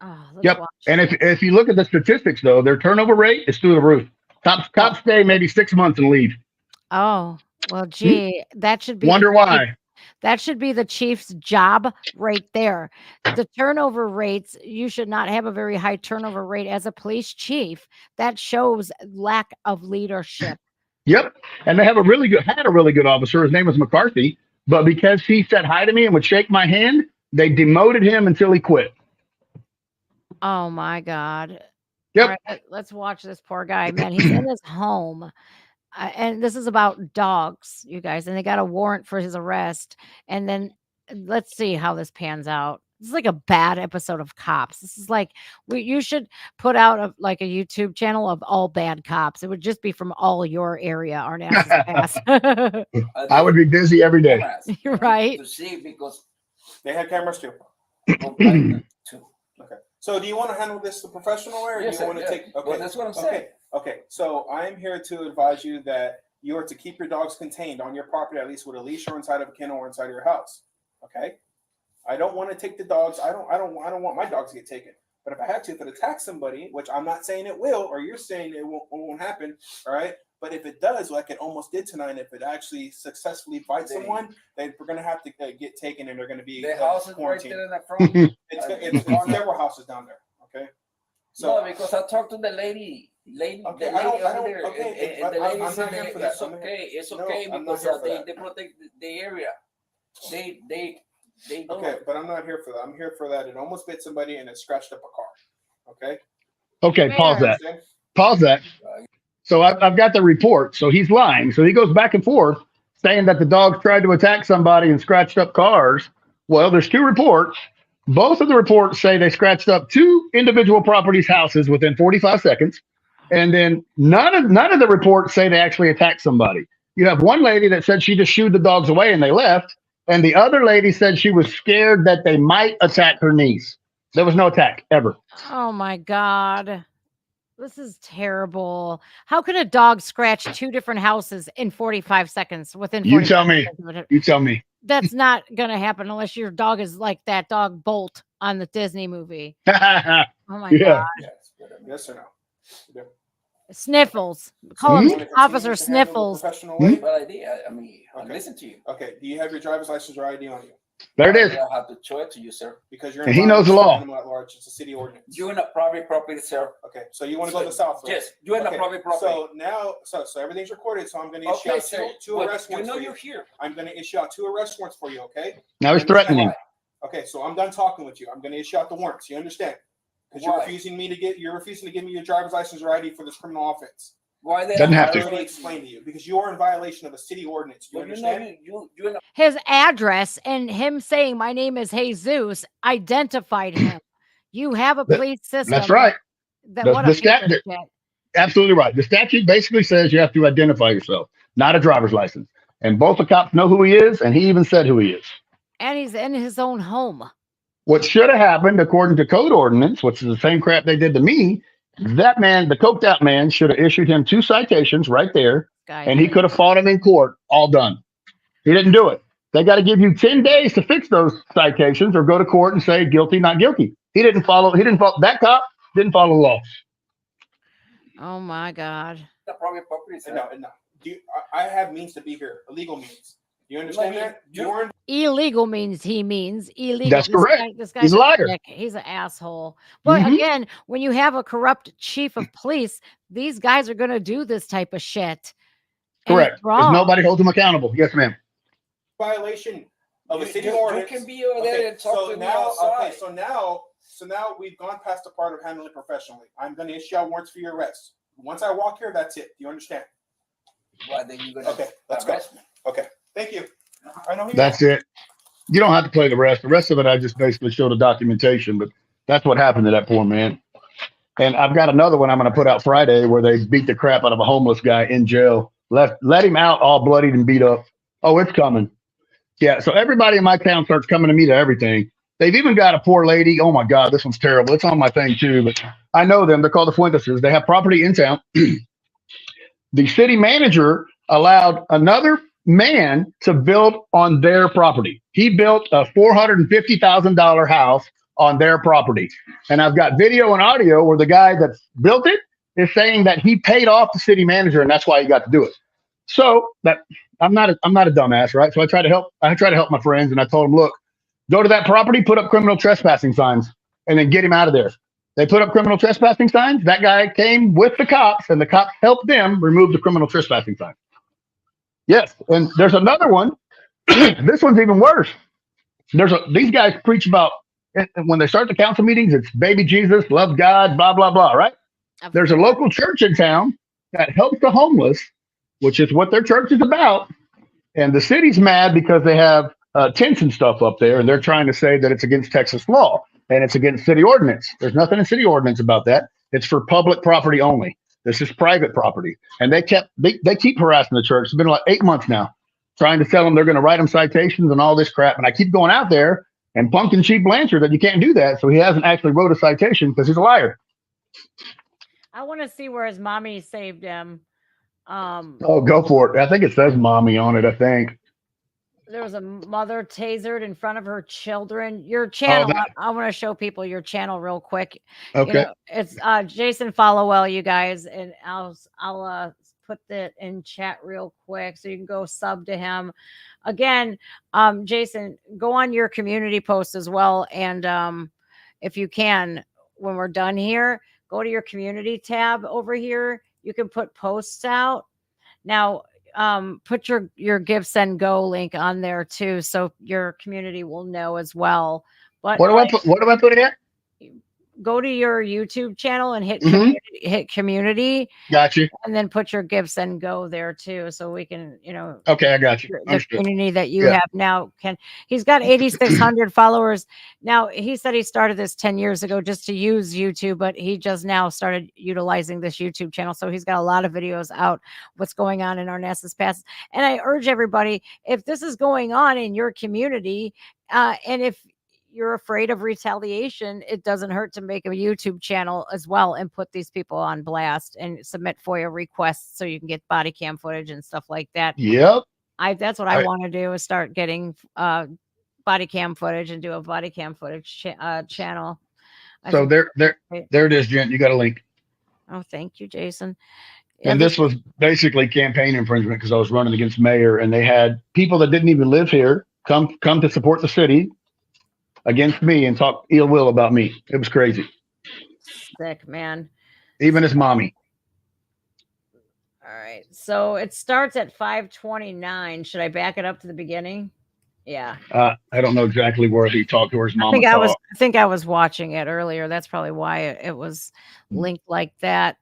Oh, yep. And if you look at the statistics, though, their turnover rate is through the roof. Cops stay maybe 6 months and leave. Oh, well, gee, that should be. Wonder why. That should be the chief's job right there. The turnover rates, you should not have a very high turnover rate as a police chief. That shows lack of leadership. Yep. And they had a really good officer. His name was McCarthy. But because he said hi to me and would shake my hand, they demoted him until he quit. Oh my God. Yep. All right, let's watch this poor guy, man. He's in his home. And this is about dogs, you guys. And they got a warrant for his arrest. And then let's see how this pans out. This is like a bad episode of Cops. This is like you should put out like a YouTube channel of all bad cops. It would just be from all your area, Arnasas Pass. I would be busy every day. You're right. To see because They have cameras too. Okay. So do you want to handle this the professional way, or Yes, do you want to sir, take? yeah. Okay. Well, that's what I'm saying. Okay. So I am here to advise you that you are to keep your dogs contained on your property, at least with a leash or inside of a kennel or inside of your house. Okay. I don't want to take the dogs. I don't want my dogs to get taken. But if I had to, if it attacks somebody, which I'm not saying it will, or you're saying it won't happen, all right? But if it does, like it almost did tonight, if it actually successfully bites someone, then we're going to have to get taken, and they're going to be the house is right quarantined. there in the front. It's several houses down there, okay? So, no, because I talked to the lady. Okay, the lady over there, okay, and the I'm lady not said here for it's that. okay. It's No, okay I'm not because here for they that. protect the area. They do. Okay, but I'm not here for that. I'm here for that. It almost bit somebody and it scratched up a car. Okay. Okay, pause that. Pause that. So I've got the report. So he's lying. So he goes back and forth saying that the dogs tried to attack somebody and scratched up cars. Well, there's two reports. Both of the reports say they scratched up two individual properties' houses within 45 seconds. And then none of the reports say they actually attacked somebody. You have one lady that said she just shooed the dogs away and they left. And the other lady said she was scared that they might attack her niece. There was no attack ever. Oh my God. This is terrible. How can a dog scratch two different houses in 45 seconds within 45 You tell me. seconds? You tell me. That's not going to happen unless your dog is like that dog Bolt on the Disney movie. Oh my God. Yes or no? Yeah. Sniffles. Call him Officer Sniffles. Professional way. But I mean, I listen to you. Okay. Do you have your driver's license or ID on you? There it is. I have to show it to you, sir. Because you're And he knows the law. animal at large. It's a city ordinance. You're in a private property, sir. Okay, so you want to go to the south? Right? Yes, you're in a private property. So now, so everything's recorded. So I'm going to issue Okay, out sir. two arrest warrants. You know for you're here. I'm going to issue out 2 arrest warrants for you. Okay. Now he's threatening. Okay, so I'm done talking with you. I'm going to issue out the warrants. You understand? Because you're Why? refusing to give me your driver's license or ID for this criminal offense. Why they Doesn't have to. I already explained to you because you are in violation of a city ordinance. You understand? You're in a His address and him saying my name is Jesus identified him. You have a police system. That's right. That what a piece of shit. Absolutely right. The statute basically says you have to identify yourself, not a driver's license. And both the cops know who he is, and he even said who he is. And he's in his own home. What should have happened, according to code ordinance, which is the same crap they did to me, that man, the coked out man, should have issued him 2 citations right there, and he could have fought him in court, all done. He didn't do it. They got to give you 10 days to fix those citations or go to court and say guilty, not guilty. That cop didn't follow the law. Oh my God. private property, sir. No. I have means to be here, illegal means. You understand that? You're Illegal means illegal. That's correct. This guy's He's a liar. dick. He's an asshole. But again, when you have a corrupt chief of police, these guys are going to do this type of shit. And Correct. it's Because wrong. nobody holds him accountable. Yes, ma'am. violation of a city you ordinance. can be over there and talk to me outside. So now we've gone past the part of handling it professionally. I'm going to issue out warrants for your arrest. Once I walk here, that's it. Do you understand? Why then you gonna Okay, let's go. Okay, thank you. I know. That's it. You don't have to play the rest. The rest of it, I just basically showed the documentation, but that's what happened to that poor man. And I've got another one I'm going to put out Friday where they beat the crap out of a homeless guy in jail. Let him out all bloodied and beat up. Oh, it's coming. Yeah, so everybody in my town starts coming to me to everything. They've even got a poor lady. Oh, my God, this one's terrible. It's on my thing, too, but I know them. They're called the Fuenteses. They have property in town. The city manager allowed another man to build on their property. He built a $450,000 house on their property. And I've got video and audio where the guy that built it is saying that he paid off the city manager and that's why he got to do it. So that I'm not a dumbass, right? So I try to help my friends, and I told them, look, go to that property, put up criminal trespassing signs, and then get him out of there. They put up criminal trespassing signs. That guy came with the cops, and the cops helped them remove the criminal trespassing signs. Yes, and there's another one. This one's even worse. These guys preach about, and when they start the council meetings, it's baby Jesus, love God, blah, blah, blah, right? There's a local church in town that helps the homeless, which is what their church is about. And the city's mad because they have tents and stuff up there, and they're trying to say that it's against Texas law and it's against city ordinance. There's nothing in city ordinance about that. It's for public property only. This is private property. And they keep harassing the church. It's been like 8 months now, trying to tell them they're going to write them citations and all this crap. And I keep going out there and punking Chief Blanchard that you can't do that. So he hasn't actually wrote a citation because he's a liar. I want to see where his mommy saved him. Oh, go for it. I think it says mommy on it, I think. There was a mother tasered in front of her children. Your channel, I want to show people your channel real quick. Okay. It's Jason Followell, you guys, and I'll put that in chat real quick so you can go sub to him. Again, Jason, go on your community post as well, and if you can, when we're done here, go to your community tab over here. You can put posts out. Now, put your Give, Send, Go link on there too, so your community will know as well. But what do I put in here? Go to your YouTube channel and hit community. Got you. And then put your Give, Send, Go there too, so we can, Okay, I got you. The community that you have now he's got 8,600 followers. Now, he said he started this 10 years ago just to use YouTube, but he just now started utilizing this YouTube channel. So he's got a lot of videos out, what's going on in Arnasas Pass. And I urge everybody, if this is going on in your community, and if you're afraid of retaliation, it doesn't hurt to make a YouTube channel as well and put these people on blast and submit FOIA requests so you can get body cam footage and stuff like that. Yep. That's what I want to do, is start getting body cam footage and do a body cam footage channel. So there it is, Jen. You got a link. Oh, thank you, Jason. And this was basically campaign infringement because I was running against mayor, and they had people that didn't even live here come to support the city against me and talk ill will about me. It was crazy. Sick, man. Even his mommy. All right. So it starts at 5:29. Should I back it up to the beginning? Yeah. I don't know exactly where he talked to his mama. I think I was watching it earlier. That's probably why it was linked like that.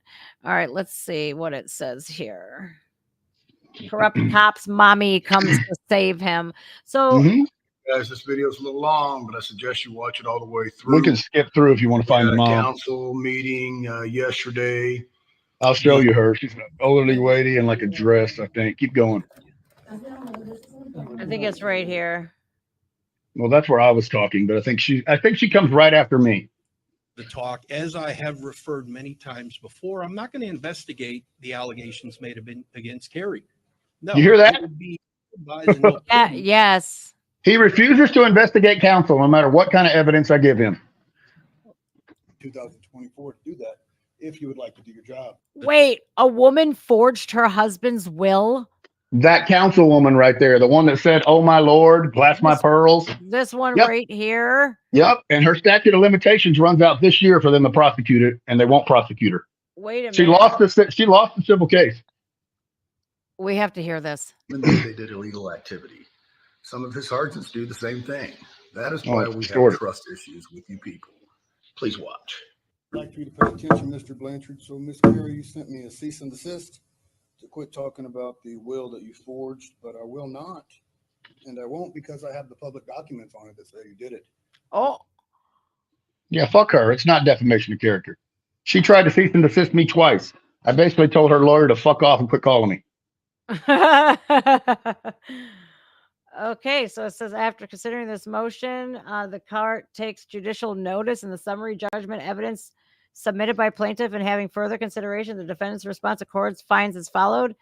All right. Let's see what it says here. Corrupt cops mommy comes to save him. So Guys, this video is a little long, but I suggest you watch it all the way through. We can skip through if you want to find the mom. Council meeting yesterday. I'll show you her. She's an elderly lady in like a dress, I think. Keep going. I think it's right here. Well, that's where I was talking, but I think she comes right after me. The talk, as I have referred many times before, I'm not going to investigate the allegations made against Kerry. No, you hear that? Yes. He refuses to investigate council no matter what kind of evidence I give him. 2024 to do that if you would like to do your job. Wait, a woman forged her husband's will? That councilwoman right there, the one that said, "Oh my Lord, blast my pearls." This one right here. Yep. And her statute of limitations runs out this year for them to prosecute it, and they won't prosecute her. Wait a minute. She lost the civil case. We have to hear this. They did illegal activity. Some of his sergeants do the same thing. That is why we have trust issues with you people. Please watch. I'd like you to pay attention, Mr. Blanchard. So, Ms. Carey, you sent me a cease and desist to quit talking about the will that you forged, but I will not. And I won't because I have the public documents on it that say you did it. Oh. Yeah, fuck her. It's not defamation of character. She tried to cease and desist me twice. I basically told her lawyer to fuck off and quit calling me. Okay, so it says, after considering this motion, the court takes judicial notice in the summary judgment evidence submitted by plaintiff, and having further consideration, the defendant's response accords finds as followed: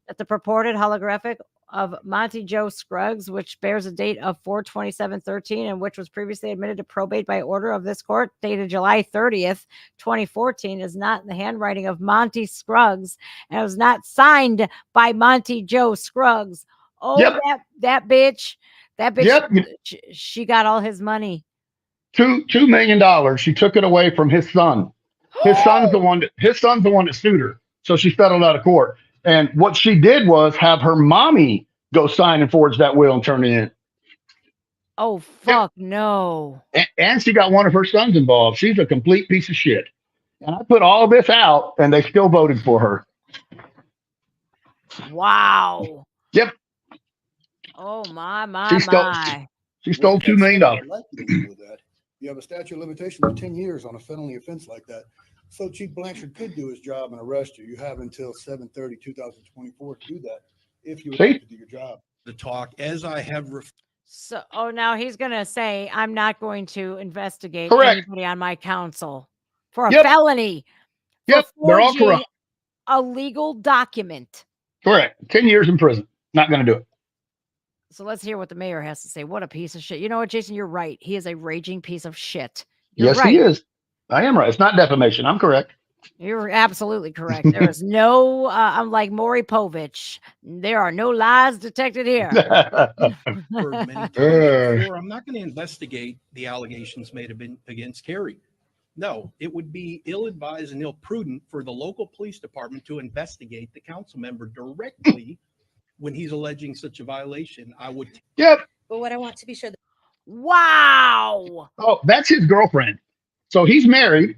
that the purported holographic of Monty Joe Scruggs, which bears a date of 4/27/13 and which was previously admitted to probate by order of this court dated July 30th, 2014, is not in the handwriting of Monty Scruggs and was not signed by Monty Joe Scruggs. Oh, Yep. that bitch. That bitch. Yep. She got all his money. $2 million. She took it away from his son. His son's the one that sued her. So she settled out of court. And what she did was have her mommy go sign and forge that will and turn it in. Oh, fuck no. And she got one of her sons involved. She's a complete piece of shit. And I put all this out, and they still voted for her. Wow. Yep. Oh, my. She stole $2 million. I'd like to deal with that. You have a statute of limitations of 10 years on a felony offense like that. So Chief Blanchard could do his job and arrest you. You have until 7/30/2024 to do that if you would like to do your job. The talk, as I have So, now he's going to say, I'm not going to investigate Correct. anybody on my council for a Yep. felony. Yep. They're all Forging corrupt. a legal document. Correct. 10 years in prison. Not going to do it. So let's hear what the mayor has to say. What a piece of shit. You know what, Jason? You're right. He is a raging piece of shit. You're Yes, right. he is. I am right. It's not defamation. I'm correct. You're absolutely correct. There is no, I'm like Maury Povich. There are no lies detected here. heard many times before, I'm not going to investigate the allegations made against Carrie. No, it would be ill-advised and ill-prudent for the local police department to investigate the council member directly when he's alleging such a violation. I would. Yep. But what I want to be sure. Wow. Oh, that's his girlfriend. So he's married.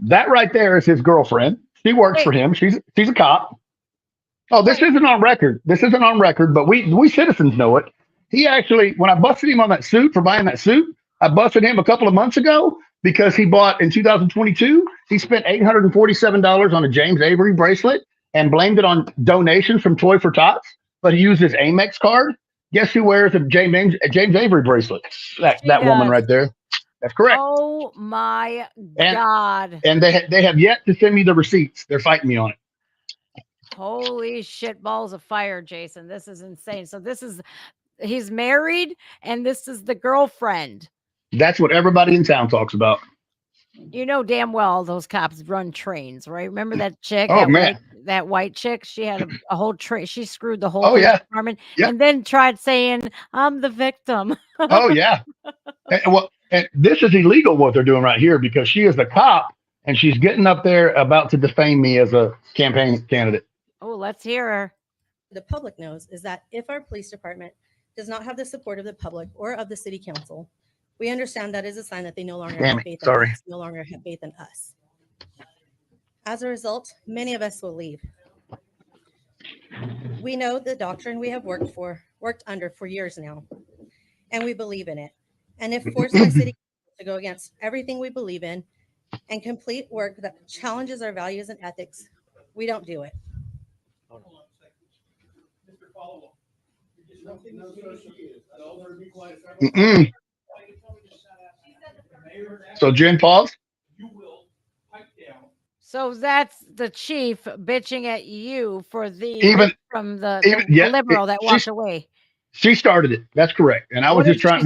That right there is his girlfriend. She works for him. She's a cop. Oh, this isn't on record. But we citizens know it. He actually, when I busted him on that suit for buying that suit, I busted him a couple of months ago because he bought in 2022. He spent $847 on a James Avery bracelet and blamed it on donations from Toy for Tots. But he used his Amex card. Guess who wears a James Avery bracelet? That woman right there. That's correct. Oh my God. And they have yet to send me the receipts. They're fighting me on it. Holy shit balls of fire, Jason. This is insane. So he's married and this is the girlfriend. That's what everybody in town talks about. You know damn well those cops run trains, right? Remember that chick? Oh, man. That white chick? She had a whole train. She screwed the whole Oh, yeah. department Yep. and then tried saying, I'm the victim. Oh, yeah. And this is illegal what they're doing right here because she is the cop and she's getting up there about to defame me as a campaign candidate. Oh, let's hear her. The public knows is that if our police department does not have the support of the public or of the city council, we understand that is a sign that they no longer have faith in us, no longer have faith in us. As a result, many of us will leave. We know the doctrine we have worked under for years now, and we believe in it. And if forced by city to go against everything we believe in and complete work that challenges our values and ethics, we don't do it. Mm-mm. So Jen, pause. So that's the chief bitching at you for the liberal that walked away. She started it. That's correct. And I was just trying.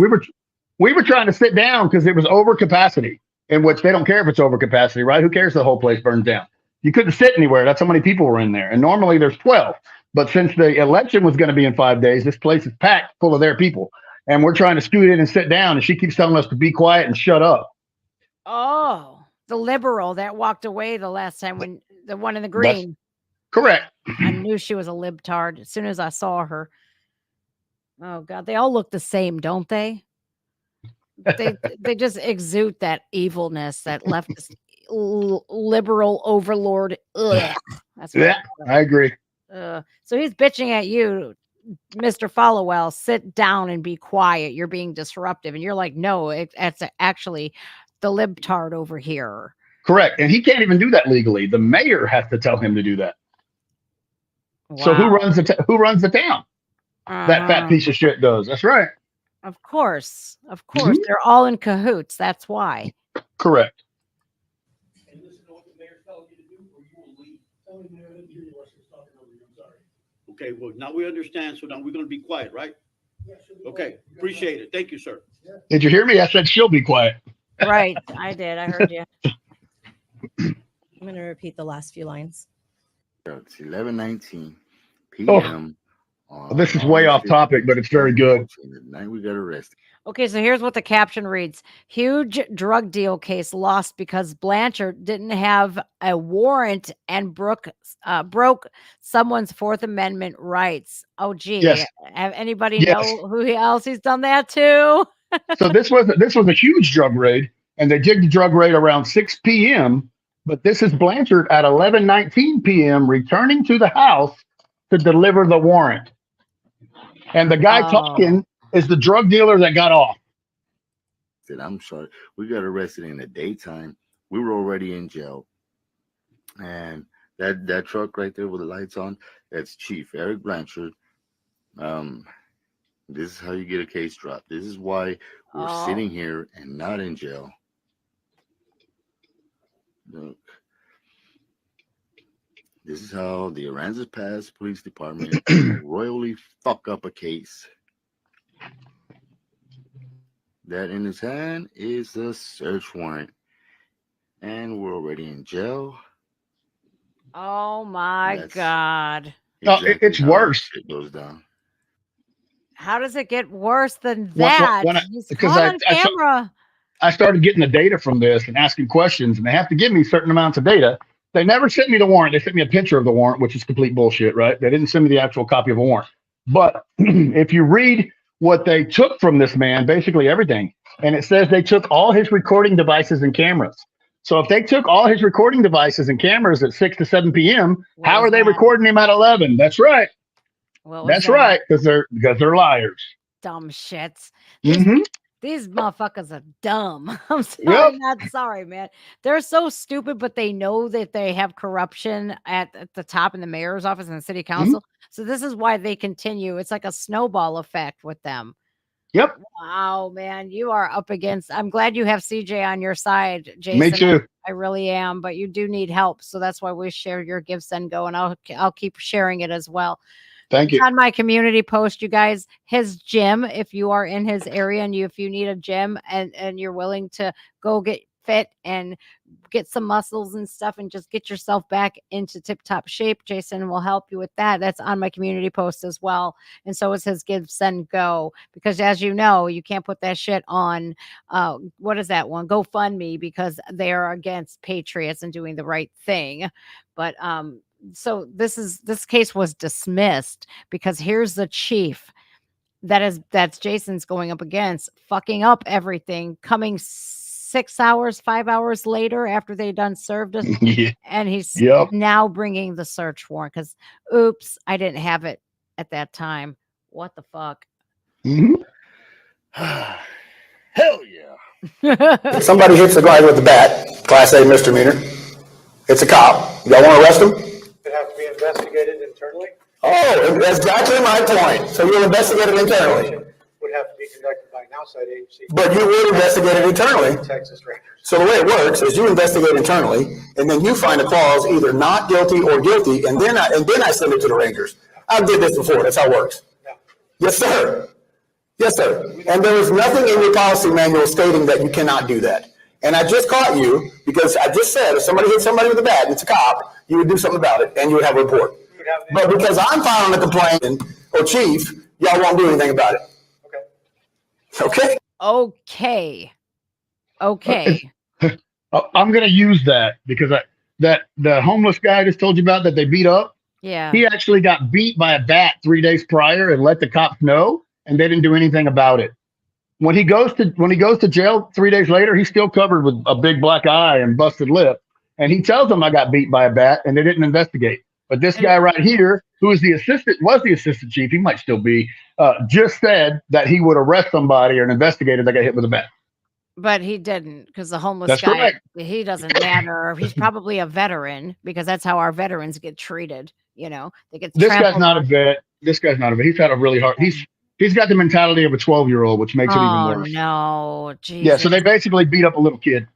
We were trying to sit down because it was over capacity, in which they don't care if it's over capacity, right? Who cares? The whole place burns down. You couldn't sit anywhere. That's how many people were in there. And normally there's 12. But since the election was going to be in 5 days, this place is packed full of their people. And we're trying to scoot in and sit down. And she keeps telling us to be quiet and shut up. Oh, the liberal that walked away the last time when the one in the green. That's correct. I knew she was a libtard as soon as I saw her. Oh God, they all look the same, don't they? They just exude that evilness, that leftist liberal overlord. Ugh. That's what I agree. So he's bitching at you, Mr. Followell. Sit down and be quiet. You're being disruptive, and you're like, no, it's actually the libtard over here. Correct, and he can't even do that legally. The mayor has to tell him to do that. Wow. So who runs the town? That fat piece of shit does. That's right. Of course. Mm-hmm. They're all in cahoots. That's why. Correct. Okay, well, now we understand. So now we're going to be quiet, right? Okay, appreciate it. Thank you, sir. Did you hear me? I said she'll be quiet. Right, I did. I heard you. I'm going to repeat the last few lines. It's 11:19 p.m. Well, this is way off topic, but it's very good. Now we got arrested. Okay, so here's what the caption reads. Huge drug deal case lost because Blanchard didn't have a warrant and broke someone's Fourth Amendment rights. Oh, gee. Yes. Have anybody Yes. know who else he's done that to? So this was a huge drug raid, and they did the drug raid around 6 p.m., but this is Blanchard at 11:19 p.m. returning to the house to deliver the warrant. And the guy talking is the drug dealer that got off. Said, I'm sorry. We got arrested in the daytime. We were already in jail. And that truck right there with the lights on, that's Chief Eric Blanchard. This is how you get a case dropped. This is why we're sitting here and not in jail. Look. This is how the Arnasas Pass Police Department royally fuck up a case. That in his hand is a search warrant. And we're already in jail. Oh my God. Exactly it's worse. It goes down. How does it get worse than that? He's because caught on camera. I started getting the data from this and asking questions, and they have to give me certain amounts of data. They never sent me the warrant. They sent me a picture of the warrant, which is complete bullshit, right? They didn't send me the actual copy of a warrant. But if you read what they took from this man, basically everything, and it says they took all his recording devices and cameras. So if they took all his recording devices and cameras at 6 to 7 p.m., how are they recording him at 11? That's right. That's right, because they're liars. Dumb shits. Mm-hmm. These motherfuckers are dumb. I'm sorry, not sorry, man. They're so stupid, but they know that they have corruption at the top in the mayor's office and the city council. So this is why they continue. It's like a snowball effect with them. Yep. Wow, man, you are up against. I'm glad you have CJ on your side, Jason. Me too. I really am, but you do need help. So that's why we share your Give, Send, Go, and I'll keep sharing it as well. Thank you. On my community post, you guys, his gym, if you are in his area and if you need a gym and you're willing to go get fit and get some muscles and stuff and just get yourself back into tip-top shape, Jason will help you with that. That's on my community post as well. And so is his Give, Send, Go, because as you know, you can't put that shit on, what is that one? GoFundMe, because they are against patriots and doing the right thing. But, so this case was dismissed because here's the chief that's Jason's going up against, fucking up everything, coming 5 hours later after they done served us. And he's now bringing the search warrant because oops, I didn't have it at that time. What the fuck? Hell yeah. If somebody hits a guy with a bat, Class A misdemeanor, it's a cop. Y'all want to arrest him? It have to be investigated internally? Oh, that's exactly my point. So you'll investigate it internally. Would have to be conducted by an outside agency. But you would investigate it internally. Texas Rangers. So the way it works is you investigate internally, and then you find a clause either not guilty or guilty, and then I send it to the Rangers. I did this before. That's how it works. No. Yes, sir. Yes, sir. And there is nothing in your policy manual stating that you cannot do that. And I just caught you because I just said if somebody hit somebody with a bat, it's a cop, you would do something about it, and you would have a report. But because I'm filing a complaint, or chief, y'all won't do anything about it. Okay. I'm going to use that because the homeless guy I just told you about that they beat up. Yeah. He actually got beat by a bat 3 days prior and let the cops know, and they didn't do anything about it. When he goes to jail 3 days later, he's still covered with a big black eye and busted lip. And he tells them I got beat by a bat, and they didn't investigate. But this guy right here, who is the assistant chief, he might still be, just said that he would arrest somebody or an investigator that got hit with a bat. But he didn't, because the homeless That's guy, correct. He doesn't matter. He's probably a veteran because that's how our veterans get treated. You know, they get. This guy's not a vet. This guy's not a vet. He's had a really hard. He's got the mentality of a 12-year-old, which makes it even worse. No, Jesus. Yeah, so they basically beat up a little kid.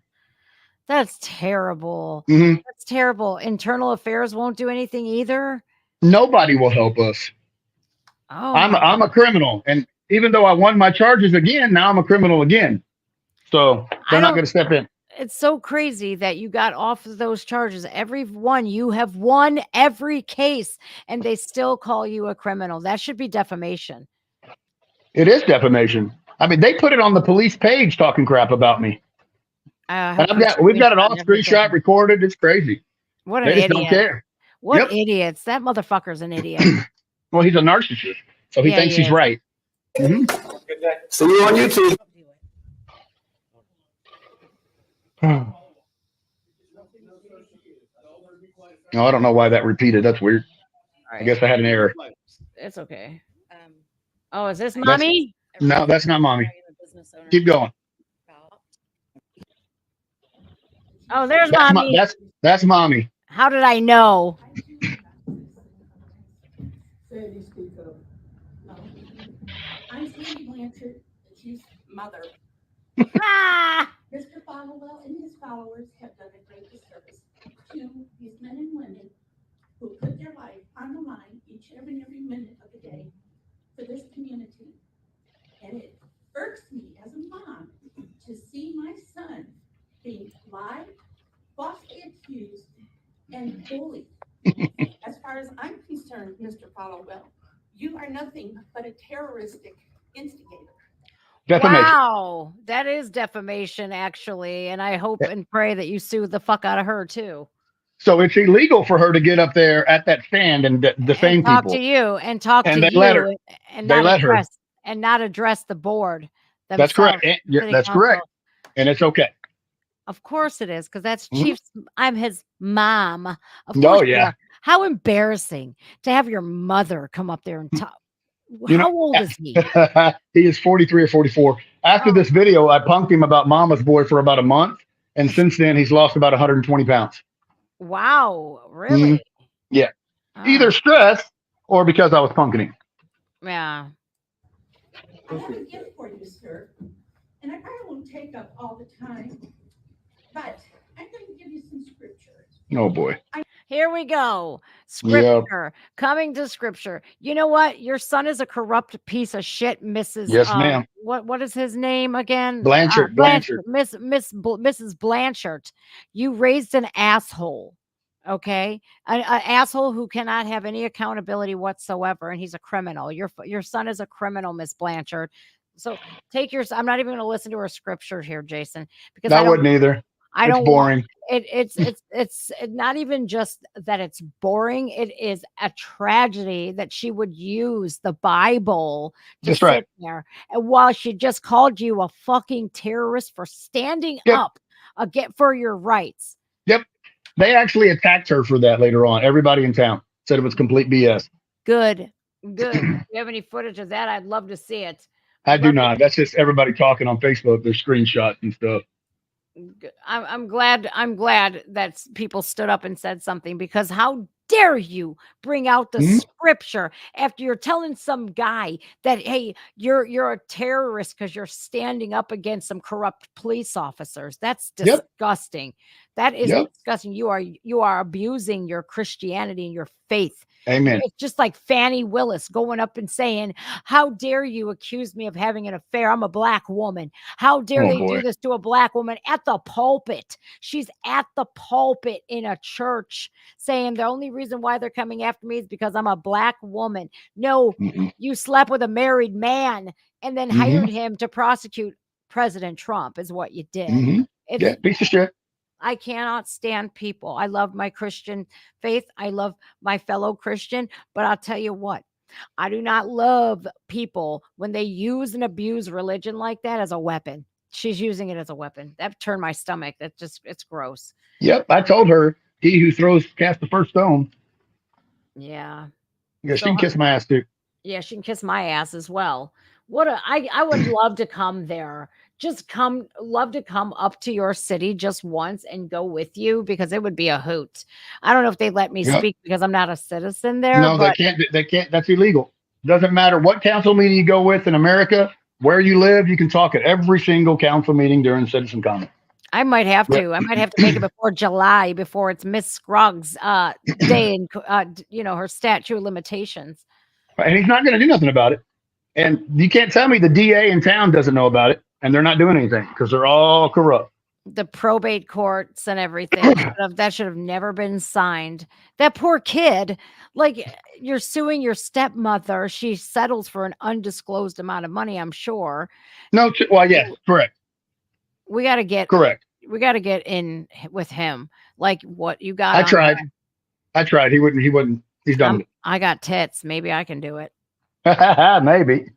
That's terrible. Mhm. That's terrible. Internal affairs won't do anything either. Nobody will help us. Oh, I'm a criminal, and even though I won my charges again, now I'm a criminal again. So they're not going to step in. it's so crazy that you got off of those charges. Every one, you have won every case, and they still call you a criminal. That should be defamation. It is defamation. I mean, they put it on the police page talking crap about me. And we've got it all screenshot recorded. It's crazy. What an They just idiot. don't care. What Yep. idiots. That motherfucker's an idiot. Well, he's a narcissist, so he Yeah, thinks he he's is. right. Mhm. See you on YouTube. No, I don't know why that repeated. That's weird. I guess I had an error. It's okay. Oh, is this mommy? No, that's not mommy. Keep going. Oh, there's That's mommy. that's mommy. How did I know? I'm Sandy Blanchard, the chief's mother. Ah! Mr. Followell and his followers have done a great disservice to these men and women who put their life on the line each and every minute of the day for this community. And it irks me as a mom to see my son being lied, falsely accused, and bullied. As far as I'm concerned, Mr. Followell, you are nothing but a terroristic instigator. Defamation. Wow, that is defamation, actually. And I hope and pray that you sue the fuck out of her too. So it's illegal for her to get up there at that stand and defame Talk people. to you and talk And to they let her. you and They not let her. address and not address the board. That's correct. themselves, Yeah, city that's council. correct. And it's okay. Of course it is, because that's Mhm. Chief's. I'm his mom. Of Oh, course you yeah. are. How embarrassing to have your mother come up there and talk. You How know, old is he? he is 43 or 44. After this video, I punked him about Mama's Boy for about a month. And since then, he's lost about 120 pounds. Wow, really? Mhm. Yeah. Oh, Either stress or because I was punking him. yeah. I have a gift for you, sir, and I probably won't take up all the time, but I'm going to give you some scripture. Oh, boy. Here we go. Yep. Scripture. Coming to scripture. You know what? Your son is a corrupt piece of shit, Mrs. Yes, ma'am. What is his name again? Blanchard. Mrs. Blanchard. You raised an asshole. Okay, an asshole who cannot have any accountability whatsoever, and he's a criminal. Your son is a criminal, Miss Blanchard. So take your. I'm not even going to listen to her scripture here, Jason, because I wouldn't either. I It's don't boring. want it's not even just that it's boring. It is a tragedy that she would use the Bible to That's right. sit there, and while she just called you a fucking terrorist for standing up again for your rights. Yep. They actually attacked her for that later on. Everybody in town said it was complete BS. Good. Do you have any footage of that? I'd love to see it. I do not. That's just everybody talking on Facebook. There's screenshots and stuff. I'm glad that people stood up and said something, because how dare you bring out the scripture after you're telling some guy that, hey, you're a terrorist because you're standing up against some corrupt police officers. That's disgusting. That is disgusting. You are abusing your Christianity and your faith. Amen. It's just like Fannie Willis going up and saying, how dare you accuse me of having an affair? I'm a black woman. How dare they do this to a black woman at the pulpit? She's at the pulpit in a church saying the only reason why they're coming after me is because I'm a black woman. No, you slept with a married man and then hired him to prosecute President Trump is what you did. Yeah, piece of shit. I cannot stand people. I love my Christian faith. I love my fellow Christian, but I'll tell you what, I do not love people when they use and abuse religion like that as a weapon. She's using it as a weapon. That turned my stomach. It's gross. Yep. I told her, he who cast the first stone. Yeah. Yeah, she can kiss my ass too. Yeah, she can kiss my ass as well. I would love to come there. Love to come up to your city just once and go with you, because it would be a hoot. I don't know if they let me speak because I'm not a citizen there. No, but they can't. That's illegal. Doesn't matter what council meeting you go with in America, where you live, you can talk at every single council meeting during citizen comment. I might have to. I might have to make it before July, before it's Miss Scruggs' day and her statute of limitations. And he's not going to do nothing about it. And you can't tell me the DA in town doesn't know about it, and they're not doing anything because they're all corrupt. the probate courts and everything. That should have never been signed. That poor kid, like you're suing your stepmother. She settles for an undisclosed amount of money, I'm sure. No, well, yes, correct. We got to get We got to get in with him. Like what you got. I tried. He wouldn't. He's done. I got tits. Maybe I can do it. Maybe.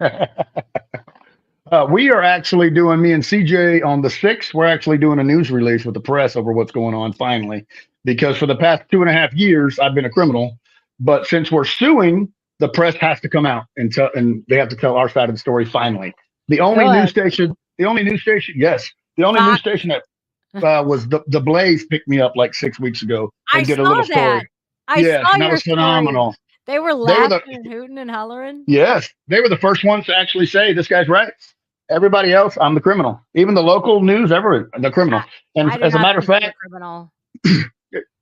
We are actually doing, me and CJ on the 6th, we're actually doing a news release with the press over what's going on finally, because for the past 2.5 years, I've been a criminal, but since we're suing, the press has to come out and they have to tell our side of the story finally. The only news station that was the Blaze picked me up like 6 weeks ago and did a little story. That was phenomenal. They were laughing and hooting and hollering. Yes, they were the first ones to actually say this guy's right. Everybody else, I'm the criminal. Even the local news, the criminal. And as a matter of fact,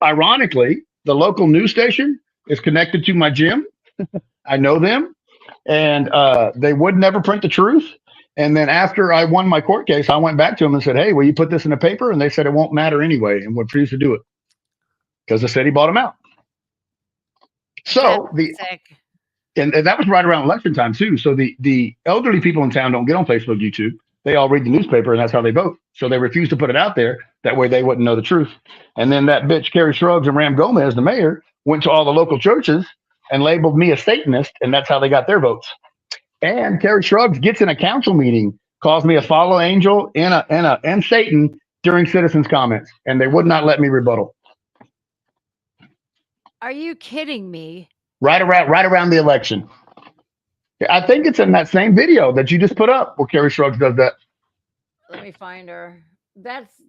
ironically, the local news station is connected to my gym. I know them, and they would never print the truth. And then after I won my court case, I went back to them and said, "Hey, will you put this in the paper?" And they said it won't matter anyway, and refused to do it because the city bought them out. So and that was right around election time too. So the elderly people in town don't get on Facebook, YouTube. They all read the newspaper, and that's how they vote. So they refuse to put it out there. That way they wouldn't know the truth. And then that bitch, Carrie Shrugs and Ram Gomez, the mayor, went to all the local churches and labeled me a Satanist, and that's how they got their votes. And Carrie Shrugs gets in a council meeting, calls me a fallen angel and Satan during citizens' comments, and they would not let me rebuttal. Are you kidding me? Right around the election. I think it's in that same video that you just put up where Carrie Shrugs does that. Let me find her. That's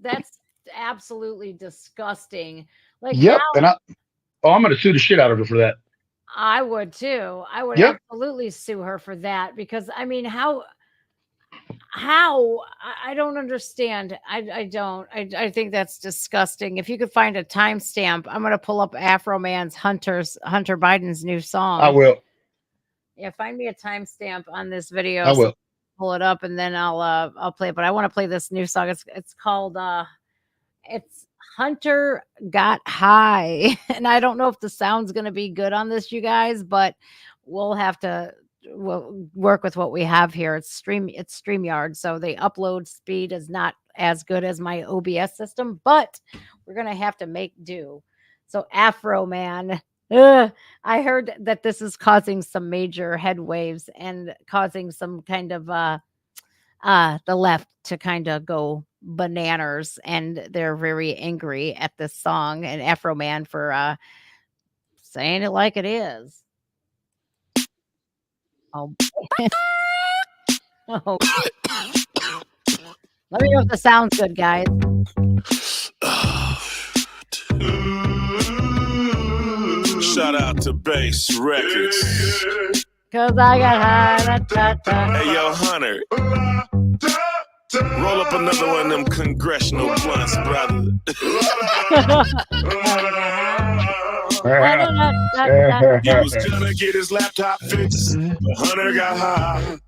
absolutely disgusting. Like, yep. And I'm going to sue the shit out of her for that. I would too. I would absolutely sue her for that, because I mean, how I don't understand. I don't. I think that's disgusting. If you could find a timestamp, I'm going to pull up Afro Man's Hunter Biden's new song. I will. Yeah, find me a timestamp on this video. I will pull it up, and then I'll play it. But I want to play this new song. It's called it's Hunter Got High, and I don't know if the sound's going to be good on this, you guys, but we'll have to work with what we have here. It's StreamYard, so the upload speed is not as good as my OBS system, but we're going to have to make do. So Afro Man, I heard that this is causing some major head waves and causing some kind of the left to kind of go bananas, and they're very angry at this song and Afro Man for saying it like it is. Oh. Oh. Let me know if the sound's good, guys. Shout out to Bass Records. Cause I got high. Hey, yo, Hunter. Roll up another one of them congressional blunts, brother. He was gonna get his laptop fixed, but Hunter got high.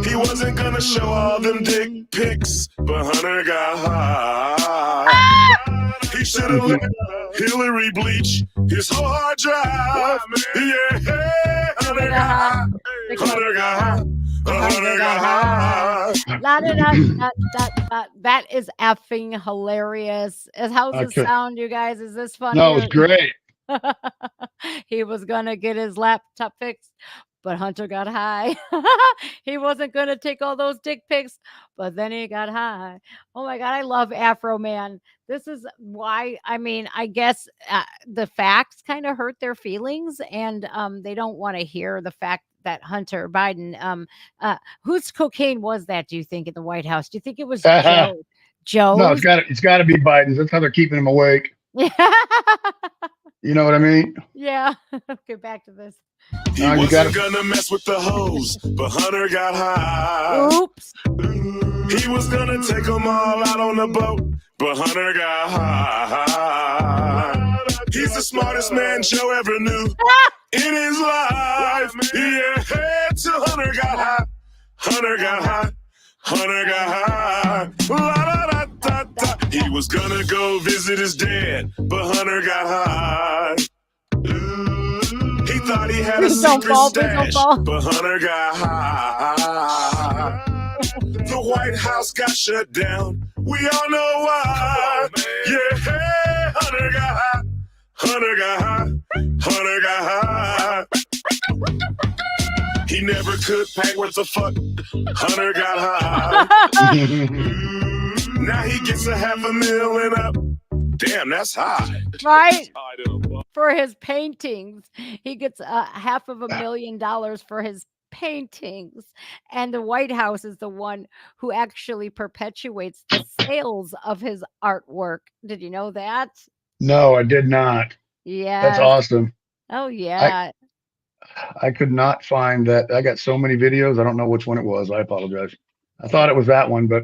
He wasn't gonna show all them dick pics, but Hunter got high. He should have let Hillary bleach his whole hard drive. Yeah, Hunter got high. Hunter got high. That is effing hilarious. How's it sound, you guys? Is this funny? No, it's great. He was gonna get his laptop fixed, but Hunter got high. He wasn't gonna take all those dick pics, but then he got high. Oh my God, I love Afro Man. This is why, I mean, I guess the facts kind of hurt their feelings, and they don't want to hear the fact that Hunter Biden, whose cocaine was that, do you think, in the White House? Do you think it was Joe? No, it's got to be Biden's. That's how they're keeping him awake. You know what I mean? Yeah. Okay, back to this. He wasn't gonna mess with the hoes, but Hunter got high. Oops. He was gonna take them all out on the boat, but Hunter got high. He's the smartest man Joe ever knew in his life. Yeah, till Hunter got high. Hunter got high. Hunter got high. La, la, la, He was gonna go visit his dad, but Hunter got high. He thought he had a secret stash, but Hunter got high. The White House got shut down. We all know why. Yeah, hey, Hunter got high. Hunter got high. Hunter got high. He never could pay what the fuck. Hunter got high. Now he gets a $500,000 and up. Damn, that's high. Right? For his paintings. He gets $500,000 for his paintings. And the White House is the one who actually perpetuates the sales of his artwork. Did you know that? No, I did not. Yeah. That's awesome. Oh, yeah. I could not find that. I got so many videos. I don't know which one it was. I apologize. I thought it was that one, but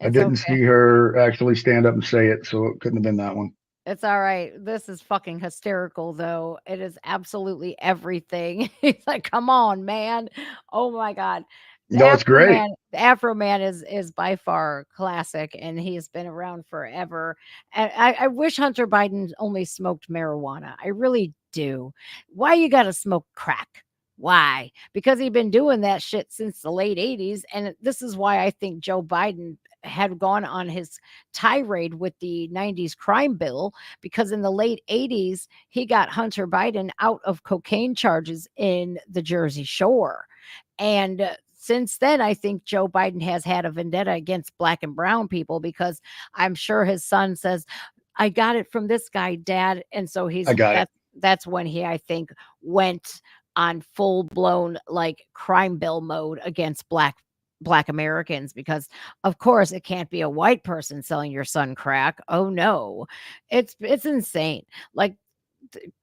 I didn't see her actually stand up and say it, so it couldn't have been that one. It's all right. This is fucking hysterical, though. It is absolutely everything. He's like, come on, man. Oh, my God. No, it's great. The Afro Man is by far classic, and he has been around forever. And I wish Hunter Biden only smoked marijuana. I really do. Why you got to smoke crack? Why? Because he'd been doing that shit since the late 80s. And this is why I think Joe Biden had gone on his tirade with the 90s crime bill, because in the late 80s, he got Hunter Biden out of cocaine charges in the Jersey Shore. And since then, I think Joe Biden has had a vendetta against black and brown people, because I'm sure his son says, I got it from this guy, Dad. And so that's when he, I think, went on full blown like crime bill mode against black Americans, because of course it can't be a white person selling your son crack. Oh no, it's insane. Like,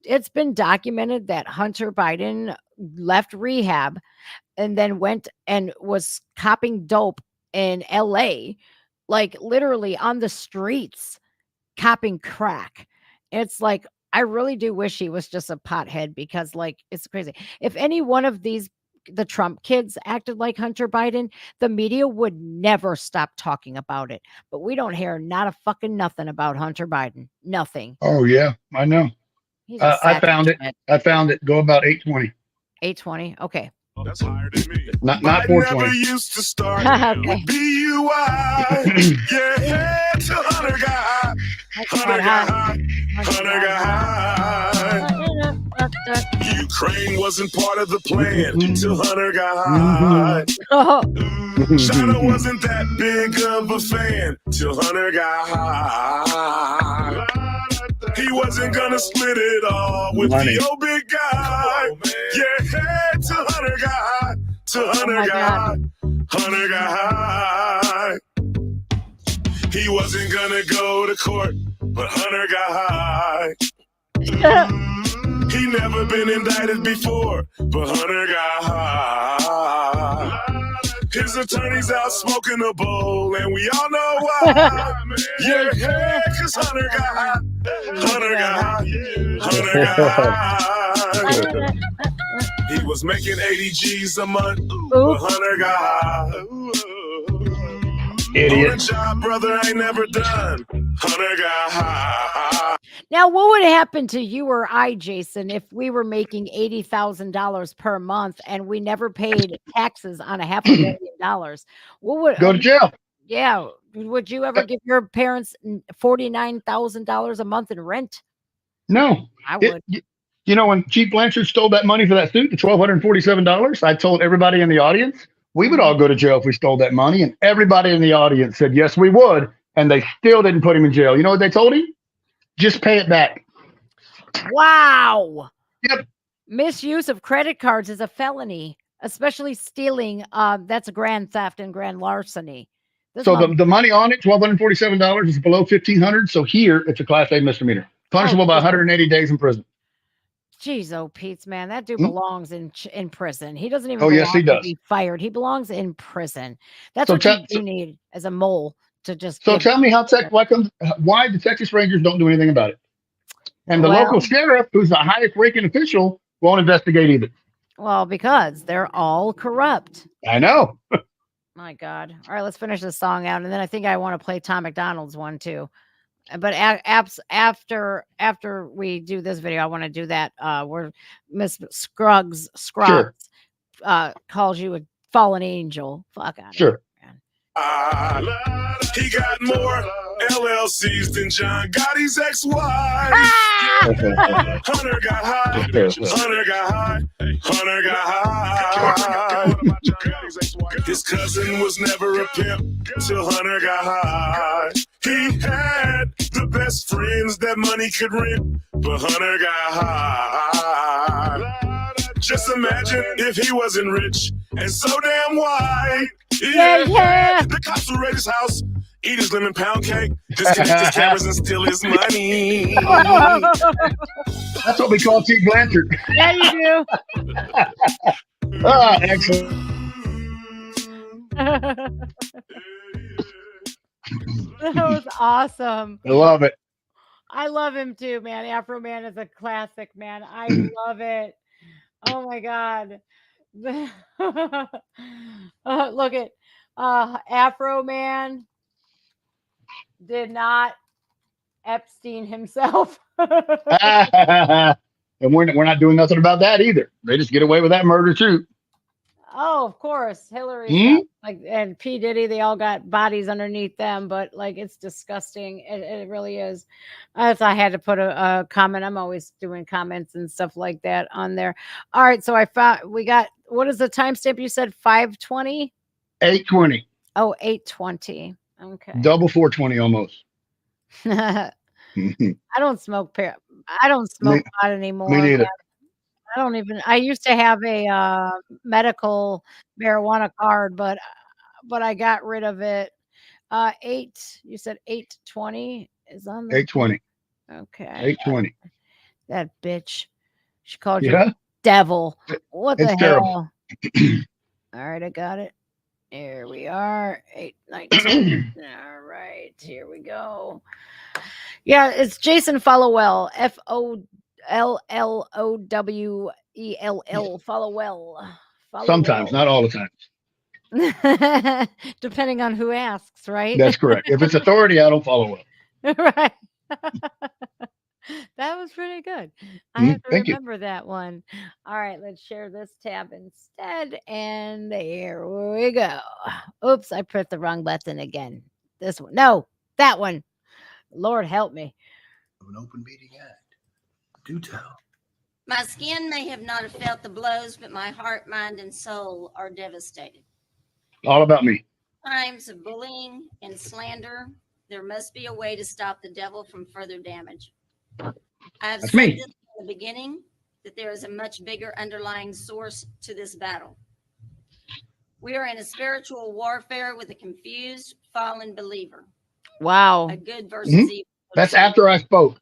it's been documented that Hunter Biden left rehab and then went and was copping dope in LA, like literally on the streets, copping crack. It's like, I really do wish he was just a pothead, because like, it's crazy. If any one of the Trump kids acted like Hunter Biden, the media would never stop talking about it. But we don't hear not a fucking nothing about Hunter Biden. Nothing. Oh yeah, I know. I found it. I found it. Go about 820. 820. Okay. That's higher than me. Not 420. Never used to start Okay. BUI. Yeah, to Hunter got high. Hunter got high. Hunter got high. Ukraine wasn't part of the plan till Hunter got high. China wasn't that big of a fan till Hunter got high. He wasn't gonna split it all with the old big guy. Yeah, to Hunter got high. To Hunter got high. Hunter got high. He wasn't gonna go to court, but Hunter got high. He never been indicted before, but Hunter got high. His attorney's out smoking a bowl, and we all know why. Yeah, cause Hunter got high. Hunter got high. Hunter got high. He was making 80 G's a month, but Hunter got high. Idiot. On a job brother ain't never done. Hunter got high. Now, what would happen to you or I, Jason, if we were making $80,000 per month and we never paid taxes on $500,000? What would go to jail? Yeah. Would you ever give your parents $49,000 a month in rent? No. I would. You know, when Chief Blanchard stole that money for that suit, the $1,247, I told everybody in the audience, we would all go to jail if we stole that money. And everybody in the audience said, yes, we would. And they still didn't put him in jail. You know what they told him? Just pay it back. Wow. Yep. Misuse of credit cards is a felony, especially stealing. That's a grand theft and grand larceny. So the money on it, $1,247, is below $1,500. So here, it's a Class A misdemeanor, punishable by 180 days in prison. Jeez, oh, Pete's, man, that dude belongs in prison. He doesn't even. Oh, yes, he belong does. to be fired. He belongs in prison. That's So what you need as a mole to just. So tell me why the Texas Rangers don't do anything about it, and the local sheriff, who's the highest ranking official, won't investigate either. Well, because they're all corrupt. I know. My God. All right, let's finish this song out, and then I think I want to play Tom McDonald's one too. But after we do this video, I want to do that where Miss Scruggs Sure. calls you a fallen angel. Fuck out. Sure. He got more LLCs than John Gotti's ex-wife. Hunter got high. Hunter got high. Hunter got high. His cousin was never a pimp till Hunter got high. He had the best friends that money could rent, but Hunter got high. Just imagine if he wasn't rich and so damn white. Yeah. The cops will raid his house, eat his lemon pound cake, disconnect his cameras and steal his money. That's what we call Chief Blanchard. Yeah, you do. Excellent. That was awesome. I love it. I love him too, man. Afro Man is a classic, man. I love it. Oh my God. Look at Afro Man did not Epstein himself. And we're not doing nothing about that either. They just get away with that murder too. Oh, of course. Hillary and P. Diddy, they all got bodies underneath them, but like it's disgusting. It really is. So I had to put a comment. I'm always doing comments and stuff like that on there. All right. So I found we got, what is the timestamp you said? 5:20? 8:20. Oh, 8:20. Okay. Double 420 almost. I don't smoke I don't smoke pot anymore. Me neither. I used to have a medical marijuana card, but I got rid of it. You said 8:20 is on there. 8:20. Okay. 8:20. That bitch. She called Yeah? you devil. What the It's hell? terrible. All right, I got it. Here we are. 8:19. All right, here we go. Yeah, it's Jason Followell. FOLLOWELL. Followell. Sometimes, not all the time. Depending on who asks, right? That's correct. If it's authority, I don't follow up. Right. That was pretty good. I have to Thank you. remember that one. All right, let's share this tab instead. And here we go. Oops, I pressed the wrong button again. This one. No, that one. Lord help me. An Open Meeting Act. Do tell. My skin may have not have felt the blows, but my heart, mind, and soul are devastated. All about me. Times of bullying and slander, there must be a way to stop the devil from further damage. I have That's said me. this in the beginning that there is a much bigger underlying source to this battle. We are in a spiritual warfare with a confused, fallen believer. Wow. A good versus evil. That's after I spoke.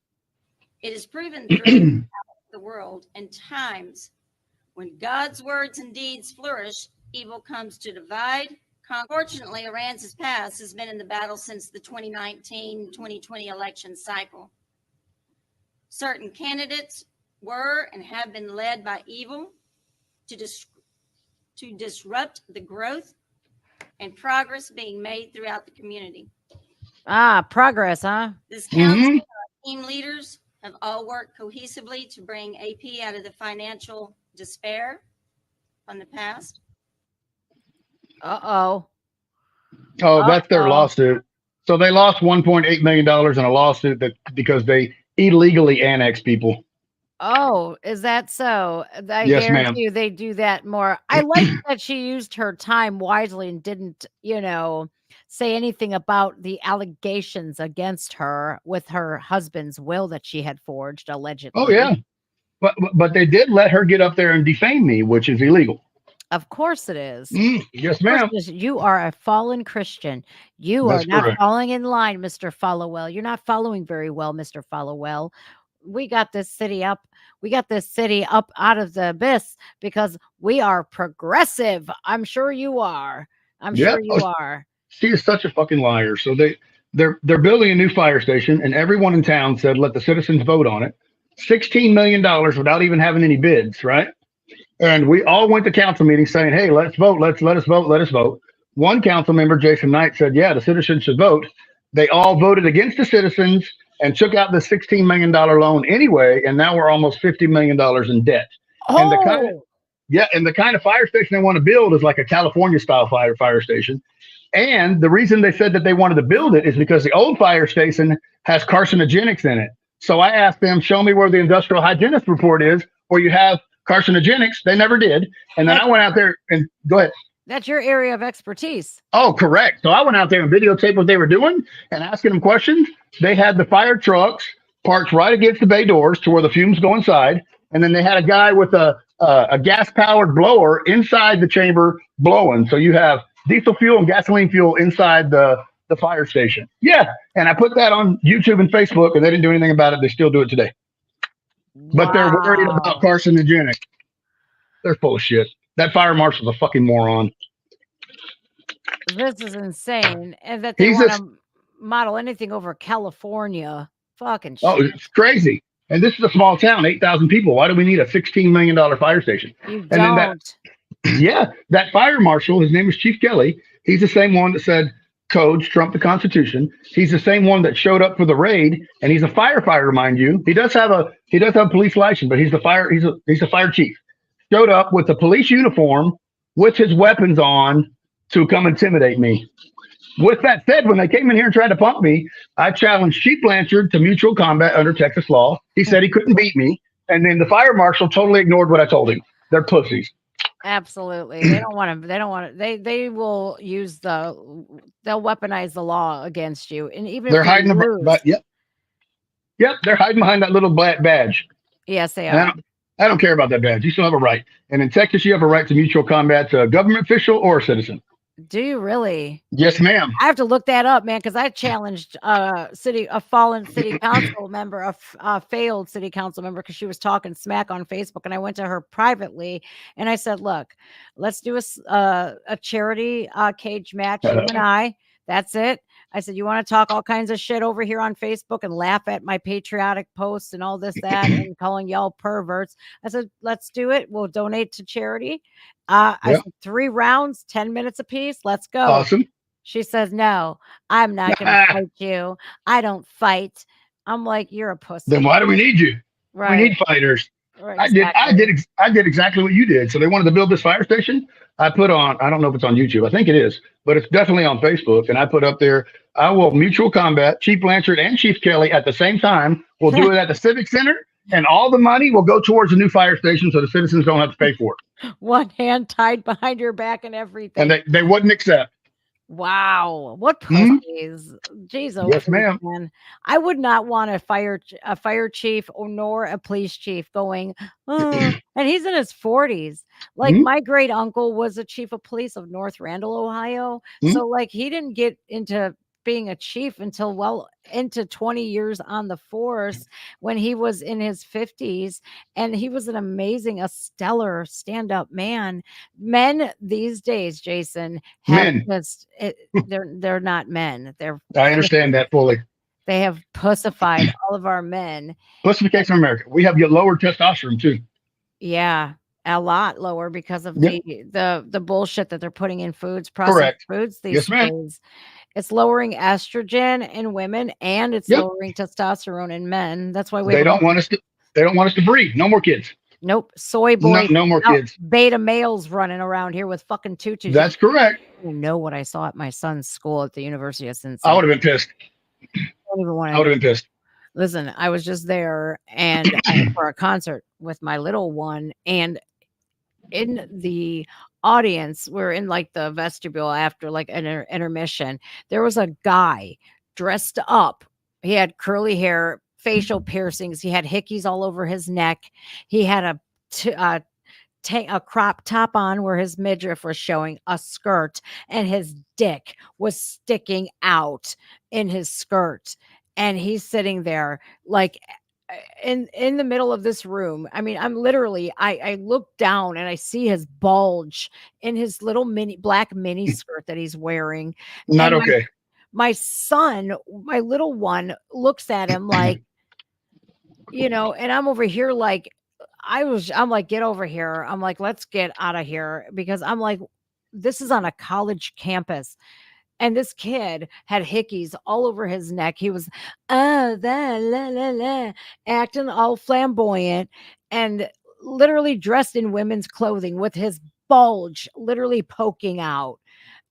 It is proven through the world in times when God's words and deeds flourish, evil comes to divide. Unfortunately, Arnasas Pass has been in the battle since the 2019-2020 election cycle. Certain candidates were and have been led by evil to disrupt the growth and progress being made throughout the community. Progress, huh? This council, our team leaders have all worked cohesively to bring AP out of the financial despair from the past. Uh-oh. Oh, that's their lawsuit. So they lost $1.8 million in a lawsuit because they illegally annexed people. Oh, is that so? I Yes, ma'am. guarantee you they do that more. I like that she used her time wisely and didn't, say anything about the allegations against her with her husband's will that she had forged, allegedly. Oh, yeah. But they did let her get up there and defame me, which is illegal. Of course it is. Yes, ma'am. You are a fallen Christian. You That's are not correct. falling in line, Mr. Followell. You're not following very well, Mr. Followell. We got this city up. We got this city up out of the abyss because we are progressive. I'm sure you are. I'm Yeah. sure you are. She is such a fucking liar. So they're building a new fire station, and everyone in town said let the citizens vote on it. $16 million without even having any bids, right? And we all went to council meetings saying, hey, let's vote, let us vote. one council member, Jason Knight, said, yeah, the citizens should vote. They all voted against the citizens and took out the $16 million loan anyway, and now we're almost $50 million in debt. And the kind of fire station they want to build is like a California style fire station. And the reason they said that they wanted to build it is because the old fire station has carcinogenics in it. So I asked them, show me where the industrial hygienist report is where you have carcinogenics. They never did. And then I went out there and go ahead. That's your area of expertise. Oh, correct. So I went out there and videotaped what they were doing and asking them questions. They had the fire trucks parked right against the bay doors to where the fumes go inside. And then they had a guy with a gas-powered blower inside the chamber blowing. So you have diesel fuel and gasoline fuel inside the fire station. Yeah. And I put that on YouTube and Facebook, and they didn't do anything about it. They still do it today. But they're worried about carcinogenic. They're full of shit. That fire marshal's a fucking moron. This is insane. And that they want to model anything over California. Fucking shit. Oh, it's crazy. And this is a small town, 8,000 people. Why do we need a $16 million fire station? You and then that fire marshal, his name is Chief Kelly. He's the same one that said codes trump the Constitution. He's the same one that showed up for the raid, and he's a firefighter, mind you. He does have a police license, but he's a fire chief. Showed up with a police uniform with his weapons on to come intimidate me. With that said, when they came in here and tried to pump me, I challenged Chief Blanchard to mutual combat under Texas law. He said he couldn't beat me. And then the fire marshal totally ignored what I told him. They're pussies. Absolutely. They don't want to, they will use they'll weaponize the law against you. And even they're if hiding they're hiding behind that little black badge. Yes, they are. I don't care about that badge. You still have a right. And in Texas, you have a right to mutual combat to a government official or a citizen. Do you really? Yes, ma'am. I have to look that up, man, because I challenged a fallen city council member, a failed city council member, because she was talking smack on Facebook, and I went to her privately and I said, "Look, let's do a charity cage match, you and I. That's it." I said, "You want to talk all kinds of shit over here on Facebook and laugh at my patriotic posts and all this, that, and calling y'all perverts?" I said, "Let's do it. We'll donate to charity." I said 3 rounds, 10 minutes apiece. Let's go. Awesome. She says, "No, I'm not going to fight you. I don't fight." I'm like, "You're a pussy." Then why do we need you? Right. We need fighters. Right, I did exactly what you did. So they wanted to build this fire station. I put on, I don't know if it's on YouTube. I think it is, but it's definitely on Facebook. And I put up there, I will mutual combat Chief Blanchard and Chief Kelly at the same time. We'll do it at the Civic Center, and all the money will go towards a new fire station so the citizens don't have to pay for it. One hand tied behind your back and everything. And they wouldn't accept. Wow, what pussies! Jesus, yes, ma'am. Man. I would not want a fire chief or nor a police chief going, oh, and he's in his 40s. Like my great uncle was a chief of police of North Randall, Ohio. So like he didn't get into being a chief until well into 20 years on the force when he was in his 50s, and he was a stellar stand-up man. Men these days, Jason, they're not men. I understand that fully. They have pussified all of our men. Pussification of America. We have your lower testosterone too. Yeah, a lot lower because of the bullshit that they're putting in foods, processed foods these days. It's lowering estrogen in women, and it's lowering testosterone in men. That's why they don't want us to breed. No more kids. Nope. Soy boys. No more kids. Beta males running around here with fucking tutus. That's correct. You know what I saw at my son's school at the University of Cincinnati. I would have been pissed. I would have been pissed. Listen, I was just there and for a concert with my little one, and in the audience, we're in like the vestibule after like an intermission. There was a guy dressed up. He had curly hair, facial piercings. He had hickeys all over his neck. He had a crop top on where his midriff was showing, a skirt, and his dick was sticking out in his skirt. And he's sitting there like in the middle of this room. I mean, I'm literally, I look down and I see his bulge in his little black mini skirt that he's wearing. Not okay. My son, my little one, looks at him like, and I'm over here like, I'm like, get over here. I'm like, let's get out of here, because I'm like, this is on a college campus. And this kid had hickeys all over his neck. He was acting all flamboyant and literally dressed in women's clothing with his bulge literally poking out.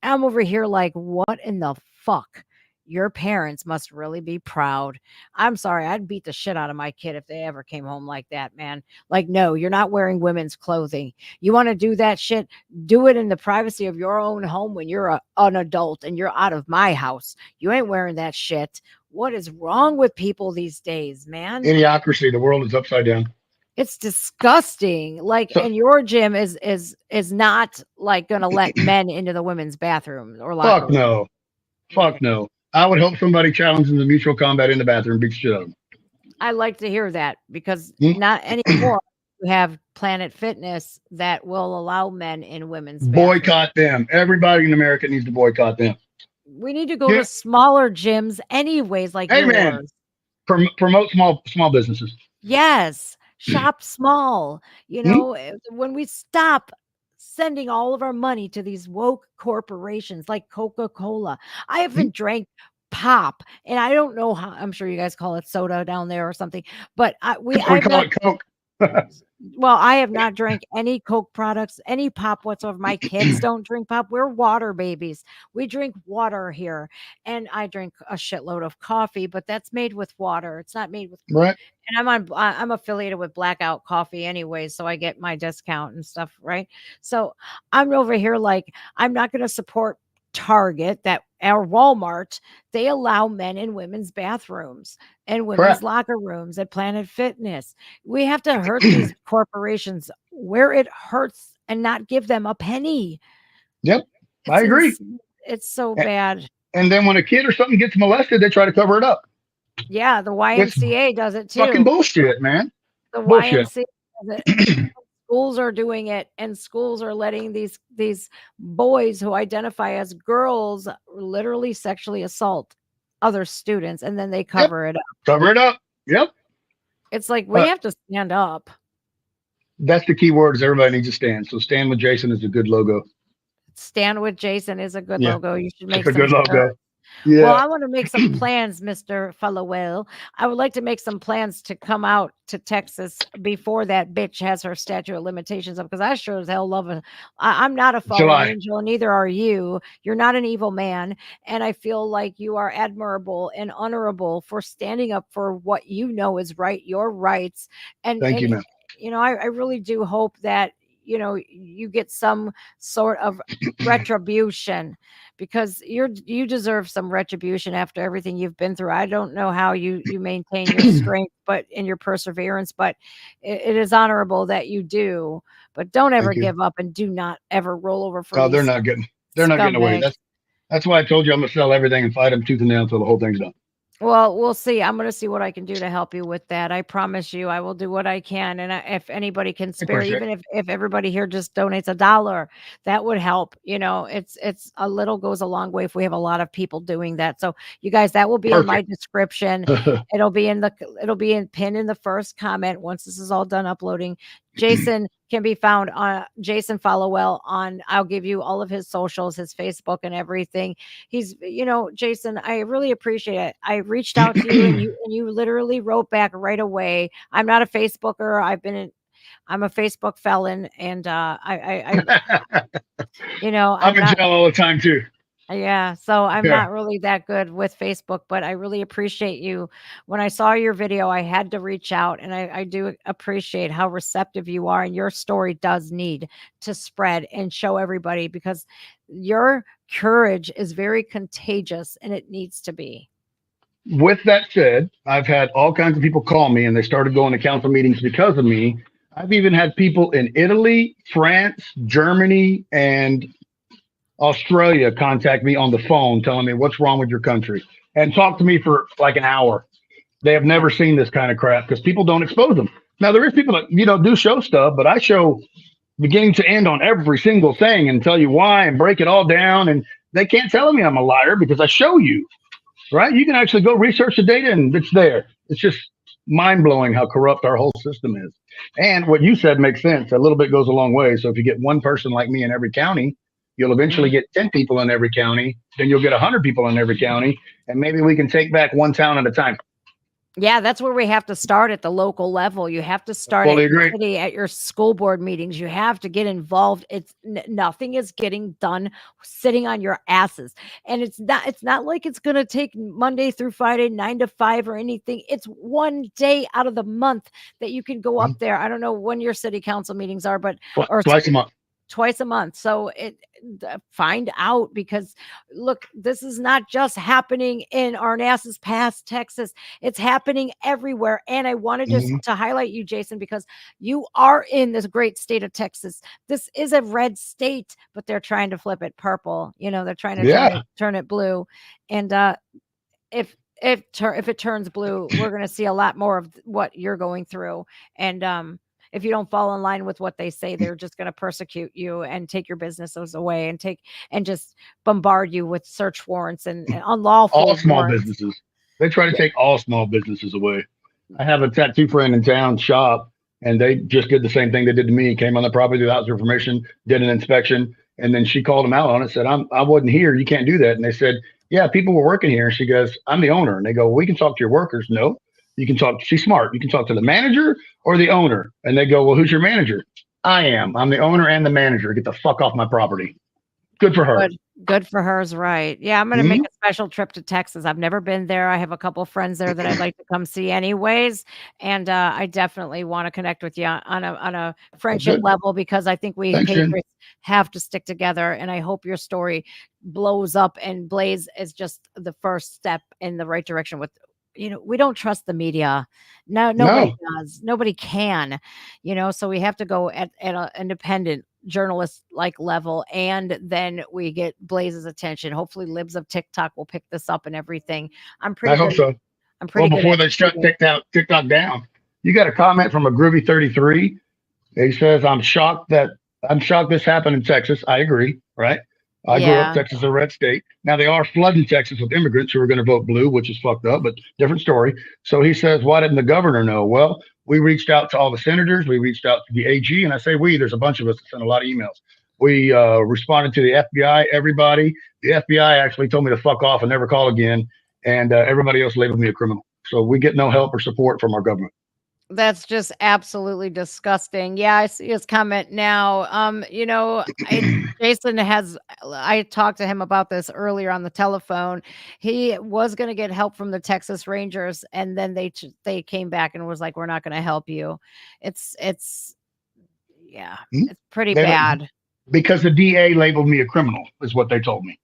I'm over here like, what in the fuck? Your parents must really be proud. I'm sorry, I'd beat the shit out of my kid if they ever came home like that, man. Like, no, you're not wearing women's clothing. You want to do that shit? Do it in the privacy of your own home when you're an adult and you're out of my house. You ain't wearing that shit. What is wrong with people these days, man? Idiocracy. The world is upside down. It's disgusting. Like, and your gym is not like gonna let men into the women's bathroom or locker Fuck room. no. Fuck no. I would hope somebody challenges the mutual combat in the bathroom, beats shit out of them. I like to hear that because not anymore you have Planet Fitness that will allow men in women's bathrooms. Boycott them. Everybody in America needs to boycott them. We need to go to smaller gyms anyways, like Amen. yours. Promote small businesses. Yes. Shop small. You know, when we stop sending all of our money to these woke corporations like Coca-Cola. I haven't drank pop, and I don't know how. I'm sure you guys call it soda down there or something, but we call it Coke. Well, I have not drank any Coke products, any pop whatsoever. My kids don't drink pop. We're water babies. We drink water here, and I drink a shitload of coffee, but that's made with water. It's not made with right. And I'm affiliated with Blackout Coffee anyway, so I get my discount and stuff, right? So I'm over here like I'm not going to support Target that or Walmart. They allow men in women's bathrooms and women's locker rooms at Planet Fitness. We have to hurt these corporations where it hurts and not give them a penny. Yep, I agree. It's so bad. And then when a kid or something gets molested, they try to cover it up. Yeah, the YMCA does it too. Fucking bullshit, man. The YMCA does it. Schools are doing it, and schools are letting these boys who identify as girls literally sexually assault other students, and then they cover it up. Cover it up. Yep. It's like we have to stand up. That's the key word is everybody needs to stand. So stand with Jason is a good logo. Stand with Jason is a good logo. You should make a good logo. Yeah. Well, I want to make some plans, Mr. Fallowell. I would like to make some plans to come out to Texas before that bitch has her statute of limitations up, because I sure as hell love it. I'm not a fallen angel, and neither are you. You're not an evil man. And I feel like you are admirable and honorable for standing up for what you know is right, your rights. And thank you, man. You know, I really do hope that, you know, you get some sort of retribution, because you deserve some retribution after everything you've been through. I don't know how you maintain your strength, but in your perseverance, but it is honorable that you do. But don't ever give up, and do not ever roll over for. Oh, they're not getting away. That's why I told you I'm gonna sell everything and fight them tooth and nail until the whole thing's done. Well, we'll see. I'm going to see what I can do to help you with that. I promise you, I will do what I can. And if anybody can spare, even if everybody here just donates $1, that would help. You know, it's a little goes a long way if we have a lot of people doing that. So you guys, that will be in my description. It'll be pinned in the first comment once this is all done uploading. Jason can be found on Jason Fallowell on, I'll give you all of his socials, his Facebook and everything. He's, you know, Jason, I really appreciate it. I reached out to you and you literally wrote back right away. I'm not a Facebooker. I'm a Facebook felon, and I you know, I'm in jail all the time too. Yeah, so I'm not really that good with Facebook, but I really appreciate you. When I saw your video, I had to reach out, and I do appreciate how receptive you are, and your story does need to spread and show everybody, because your courage is very contagious, and it needs to be. With that said, I've had all kinds of people call me, and they started going to council meetings because of me. I've even had people in Italy, France, Germany, and Australia contact me on the phone telling me what's wrong with your country, and talk to me for like an hour. They have never seen this kind of crap because people don't expose them. Now, there is people that, you know, do show stuff, but I show beginning to end on every single thing and tell you why and break it all down. And they can't tell me I'm a liar because I show you, right? You can actually go research the data and it's there. It's just mind blowing how corrupt our whole system is. And what you said makes sense. A little bit goes a long way. So if you get one person like me in every county, You'll eventually get 10 people in every county. Then you'll get 100 people in every county. And maybe we can take back one town at a time. Yeah, that's where we have to start at the local level. You have to start at your city, at your school board meetings. You have to get involved. It's nothing is getting done sitting on your asses. And it's not like it's going to take Monday through Friday, 9 to 5 or anything. It's one day out of the month that you can go up there. I don't know when your city council meetings are, but twice a month. Twice a month. So find out, because look, this is not just happening in Arnasas Pass, Texas. It's happening everywhere. And I wanted just to highlight you, Jason, because you are in this great state of Texas. This is a red state, but they're trying to flip it purple. You know, they're trying to turn it blue. And if it turns blue, we're going to see a lot more of what you're going through. And if you don't fall in line with what they say, they're just going to persecute you and take your businesses away and just bombard you with search warrants and unlawful all small warrants. businesses. They try to take all small businesses away. I have a tattoo friend in town shop, and they just did the same thing they did to me. Came on the property without their permission, did an inspection, and then she called them out on it. Said, I wasn't here. You can't do that. And they said, yeah, people were working here. And she goes, I'm the owner. And they go, we can talk to your workers. No. You can talk, she's smart. You can talk to the manager or the owner. And they go, well, who's your manager? I am. I'm the owner and the manager. Get the fuck off my property. Good for her. Good for hers, right? Yeah, I'm going to make a special trip to Texas. I've never been there. I have a couple of friends there that I'd like to come see anyways. And I definitely want to connect with you on a friendship level, because I think we Patriots have to stick together. And I hope your story blows up, and Blaze is just the first step in the right direction with, you know, we don't trust the media. Nobody does. Nobody can, you know, so we have to go at an independent journalist like level, and then we get Blaze's attention. Hopefully Libs of TikTok will pick this up and everything. I hope so. I'm pretty before they shut TikTok down. You got a comment from a Groovy 33. He says, I'm shocked this happened in Texas. I agree, right? I grew up, Texas is a red state. Now they are flooding Texas with immigrants who are going to vote blue, which is fucked up, but different story. So he says, why didn't the governor know? Well, we reached out to all the senators. We reached out to the AG, and I say there's a bunch of us that sent a lot of emails. We responded to the FBI, everybody. The FBI actually told me to fuck off and never call again. And everybody else labeled me a criminal. So we get no help or support from our government. That's just absolutely disgusting. Yeah, I see his comment now. You know, Jason I talked to him about this earlier on the telephone. He was going to get help from the Texas Rangers, and then they came back and was like, we're not going to help you. It's pretty bad. Because the DA labeled me a criminal is what they told me.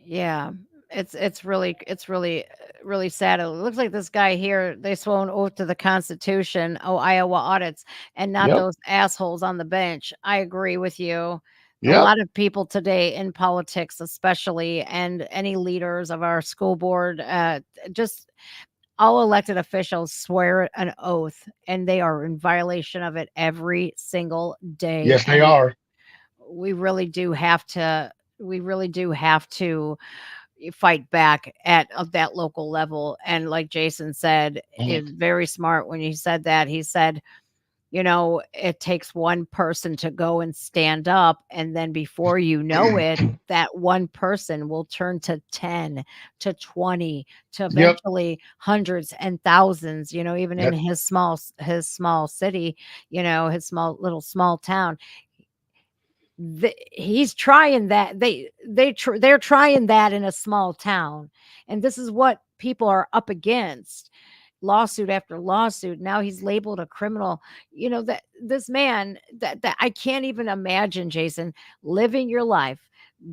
Yeah. It's really sad. It looks like this guy here, they swore an oath to the Constitution, Iowa audits, and not those assholes on the bench. I agree with you. A lot of people today in politics, especially, and any leaders of our school board, just all elected officials swear an oath, and they are in violation of it every single day. Yes, they are. We really do have to fight back at that local level. And like Jason said, he's very smart when he said that. He said, you know, it takes one person to go and stand up, and then before you know it, that one person will turn to 10 to 20 to eventually hundreds and thousands, you know, even in his small city, you know, his small town. He's trying that. They're trying that in a small town, and this is what people are up against. Lawsuit after lawsuit. Now he's labeled a criminal. You know, that this man that I can't even imagine, Jason, living your life,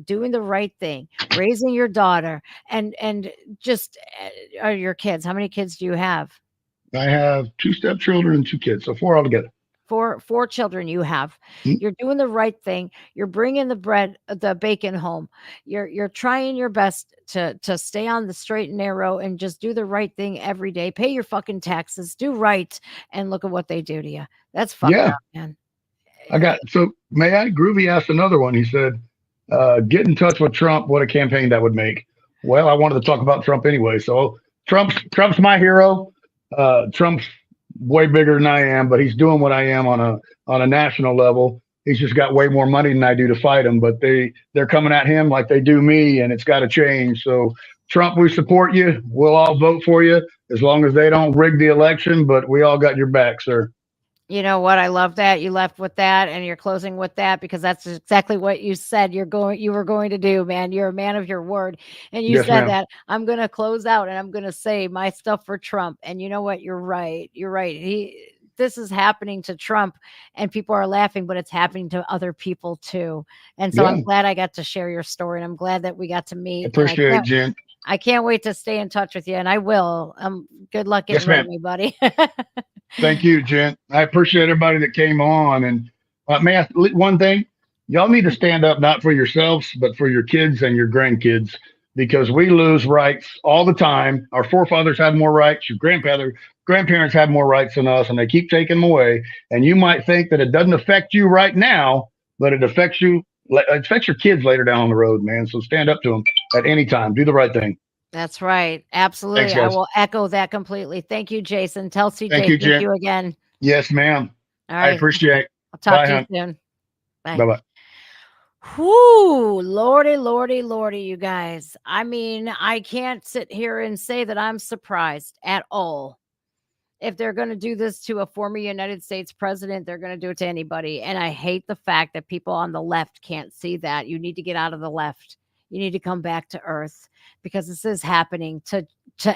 doing the right thing, raising your daughter, and just your kids. How many kids do you have? I have 2 stepchildren and 2 kids, so 4 altogether. Four children you have. You're doing the right thing. You're bringing the bacon home. You're trying your best to stay on the straight and narrow and just do the right thing every day. Pay your fucking taxes, do right, and look at what they do to you. That's fucked up, man. May I? Groovy asked another one. He said, get in touch with Trump. What a campaign that would make. Well, I wanted to talk about Trump anyway. So Trump's my hero. Trump's way bigger than I am, but he's doing what I am on a national level. He's just got way more money than I do to fight him, but they're coming at him like they do me, and it's got to change. So Trump, we support you. We'll all vote for you as long as they don't rig the election, but we all got your back, sir. You know what? I love that you left with that and you're closing with that, because that's exactly what you said you were going to do, man. You're a man of your word. And you Yes, said ma'am. that I'm going to close out and I'm going to say my stuff for Trump. And you know what? You're right. You're right. This is happening to Trump and people are laughing, but it's happening to other people too. And so Yeah. I'm glad I got to share your story, and I'm glad that we got to meet. Appreciate it, Jen. I can't wait to stay in touch with you, and I will. Good luck Yes, getting rid of ma'am. me, buddy. Thank you, Jen. I appreciate everybody that came on. And may I ask one thing? Y'all need to stand up, not for yourselves, but for your kids and your grandkids, because we lose rights all the time. Our forefathers had more rights. Your grandparents had more rights than us, and they keep taking them away. And you might think that it doesn't affect you right now, but it affects you. It affects your kids later down the road, man. So stand up to them at any time. Do the right thing. That's right. Absolutely. Thanks, I guys. will echo that completely. Thank you, Jason. Tell CJ Thank you, thank Jen. you again. Yes, ma'am. All I right. appreciate it. I'll talk Bye, to you hon. soon. Bye. Bye-bye. Whoo, Lordy, Lordy, Lordy, you guys. I mean, I can't sit here and say that I'm surprised at all. If they're going to do this to a former United States president, they're going to do it to anybody. And I hate the fact that people on the left can't see that. You need to get out of the left. You need to come back to earth, because this is happening to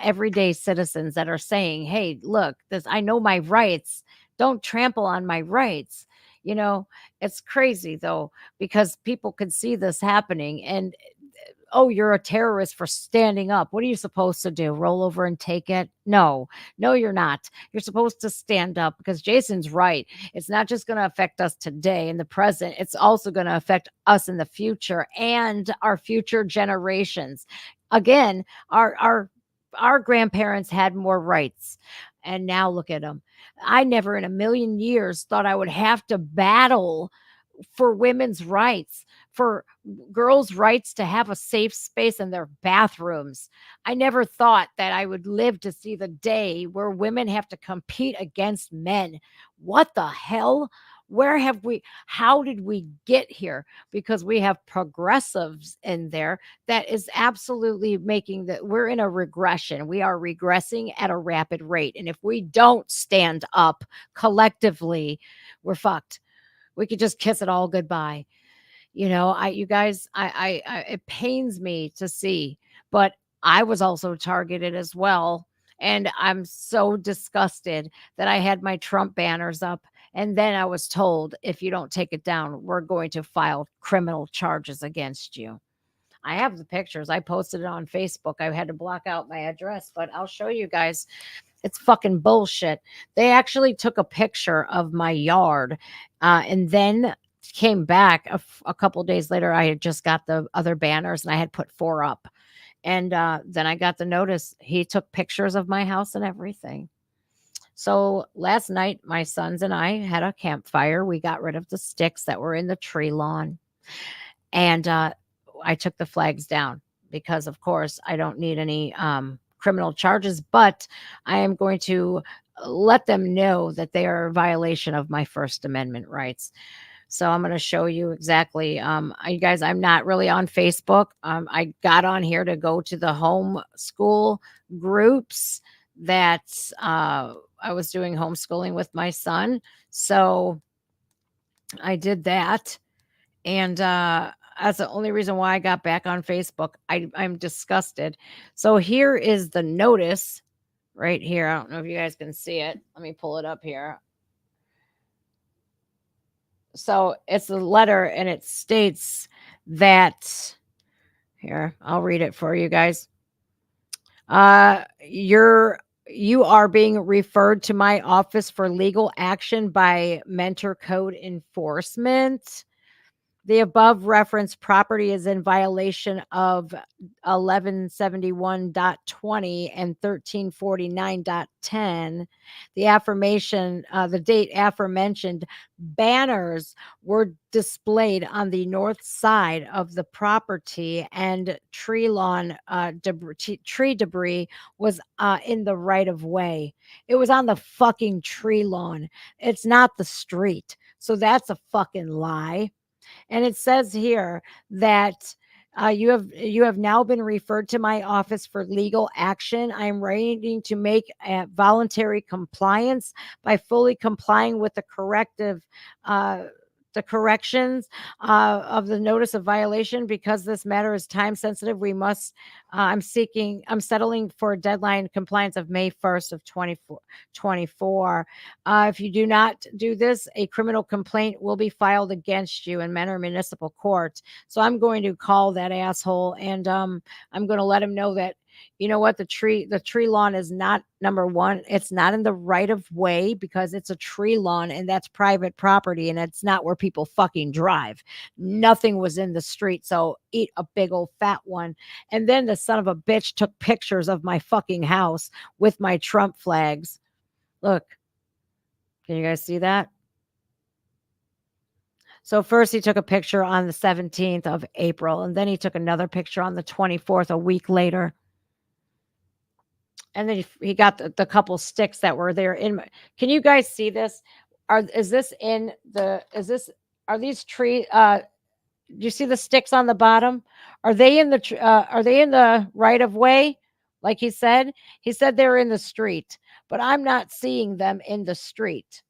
everyday citizens that are saying, hey, look, I know my rights. Don't trample on my rights. You know, it's crazy though, because people could see this happening and, oh, you're a terrorist for standing up. What are you supposed to do? Roll over and take it? No, you're not. You're supposed to stand up, because Jason's right. It's not just going to affect us today in the present. It's also going to affect us in the future and our future generations. Again, our grandparents had more rights. And now look at them. I never in a million years thought I would have to battle for women's rights, for girls' rights to have a safe space in their bathrooms. I never thought that I would live to see the day where women have to compete against men. What the hell? How did we get here? Because we have progressives in there that is absolutely making that we're in a regression. We are regressing at a rapid rate. And if we don't stand up collectively, we're fucked. We could just kiss it all goodbye. You know, you guys, it pains me to see, but I was also targeted as well. And I'm so disgusted that I had my Trump banners up. And then I was told, if you don't take it down, we're going to file criminal charges against you. I have the pictures. I posted it on Facebook. I had to block out my address, but I'll show you guys. It's fucking bullshit. They actually took a picture of my yard and then came back a couple days later. I had just got the other banners and I had put 4 up. And then I got the notice. He took pictures of my house and everything. So last night, my sons and I had a campfire. We got rid of the sticks that were in the tree lawn. And I took the flags down because, of course, I don't need any criminal charges, but I am going to let them know that they are a violation of my First Amendment rights. So I'm going to show you exactly. You guys, I'm not really on Facebook. I got on here to go to the homeschool groups that I was doing homeschooling with my son. So I did that. And that's the only reason why I got back on Facebook. I'm disgusted. So here is the notice right here. I don't know if you guys can see it. Let me pull it up here. So it's a letter and it states that, here, I'll read it for you guys. You are being referred to my office for legal action by Mentor Code Enforcement. The above referenced property is in violation of 1171.20 and 1349.10. The date aforementioned banners were displayed on the north side of the property, and tree lawn tree debris was in the right of way. It was on the fucking tree lawn. It's not the street. So that's a fucking lie. And it says here that you have now been referred to my office for legal action. I am waiting to make voluntary compliance by fully complying with the corrections of the notice of violation. Because this matter is time sensitive, we must I'm settling for a deadline compliance of May 1st of 2024. If you do not do this, a criminal complaint will be filed against you in Menor Municipal Court. So I'm going to call that asshole, and I'm going to let him know that, you know what, the tree lawn is not, number one, it's not in the right of way, because it's a tree lawn and that's private property, and it's not where people fucking drive. Nothing was in the street, so eat a big old fat one. And then the son of a bitch took pictures of my fucking house with my Trump flags. Look, can you guys see that? So first he took a picture on the 17th of April, and then he took another picture on the 24th, a week later. And then he got the couple sticks that were there in my, can you guys see this? Are these tree, do you see the sticks on the bottom? Are they in the right of way? Like he said they're in the street, but I'm not seeing them in the street.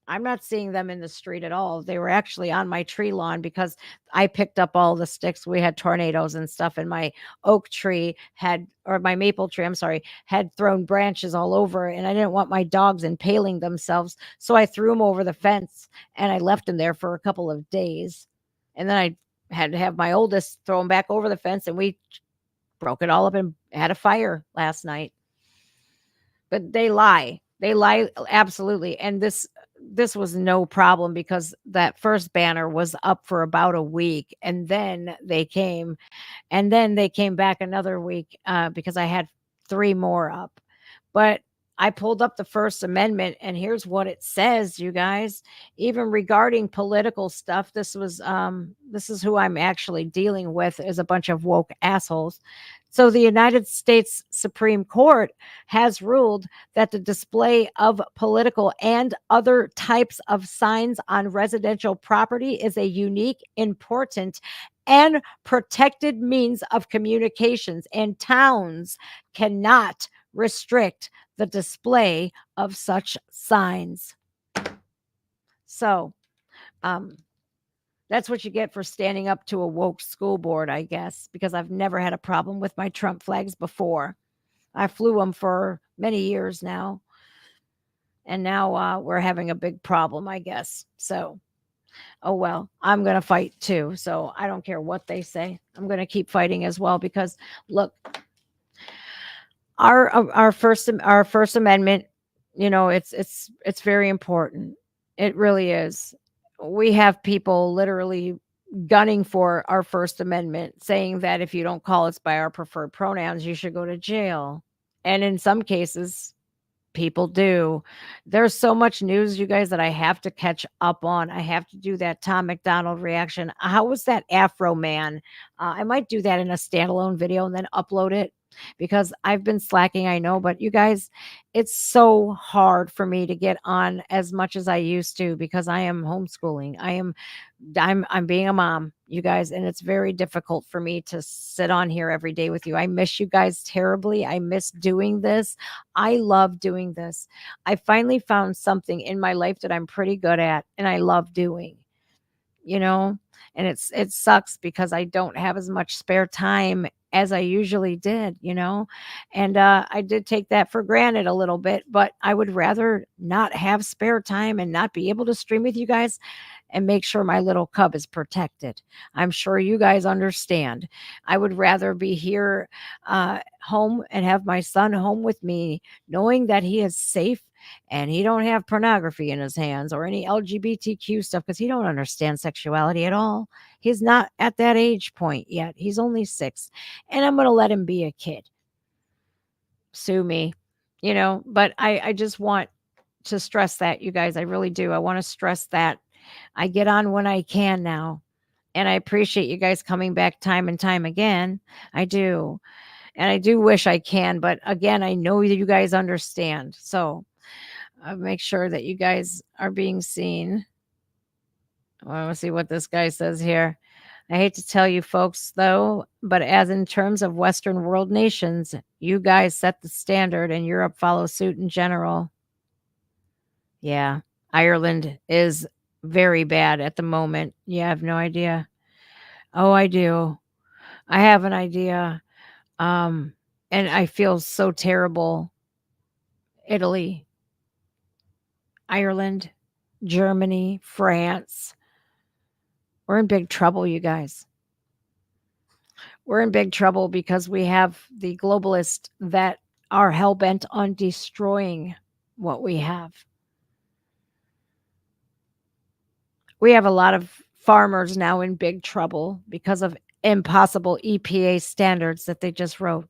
I'm not seeing them in the street at all. They were actually on my tree lawn because I picked up all the sticks. We had tornadoes and stuff, and my oak tree my maple tree, I'm sorry, had thrown branches all over, and I didn't want my dogs impaling themselves. So I threw them over the fence, and I left them there for a couple of days. And then I had to have my oldest throw them back over the fence, and we broke it all up and had a fire last night. But they lie. They lie, absolutely. And this was no problem, because that first banner was up for about a week, and then they came back another week because I had 3 more up. But I pulled up the First Amendment, and here's what it says, you guys. Even regarding political stuff, this is who I'm actually dealing with, is a bunch of woke assholes. So the United States Supreme Court has ruled that the display of political and other types of signs on residential property is a unique, important, and protected means of communications, and towns cannot restrict the display of such signs. So, that's what you get for standing up to a woke school board, I guess, because I've never had a problem with my Trump flags before. I flew them for many years now, and now we're having a big problem, I guess. So, oh well, I'm going to fight too. So I don't care what they say. I'm going to keep fighting as well, because look, our First Amendment, you know, it's very important. It really is. We have people literally gunning for our First Amendment, saying that if you don't call us by our preferred pronouns, you should go to jail. And in some cases, people do. There's so much news, you guys, that I have to catch up on. I have to do that Tom McDonald reaction. How was that Afro Man? I might do that in a standalone video and then upload it, because I've been slacking, I know, but you guys, it's so hard for me to get on as much as I used to, because I am homeschooling. I'm being a mom, you guys, and it's very difficult for me to sit on here every day with you. I miss you guys terribly. I miss doing this. I love doing this. I finally found something in my life that I'm pretty good at, and I love doing, you know, and it sucks because I don't have as much spare time as I usually did, you know, and I did take that for granted a little bit, but I would rather not have spare time and not be able to stream with you guys and make sure my little cub is protected. I'm sure you guys understand. I would rather be here home and have my son home with me, knowing that he is safe and he don't have pornography in his hands or any LGBTQ stuff, because he don't understand sexuality at all. He's not at that age point yet. He's only 6, and I'm going to let him be a kid. Sue me, you know, but I just want to stress that, you guys. I really do. I want to stress that I get on when I can now, and I appreciate you guys coming back time and time again. I do. And I do wish I can, but again, I know that you guys understand. So make sure that you guys are being seen. I want to see what this guy says here. I hate to tell you folks, though, but as in terms of Western world nations, you guys set the standard and Europe follows suit in general. Yeah, Ireland is very bad at the moment. You have no idea. Oh, I do. I have an idea. And I feel so terrible. Italy, Ireland, Germany, France. We're in big trouble, you guys. We're in big trouble because we have the globalists that are hell-bent on destroying what we have. We have a lot of farmers now in big trouble because of impossible EPA standards that they just wrote.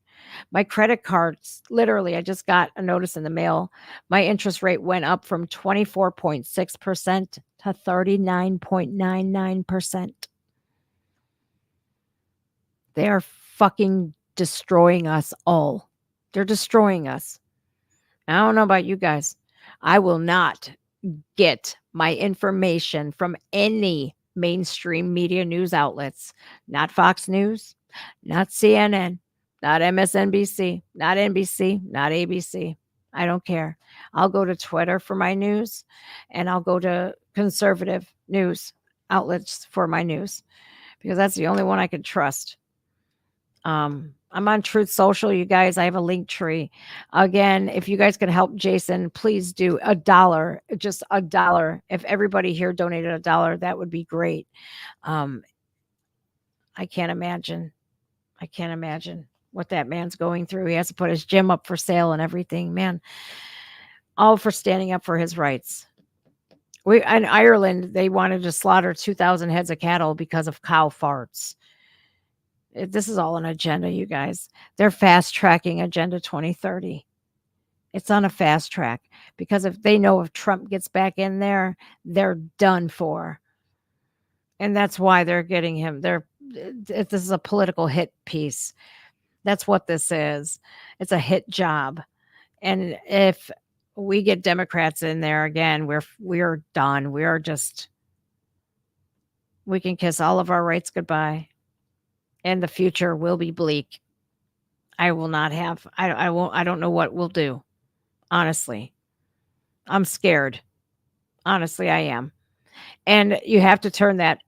My credit cards, literally, I just got a notice in the mail. My interest rate went up from 24.6% to 39.99%. They are fucking destroying us all. They're destroying us. I don't know about you guys. I will not get my information from any mainstream media news outlets. Not Fox News, not CNN, not MSNBC, not NBC, not ABC. I don't care. I'll go to Twitter for my news, and I'll go to conservative news outlets for my news because that's the only one I can trust. I'm on Truth Social, you guys. I have a link tree. Again, if you guys can help Jason, please do $1, just $1. If everybody here donated $1, that would be great. I can't imagine. I can't imagine what that man's going through. He has to put his gym up for sale and everything, man. All for standing up for his rights. In Ireland, they wanted to slaughter 2,000 heads of cattle because of cow farts. This is all an agenda, you guys. They're fast tracking Agenda 2030. It's on a fast track because if they know if Trump gets back in there, they're done for. And that's why they're getting him. This is a political hit piece. That's what this is. It's a hit job. And if we get Democrats in there again, we're done. We can kiss all of our rights goodbye. And the future will be bleak. I don't know what we'll do. Honestly, I'm scared. Honestly, I am. And you have to turn that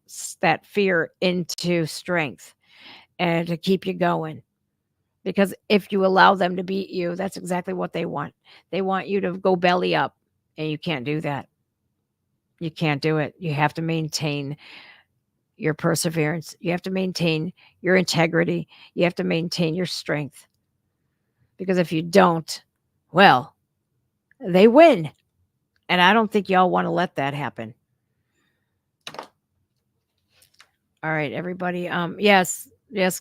fear into strength and to keep you going. Because if you allow them to beat you, that's exactly what they want. They want you to go belly up, and you can't do that. You can't do it. You have to maintain your perseverance. You have to maintain your integrity. You have to maintain your strength. Because if you don't, well, they win. And I don't think y'all want to let that happen. All right, everybody. Yes,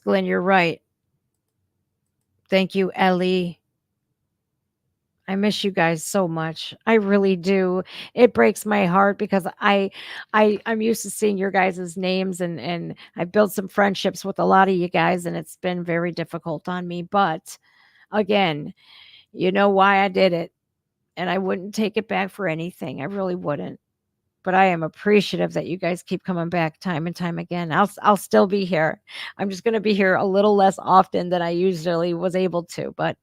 Glenn, you're right. Thank you, Ellie. I miss you guys so much. I really do. It breaks my heart because I'm used to seeing your guys' names and I built some friendships with a lot of you guys, and it's been very difficult on me. But again, you know why I did it, and I wouldn't take it back for anything. I really wouldn't. But I am appreciative that you guys keep coming back time and time again. I'll still be here. I'm just going to be here a little less often than I usually was able to, but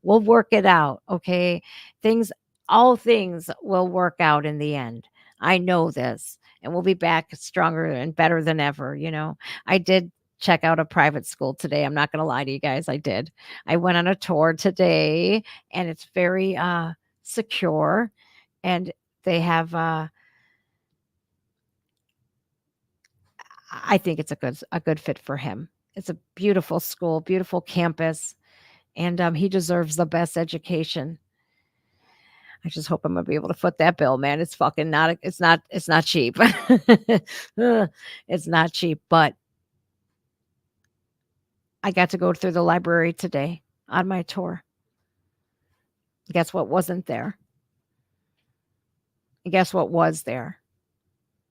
we'll work it out. Okay. All things will work out in the end. I know this, and we'll be back stronger and better than ever. You know, I did check out a private school today. I'm not going to lie to you guys. I did. I went on a tour today, and it's very secure, and they have I think it's a good fit for him. It's a beautiful school, beautiful campus, and he deserves the best education. I just hope I'm gonna be able to foot that bill, man. It's fucking not. It's not cheap. It's not cheap, but I got to go through the library today on my tour. Guess what wasn't there? And guess what was there?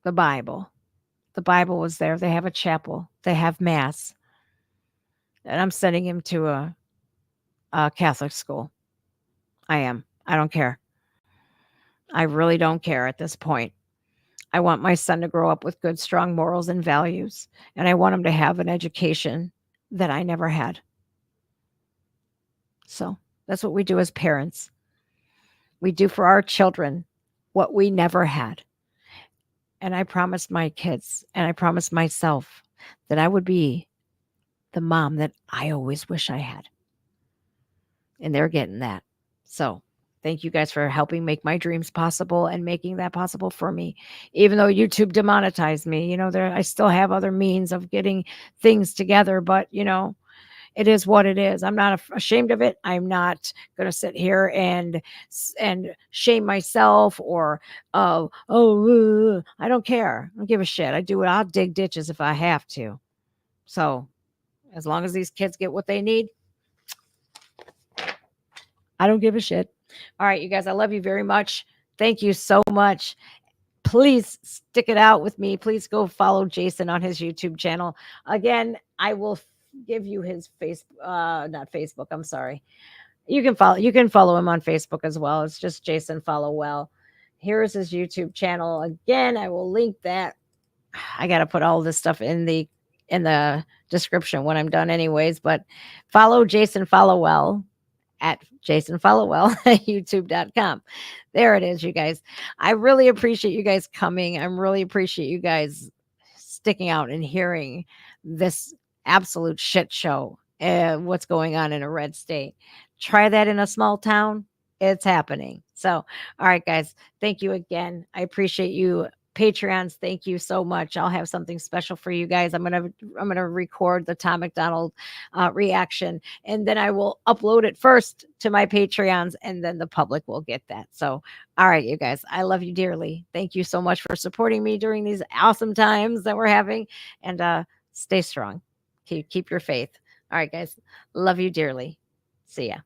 The Bible. The Bible was there. They have a chapel. They have mass. And I'm sending him to a Catholic school. I am. I don't care. I really don't care at this point. I want my son to grow up with good, strong morals and values, and I want him to have an education that I never had. So that's what we do as parents. We do for our children what we never had. And I promised my kids and I promised myself that I would be the mom that I always wish I had. And they're getting that. So thank you guys for helping make my dreams possible and making that possible for me. Even though YouTube demonetized me, I still have other means of getting things together, but it is what it is. I'm not ashamed of it. I'm not going to sit here and shame myself or, I don't care. I don't give a shit. I do it. I'll dig ditches if I have to. So as long as these kids get what they need, I don't give a shit. All right, you guys, I love you very much. Thank you so much. Please stick it out with me. Please go follow Jason on his YouTube channel. Again, I will give you his not Facebook. I'm sorry. You can follow him on Facebook as well. It's just Jason Followwell. Here is his YouTube channel. Again, I will link that. I got to put all this stuff in the description when I'm done anyways, but follow Jason Followwell at Jason Followwell at youtube.com. There it is, you guys. I really appreciate you guys coming. I really appreciate you guys sticking out and hearing this absolute shit show. What's going on in a red state. Try that in a small town. It's happening. So, all right, guys. Thank you again. I appreciate you. Patreons, thank you so much. I'll have something special for you guys. I'm gonna record the Tom McDonald reaction, and then I will upload it first to my Patreons, and then the public will get that. So, all right, you guys, I love you dearly. Thank you so much for supporting me during these awesome times that we're having, and stay strong. Keep your faith. All right, guys, love you dearly. See ya.